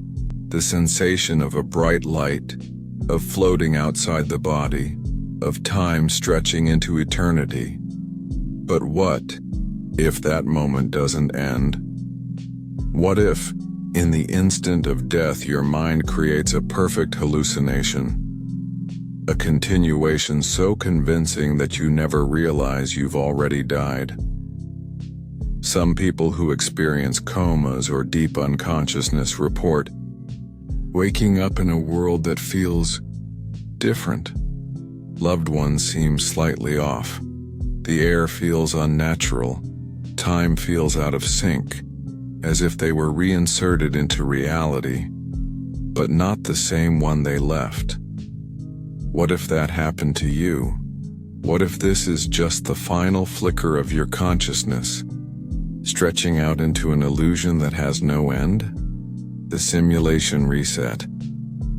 the sensation of a bright light, of floating outside the body, of time stretching into eternity. But what if that moment doesn't end? What if, in the instant of death, your mind creates a perfect hallucination? A continuation so convincing that you never realize you've already died. Some people who experience comas or deep unconsciousness report waking up in a world that feels different. Loved ones seem slightly off. The air feels unnatural. Time feels out of sync, as if they were reinserted into reality, but not the same one they left. What if that happened to you? What if this is just the final flicker of your consciousness, stretching out into an illusion that has no end? The simulation reset.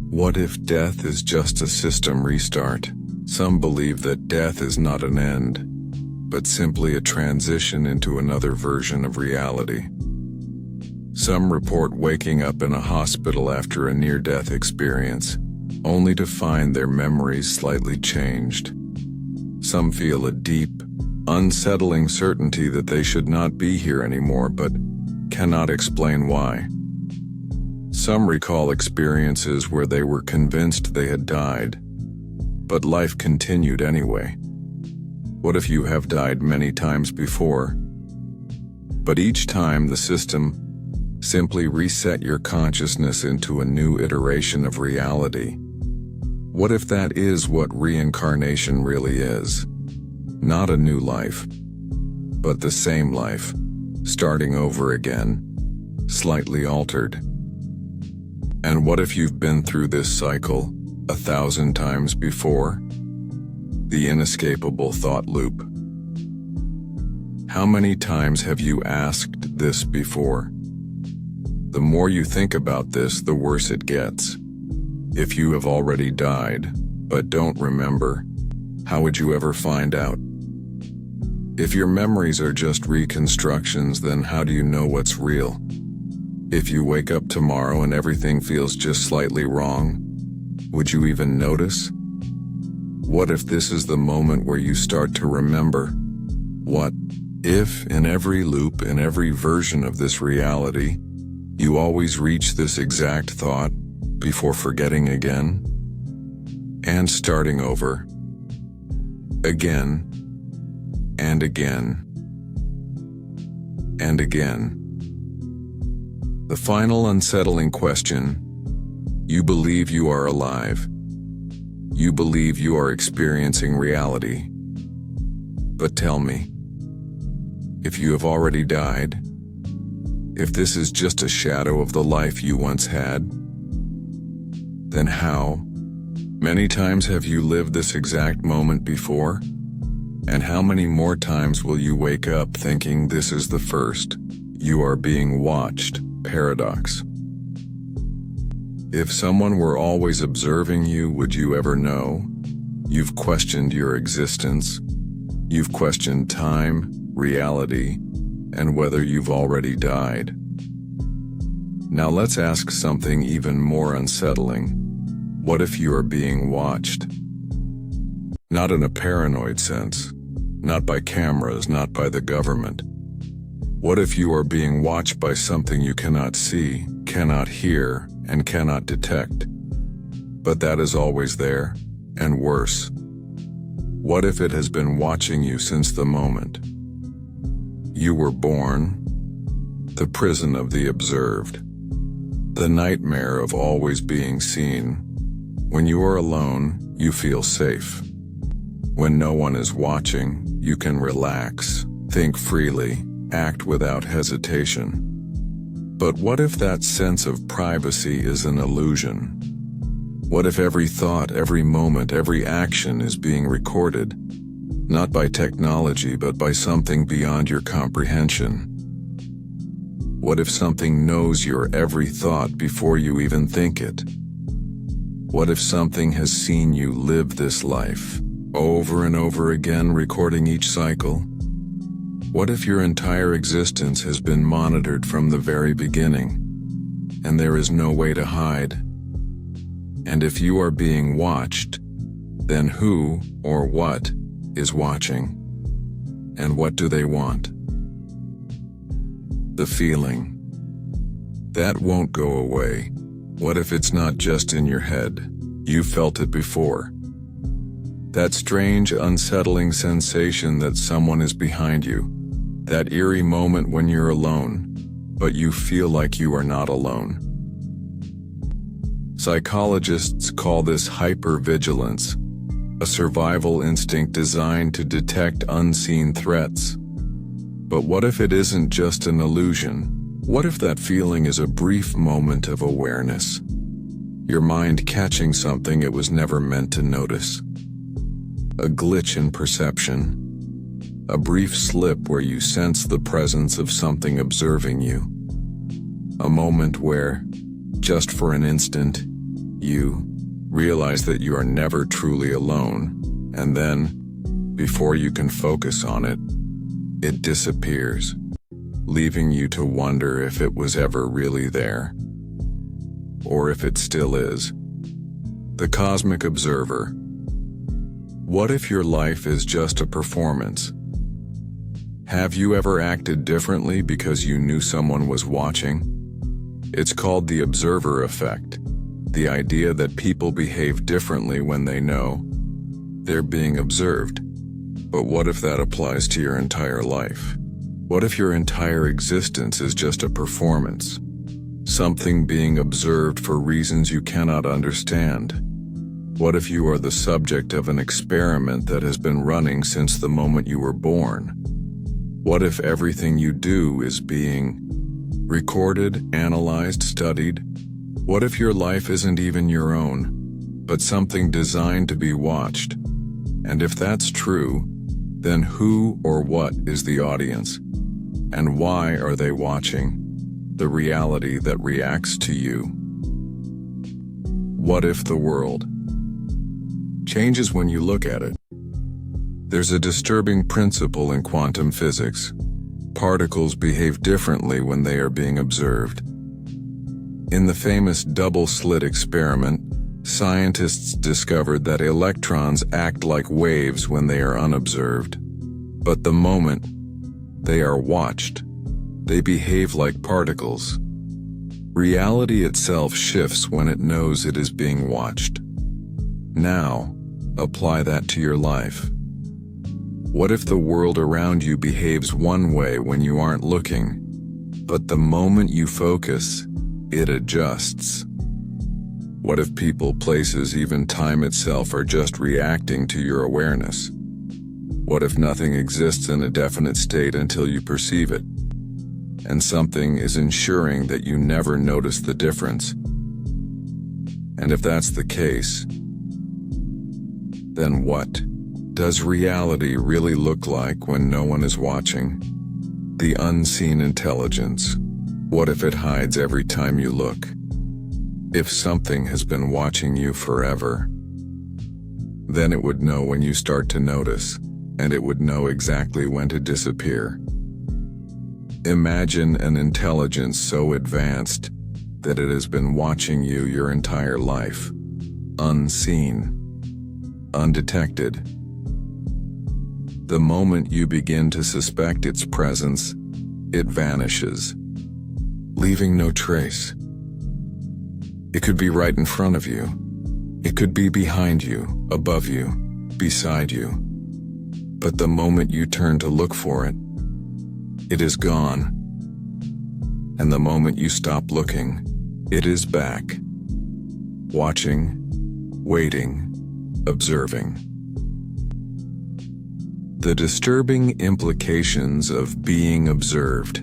What if death is just a system restart? Some believe that death is not an end, but simply a transition into another version of reality. Some report waking up in a hospital after a near-death experience, only to find their memories slightly changed. Some feel a deep, unsettling certainty that they should not be here anymore, but cannot explain why. Some recall experiences where they were convinced they had died, but life continued anyway. What if you have died many times before, but each time the system simply reset your consciousness into a new iteration of reality? What if that is what reincarnation really is? Not a new life, but the same life, starting over again, slightly altered. And what if you've been through this cycle 1,000 times before? The inescapable thought loop. How many times have you asked this before? The more you think about this, the worse it gets. If you have already died, but don't remember, how would you ever find out? If your memories are just reconstructions, then how do you know what's real? If you wake up tomorrow and everything feels just slightly wrong, would you even notice? What if this is the moment where you start to remember? What if, in every loop, in every version of this reality, you always reach this exact thought before forgetting again and starting over again and again and again? The final unsettling question: you believe you are alive. You believe you are experiencing reality. But tell me, if you have already died, if this is just a shadow of the life you once had, then how Many times have you lived this exact moment before? And how many more times will you wake up thinking this is the first? You are being watched. Paradox. If someone were always observing you, would you ever know? You've questioned your existence. You've questioned time, reality, and whether you've already died. Now let's ask something even more unsettling. What if you are being watched? Not in a paranoid sense, not by cameras, not by the government. What if you are being watched by something you cannot see, cannot hear, and cannot detect? But that is always there, and worse. What if it has been watching you since the moment you were born? The prison of the observed. The nightmare of always being seen. When you are alone, you feel safe. When no one is watching, you can relax, think freely, act without hesitation. But what if that sense of privacy is an illusion? What if every thought, every moment, every action is being recorded, not by technology but by something beyond your comprehension? What if something knows your every thought before you even think it? What if something has seen you live this life, over and over again, recording each cycle? What if your entire existence has been monitored from the very beginning, and there is no way to hide? And if you are being watched, then who or what is watching? And what do they want? The feeling. That won't go away. What if it's not just in your head? You felt it before. That strange, unsettling sensation that someone is behind you. That eerie moment when you're alone, but you feel like you are not alone. Psychologists call this hypervigilance, a survival instinct designed to detect unseen threats. But what if it isn't just an illusion? What if that feeling is a brief moment of awareness? Your mind catching something it was never meant to notice. A glitch in perception. A brief slip where you sense the presence of something observing you. A moment where, just for an instant, you realize that you are never truly alone, and then, before you can focus on it, it disappears, leaving you to wonder if it was ever really there, or if it still is. The Cosmic Observer. What if your life is just a performance? Have you ever acted differently because you knew someone was watching? It's called the observer effect, the idea that people behave differently when they know they're being observed. But what if that applies to your entire life? What if your entire existence is just a performance? Something being observed for reasons you cannot understand? What if you are the subject of an experiment that has been running since the moment you were born? What if everything you do is being recorded, analyzed, studied? What if your life isn't even your own, but something designed to be watched? And if that's true, then who or what is the audience? And why are they watching the reality that reacts to you? What if the world changes when you look at it? There's a disturbing principle in quantum physics. Particles behave differently when they are being observed. In the famous double-slit experiment, scientists discovered that electrons act like waves when they are unobserved. But the moment they are watched, they behave like particles. Reality itself shifts when it knows it is being watched. Now, apply that to your life. What if the world around you behaves one way when you aren't looking, but the moment you focus, it adjusts? What if people, places, even time itself are just reacting to your awareness? What if nothing exists in a definite state until you perceive it, and something is ensuring that you never notice the difference? And if that's the case, Then what does reality really look like when no one is watching? The unseen intelligence. What if it hides every time you look? If something has been watching you forever, then it would know when you start to notice, and it would know exactly when to disappear. Imagine an intelligence so advanced that it has been watching you your entire life, unseen, undetected. The moment you begin to suspect its presence, it vanishes, leaving no trace. It could be right in front of you. It could be behind you, above you, beside you. But the moment you turn to look for it, it is gone. And the moment you stop looking, it is back, watching, waiting, observing. The disturbing implications of being observed.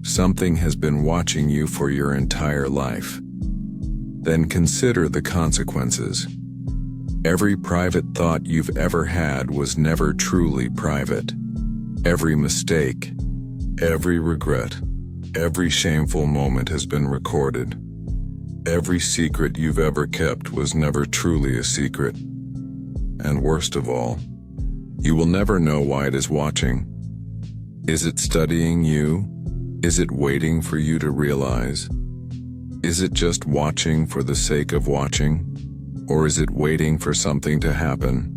Something has been watching you for your entire life. Then consider the consequences. Every private thought you've ever had was never truly private. Every mistake, every regret, every shameful moment has been recorded. Every secret you've ever kept was never truly a secret. And worst of all, you will never know why it is watching. Is it studying you? Is it waiting for you to realize? Is it just watching for the sake of watching? Or is it waiting for something to happen?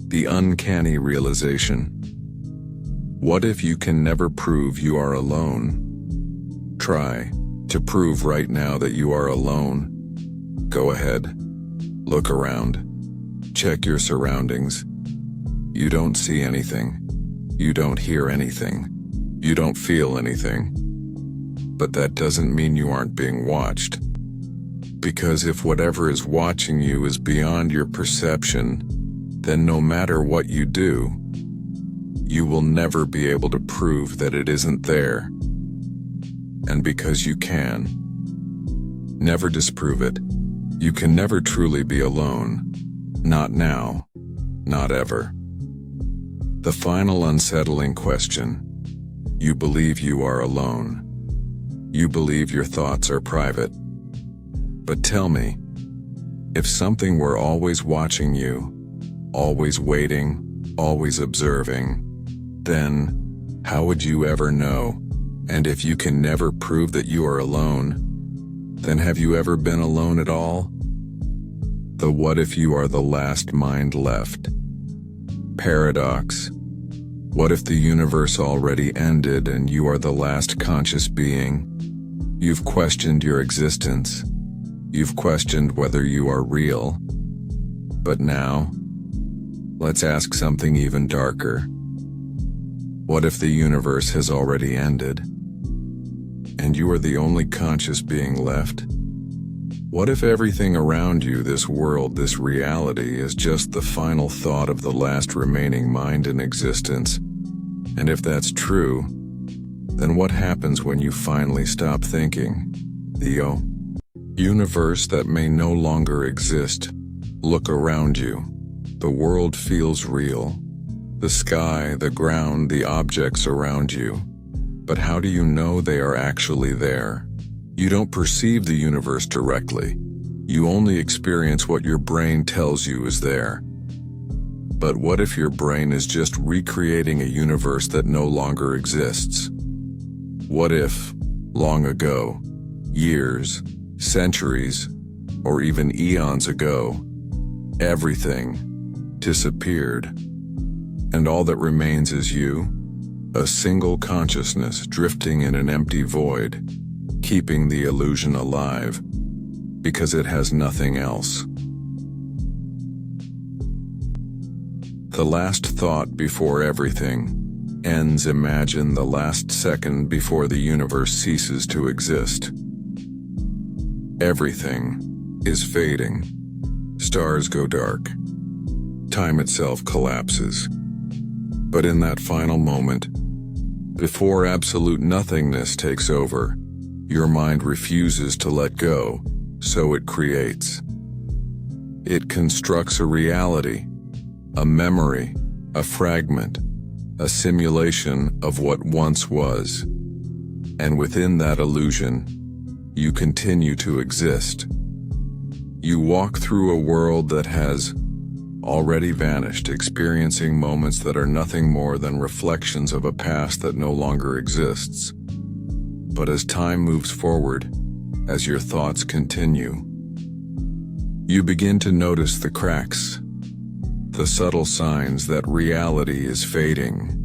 The uncanny realization. What if you can never prove you are alone? Try to prove right now that you are alone. Go ahead. Look around. Check your surroundings. You don't see anything. You don't hear anything. You don't feel anything. But that doesn't mean you aren't being watched. Because if whatever is watching you is beyond your perception, then no matter what you do, you will never be able to prove that it isn't there. And because you can never disprove it, you can never truly be alone. Not now, not ever. The final unsettling question. You believe you are alone. You believe your thoughts are private. But tell me, if something were always watching you, always waiting, always observing, then how would you ever know? And if you can never prove that you are alone, then have you ever been alone at all? The what if you are the last mind left? Paradox. What if the universe already ended and you are the last conscious being? You've questioned your existence. You've questioned whether you are real. But now, let's ask something even darker. What if the universe has already ended, and you are the only conscious being left? What if everything around you, this world, this reality, is just the final thought of the last remaining mind in existence? And if that's true, then what happens when you finally stop thinking? The universe that may no longer exist. Look around you. The world feels real. The sky, the ground, the objects around you. But how do you know they are actually there? You don't perceive the universe directly. You only experience what your brain tells you is there. But what if your brain is just recreating a universe that no longer exists? What if, long ago, years, centuries, or even eons ago, everything disappeared, and all that remains is you, a single consciousness drifting in an empty void, keeping the illusion alive, because it has nothing else. The last thought before everything ends. Imagine the last second before the universe ceases to exist. Everything is fading. Stars go dark. Time itself collapses. But in that final moment, before absolute nothingness takes over, your mind refuses to let go, so it creates. It constructs a reality, a memory, a fragment, a simulation of what once was. And within that illusion, you continue to exist. You walk through a world that has already vanished, experiencing moments that are nothing more than reflections of a past that no longer exists. But as time moves forward, as your thoughts continue, you begin to notice the cracks, the subtle signs that reality is fading.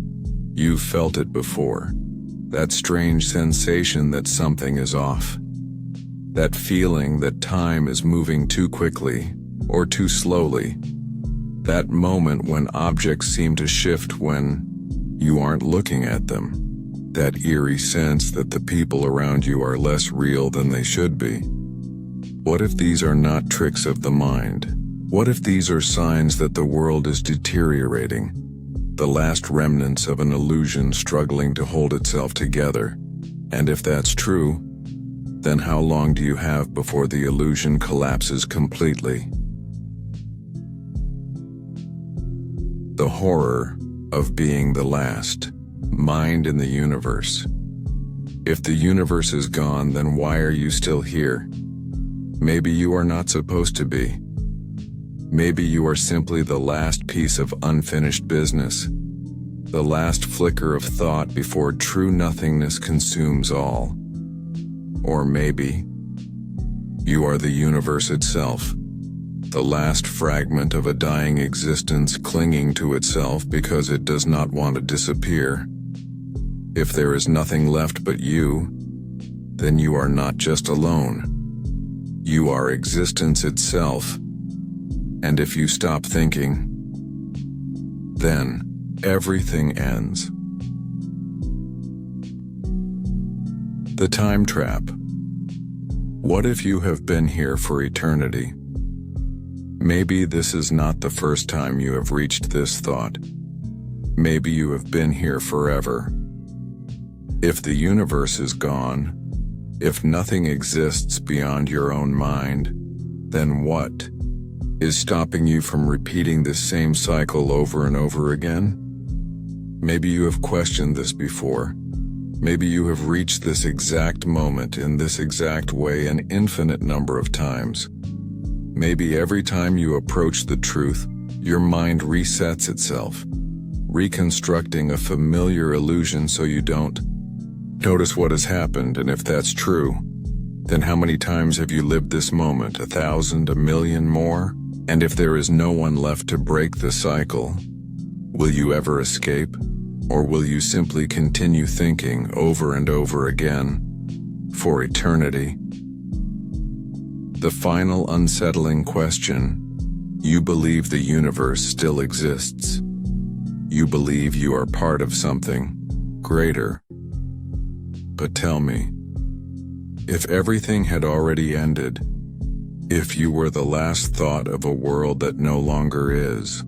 You've felt it before, that strange sensation that something is off, that feeling that time is moving too quickly or too slowly, that moment when objects seem to shift when you aren't looking at them, that eerie sense that the people around you are less real than they should be. What if these are not tricks of the mind? What if these are signs that the world is deteriorating, the last remnants of an illusion struggling to hold itself together? And if that's true, then how long do you have before the illusion collapses completely? The horror of being the last mind in the universe. If the universe is gone, then why are you still here? Maybe you are not supposed to be. Maybe you are simply the last piece of unfinished business, the last flicker of thought before true nothingness consumes all. Or maybe you are the universe itself, the last fragment of a dying existence clinging to itself because it does not want to disappear. If there is nothing left but you, then you are not just alone. You are existence itself. And if you stop thinking, then everything ends. The time trap. What if you have been here for eternity? Maybe this is not the first time you have reached this thought. Maybe you have been here forever. If the universe is gone, if nothing exists beyond your own mind, then what is stopping you from repeating this same cycle over and over again? Maybe you have questioned this before. Maybe you have reached this exact moment in this exact way an infinite number of times. Maybe every time you approach the truth, your mind resets itself, reconstructing a familiar illusion so you don't notice what has happened. And if that's true, then how many times have you lived this moment? 1,000, 1,000,000 more? And if there is no one left to break the cycle, will you ever escape? Or will you simply continue thinking over and over again for eternity? The final unsettling question. You believe the universe still exists. You believe you are part of something greater. But tell me, if everything had already ended, if you were the last thought of a world that no longer is,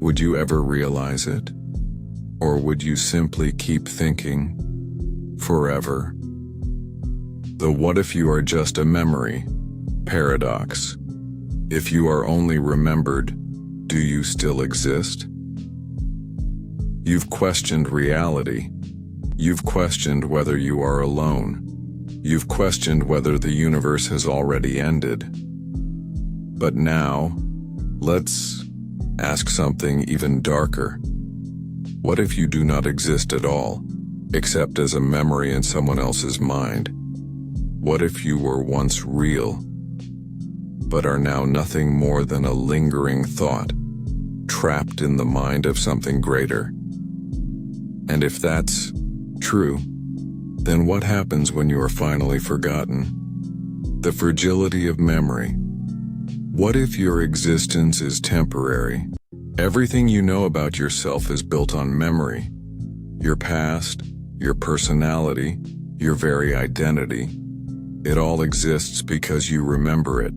would you ever realize it? Or would you simply keep thinking forever? The what if you are just a memory paradox. If you are only remembered, do you still exist? You've questioned reality. You've questioned whether you are alone. You've questioned whether the universe has already ended. But now, let's ask something even darker. What if you do not exist at all, except as a memory in someone else's mind? What if you were once real, but are now nothing more than a lingering thought, trapped in the mind of something greater? And if that's true, then what happens when you are finally forgotten? The fragility of memory. What if your existence is temporary? Everything you know about yourself is built on memory. Your past, your personality, your very identity. It all exists because you remember it.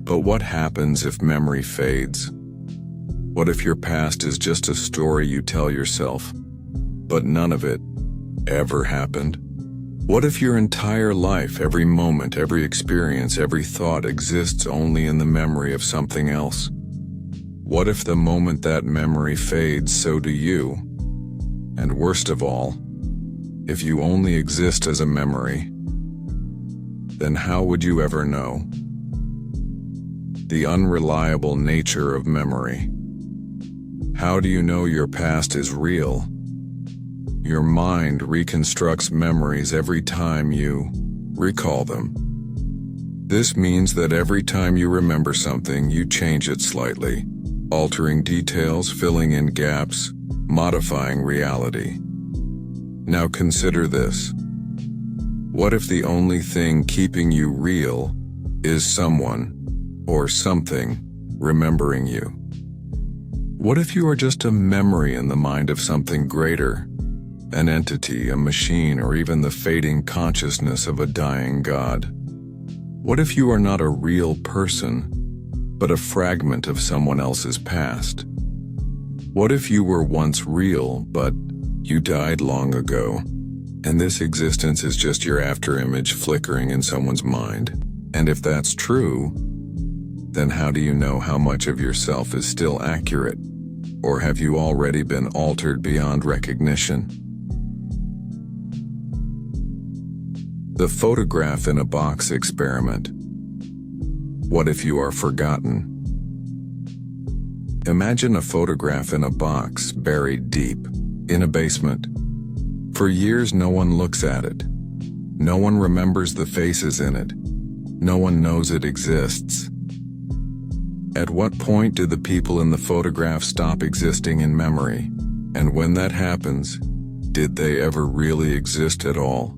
But what happens if memory fades? What if your past is just a story you tell yourself, but none of it ever happened? What if your entire life, every moment, every experience, every thought exists only in the memory of something else? What if the moment that memory fades, so do you? And worst of all, if you only exist as a memory, then how would you ever know? The unreliable nature of memory. How do you know your past is real? Your mind reconstructs memories every time you recall them. This means that every time you remember something, you change it slightly, altering details, filling in gaps, modifying reality. Now consider this. What if the only thing keeping you real is someone or something remembering you? What if you are just a memory in the mind of something greater, an entity, a machine, or even the fading consciousness of a dying god? What if you are not a real person, but a fragment of someone else's past? What if you were once real, but you died long ago, and this existence is just your afterimage flickering in someone's mind? And if that's true, then how do you know how much of yourself is still accurate? Or have you already been altered beyond recognition? The photograph in a box experiment. What if you are forgotten? Imagine a photograph in a box buried deep in a basement. For years, no one looks at it. No one remembers the faces in it. No one knows it exists. At what point do the people in the photograph stop existing in memory? And when that happens, did they ever really exist at all?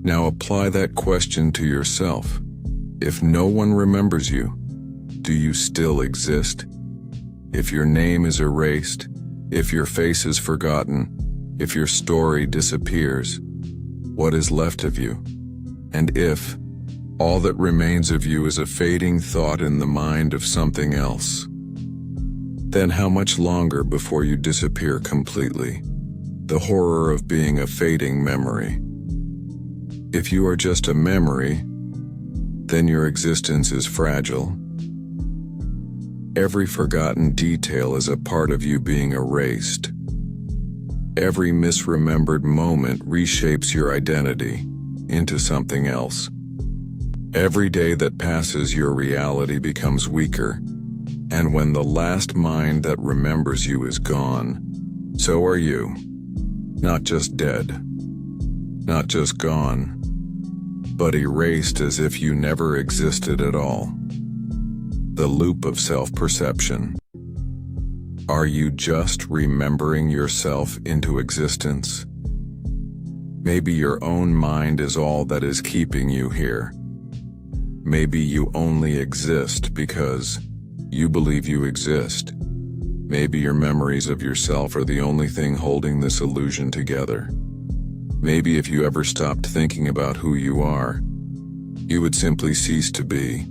Now apply that question to yourself. If no one remembers you, do you still exist? If your name is erased, if your face is forgotten, if your story disappears, what is left of you? And if all that remains of you is a fading thought in the mind of something else, then how much longer before you disappear completely? The horror of being a fading memory. If you are just a memory, then your existence is fragile. Every forgotten detail is a part of you being erased. Every misremembered moment reshapes your identity into something else. Every day that passes, your reality becomes weaker, and when the last mind that remembers you is gone, so are you. Not just dead, not just gone, but erased as if you never existed at all. The loop of self-perception. Are you just remembering yourself into existence? Maybe your own mind is all that is keeping you here. Maybe you only exist because you believe you exist. Maybe your memories of yourself are the only thing holding this illusion together. Maybe if you ever stopped thinking about who you are, you would simply cease to be.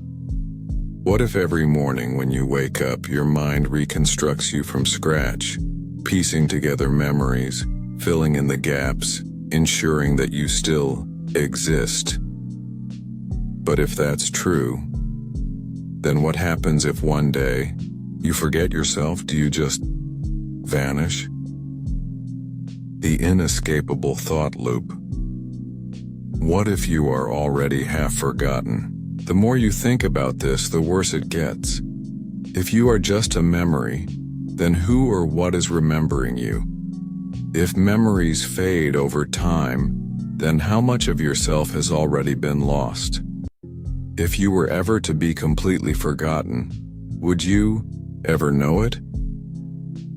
What if every morning when you wake up, your mind reconstructs you from scratch, piecing together memories, filling in the gaps, ensuring that you still exist? But if that's true, then what happens if one day you forget yourself? Do you just vanish? The inescapable thought loop. What if you are already half forgotten? The more you think about this, the worse it gets. If you are just a memory, then who or what is remembering you? If memories fade over time, then how much of yourself has already been lost? If you were ever to be completely forgotten, would you ever know it?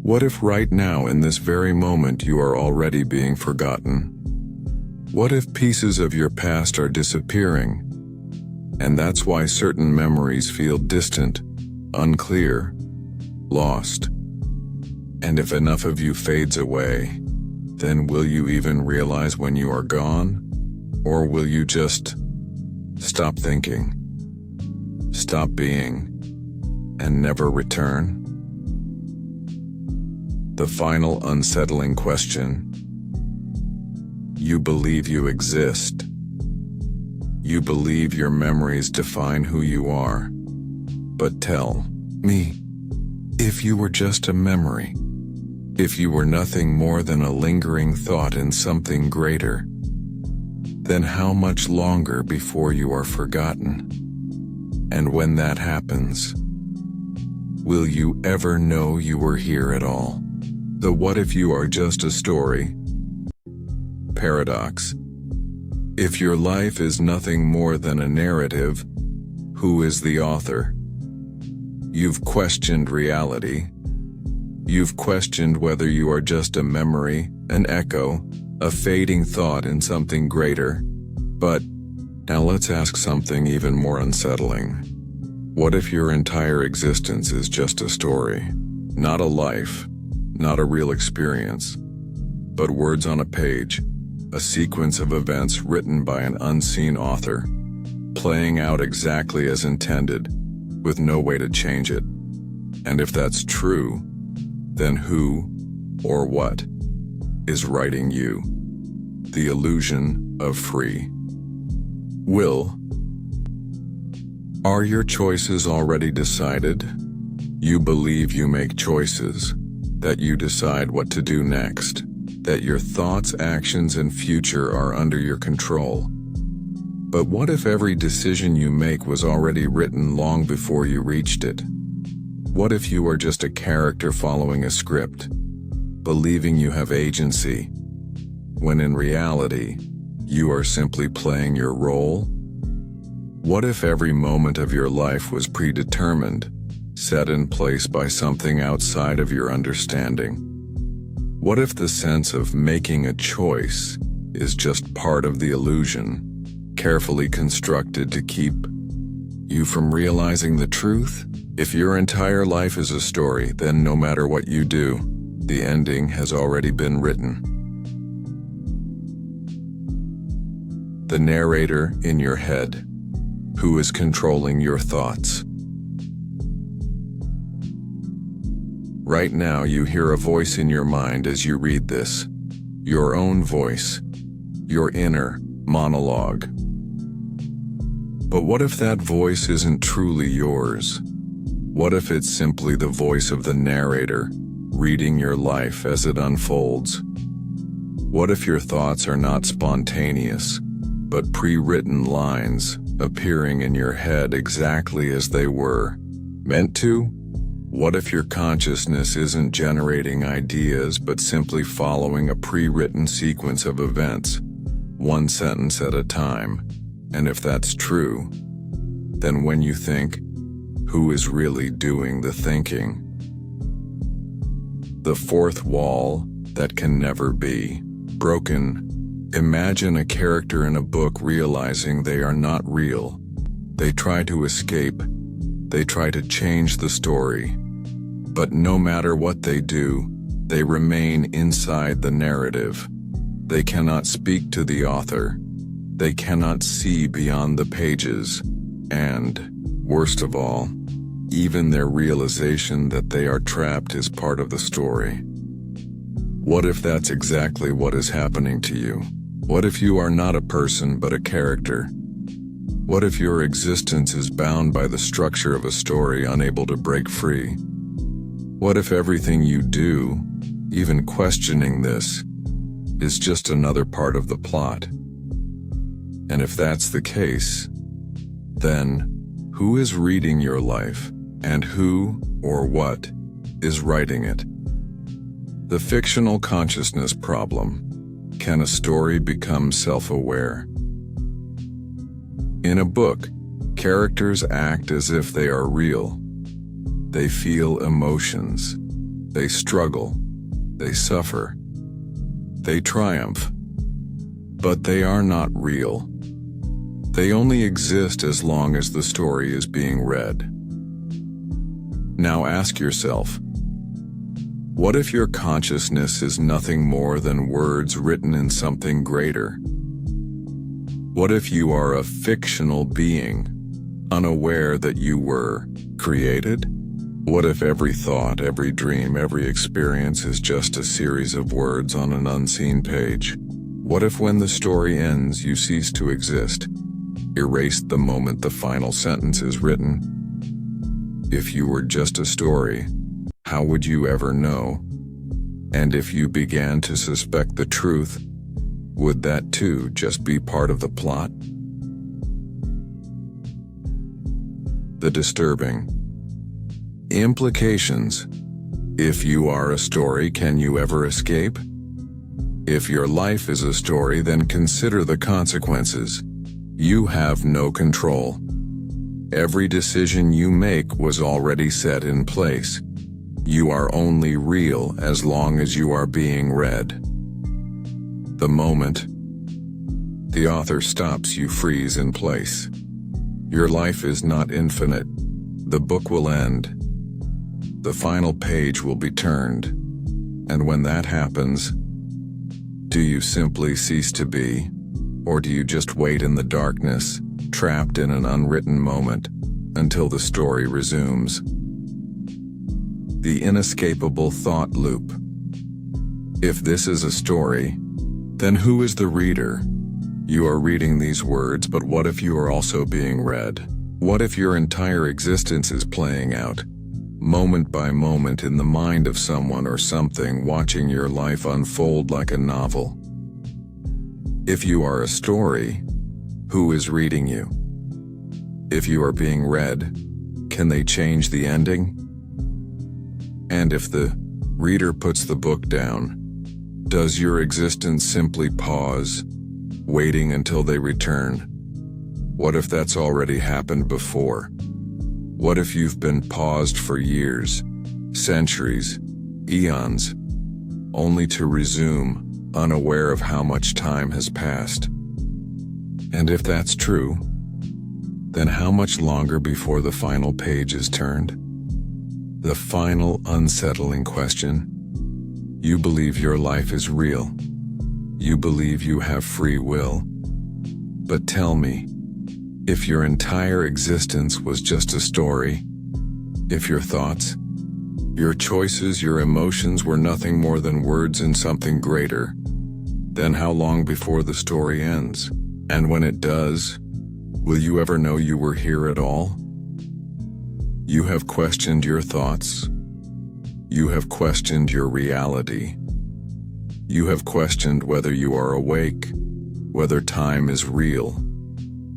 What if right now, in this very moment, you are already being forgotten? What if pieces of your past are disappearing? And that's why certain memories feel distant, unclear, lost. And if enough of you fades away, then will you even realize when you are gone? Or will you just stop thinking, stop being, and never return? The final unsettling question. You believe you exist. You believe your memories define who you are. But tell me, if you were just a memory, if you were nothing more than a lingering thought in something greater, then how much longer before you are forgotten? And when that happens, will you ever know you were here at all? The what if you are just a story? Paradox. If your life is nothing more than a narrative, who is the author? You've questioned reality. You've questioned whether you are just a memory, an echo, a fading thought in something greater. But now let's ask something even more unsettling. What if your entire existence is just a story? Not a life, not a real experience, but words on a page, a sequence of events written by an unseen author, playing out exactly as intended, with no way to change it. And if that's true, then who or what is writing you? The illusion of free will. Are your choices already decided? You believe you make choices, that you decide what to do next, that your thoughts, actions, and future are under your control. But what if every decision you make was already written long before you reached it? What if you are just a character following a script, believing you have agency, when in reality, you are simply playing your role? What if every moment of your life was predetermined, set in place by something outside of your understanding? What if the sense of making a choice is just part of the illusion, carefully constructed to keep you from realizing the truth? If your entire life is a story, then no matter what you do, the ending has already been written. The narrator in your head, who is controlling your thoughts. Right now you hear a voice in your mind as you read this, your own voice, your inner monologue. But what if that voice isn't truly yours? What if it's simply the voice of the narrator, reading your life as it unfolds? What if your thoughts are not spontaneous, but pre-written lines appearing in your head exactly as they were meant to? What if your consciousness isn't generating ideas but simply following a pre-written sequence of events, one sentence at a time? And if that's true, then when you think, who is really doing the thinking? The fourth wall that can never be broken. Imagine a character in a book realizing they are not real. They try to escape. They try to change the story. But no matter what they do, they remain inside the narrative. They cannot speak to the author. They cannot see beyond the pages. And, worst of all, even their realization that they are trapped is part of the story. What if that's exactly what is happening to you? What if you are not a person but a character? What if your existence is bound by the structure of a story, unable to break free? What if everything you do, even questioning this, is just another part of the plot? And if that's the case, then who is reading your life, and who or what is writing it? The fictional consciousness problem. Can a story become self-aware? In a book, characters act as if they are real. They feel emotions. They struggle. They suffer. They triumph. But they are not real. They only exist as long as the story is being read. Now ask yourself, what if your consciousness is nothing more than words written in something greater? What if you are a fictional being, unaware that you were created? What if every thought, every dream, every experience is just a series of words on an unseen page? What if when the story ends you cease to exist, erased the moment the final sentence is written? If you were just a story, how would you ever know? And if you began to suspect the truth, would that too just be part of the plot? The disturbing implications. If you are a story, can you ever escape? If your life is a story, then consider the consequences. You have no control. Every decision you make was already set in place. You are only real as long as you are being read. The moment the author stops, you freeze in place. Your life is not infinite. The book will end. The final page will be turned. And when that happens, do you simply cease to be, or do you just wait in the darkness, trapped in an unwritten moment, until the story resumes? The inescapable thought loop. If this is a story, then who is the reader? You are reading these words, but what if you are also being read? What if your entire existence is playing out, moment by moment, in the mind of someone or something, watching your life unfold like a novel? If you are a story, who is reading you? If you are being read, can they change the ending? And if the reader puts the book down, does your existence simply pause, waiting until they return? What if that's already happened before? What if you've been paused for years, centuries, eons, only to resume, unaware of how much time has passed? And if that's true, then how much longer before the final page is turned? The final unsettling question. You believe your life is real. You believe you have free will. But tell me, if your entire existence was just a story, if your thoughts, your choices, your emotions were nothing more than words in something greater, then how long before the story ends? And when it does, will you ever know you were here at all? You have questioned your thoughts. You have questioned your reality. You have questioned whether you are awake, whether time is real,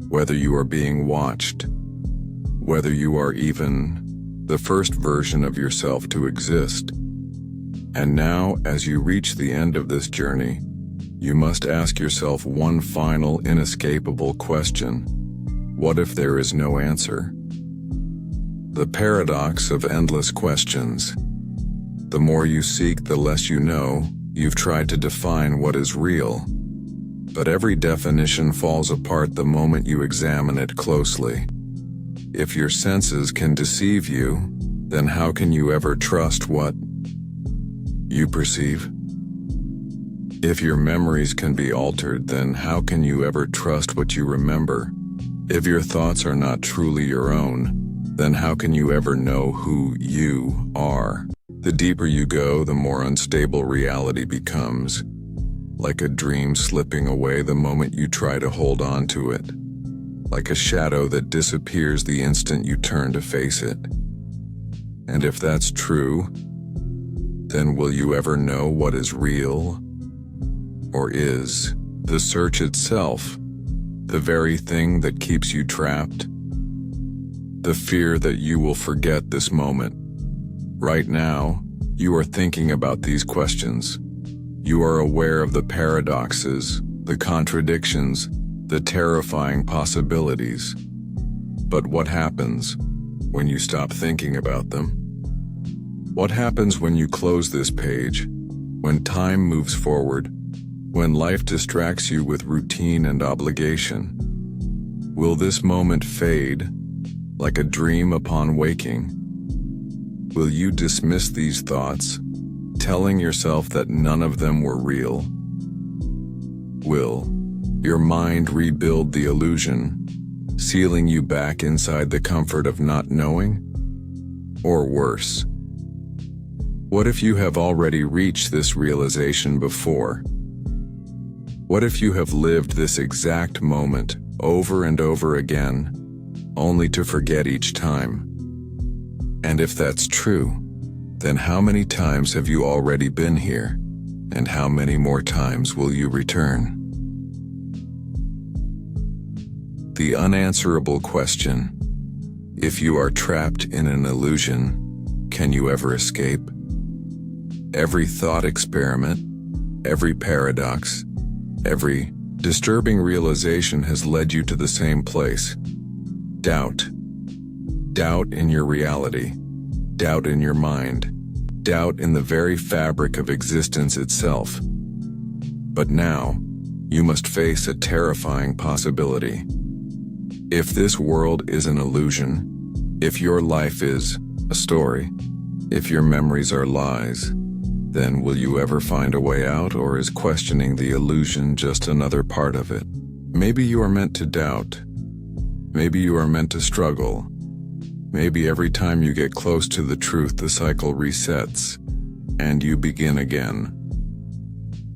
whether you are being watched, whether you are even the first version of yourself to exist. And now, as you reach the end of this journey, you must ask yourself one final, inescapable question. What if there is no answer? The paradox of endless questions. The more you seek, the less you know. You've tried to define what is real, but every definition falls apart the moment you examine it closely. If your senses can deceive you, then how can you ever trust what you perceive? If your memories can be altered, then how can you ever trust what you remember? If your thoughts are not truly your own, then how can you ever know who you are? The deeper you go, the more unstable reality becomes, like a dream slipping away the moment you try to hold on to it, like a shadow that disappears the instant you turn to face it. And if that's true, then will you ever know what is real? Or is the search itself the very thing that keeps you trapped? The fear that you will forget this moment. Right now, you are thinking about these questions. You are aware of the paradoxes, the contradictions, the terrifying possibilities. But what happens when you stop thinking about them? What happens when you close this page, when time moves forward, when life distracts you with routine and obligation? Will this moment fade, like a dream upon waking? Will you dismiss these thoughts, telling yourself that none of them were real? Will your mind rebuild the illusion, sealing you back inside the comfort of not knowing? Or worse, what if you have already reached this realization before? What if you have lived this exact moment over and over again, only to forget each time? And if that's true, then how many times have you already been here, and how many more times will you return? The unanswerable question: if you are trapped in an illusion, can you ever escape? Every thought experiment, every paradox, every disturbing realization has led you to the same place. Doubt. Doubt in your reality. Doubt in your mind. Doubt in the very fabric of existence itself. But now, you must face a terrifying possibility. If this world is an illusion, if your life is a story, if your memories are lies, then will you ever find a way out, or is questioning the illusion just another part of it? Maybe you are meant to doubt. Maybe you are meant to struggle. Maybe every time you get close to the truth, the cycle resets, and you begin again.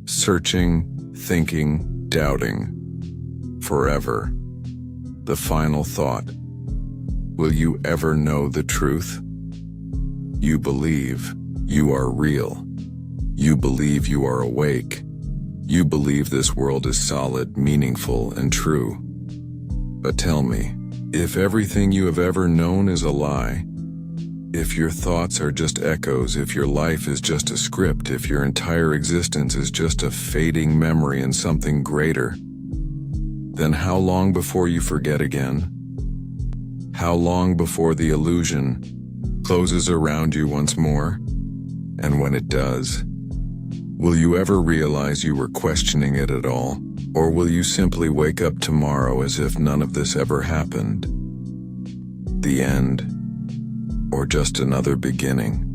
Searching, thinking, doubting. Forever. The final thought. Will you ever know the truth? You believe you are real. You believe you are awake. You believe this world is solid, meaningful, and true. But tell me, if everything you have ever known is a lie, if your thoughts are just echoes, if your life is just a script, if your entire existence is just a fading memory in something greater, then how long before you forget again? How long before the illusion closes around you once more? And when it does, will you ever realize you were questioning it at all? Or will you simply wake up tomorrow as if none of this ever happened? The end, or just another beginning?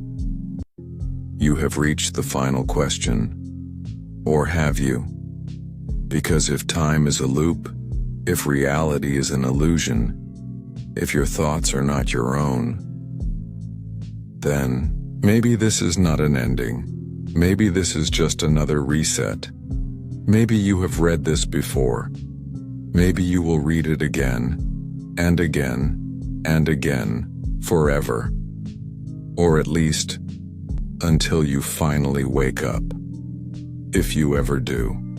You have reached the final question. Or have you? Because if time is a loop, if reality is an illusion, if your thoughts are not your own, then maybe this is not an ending. Maybe this is just another reset. Maybe you have read this before. Maybe you will read it again, and again, and again, forever. Or at least, until you finally wake up. If you ever do.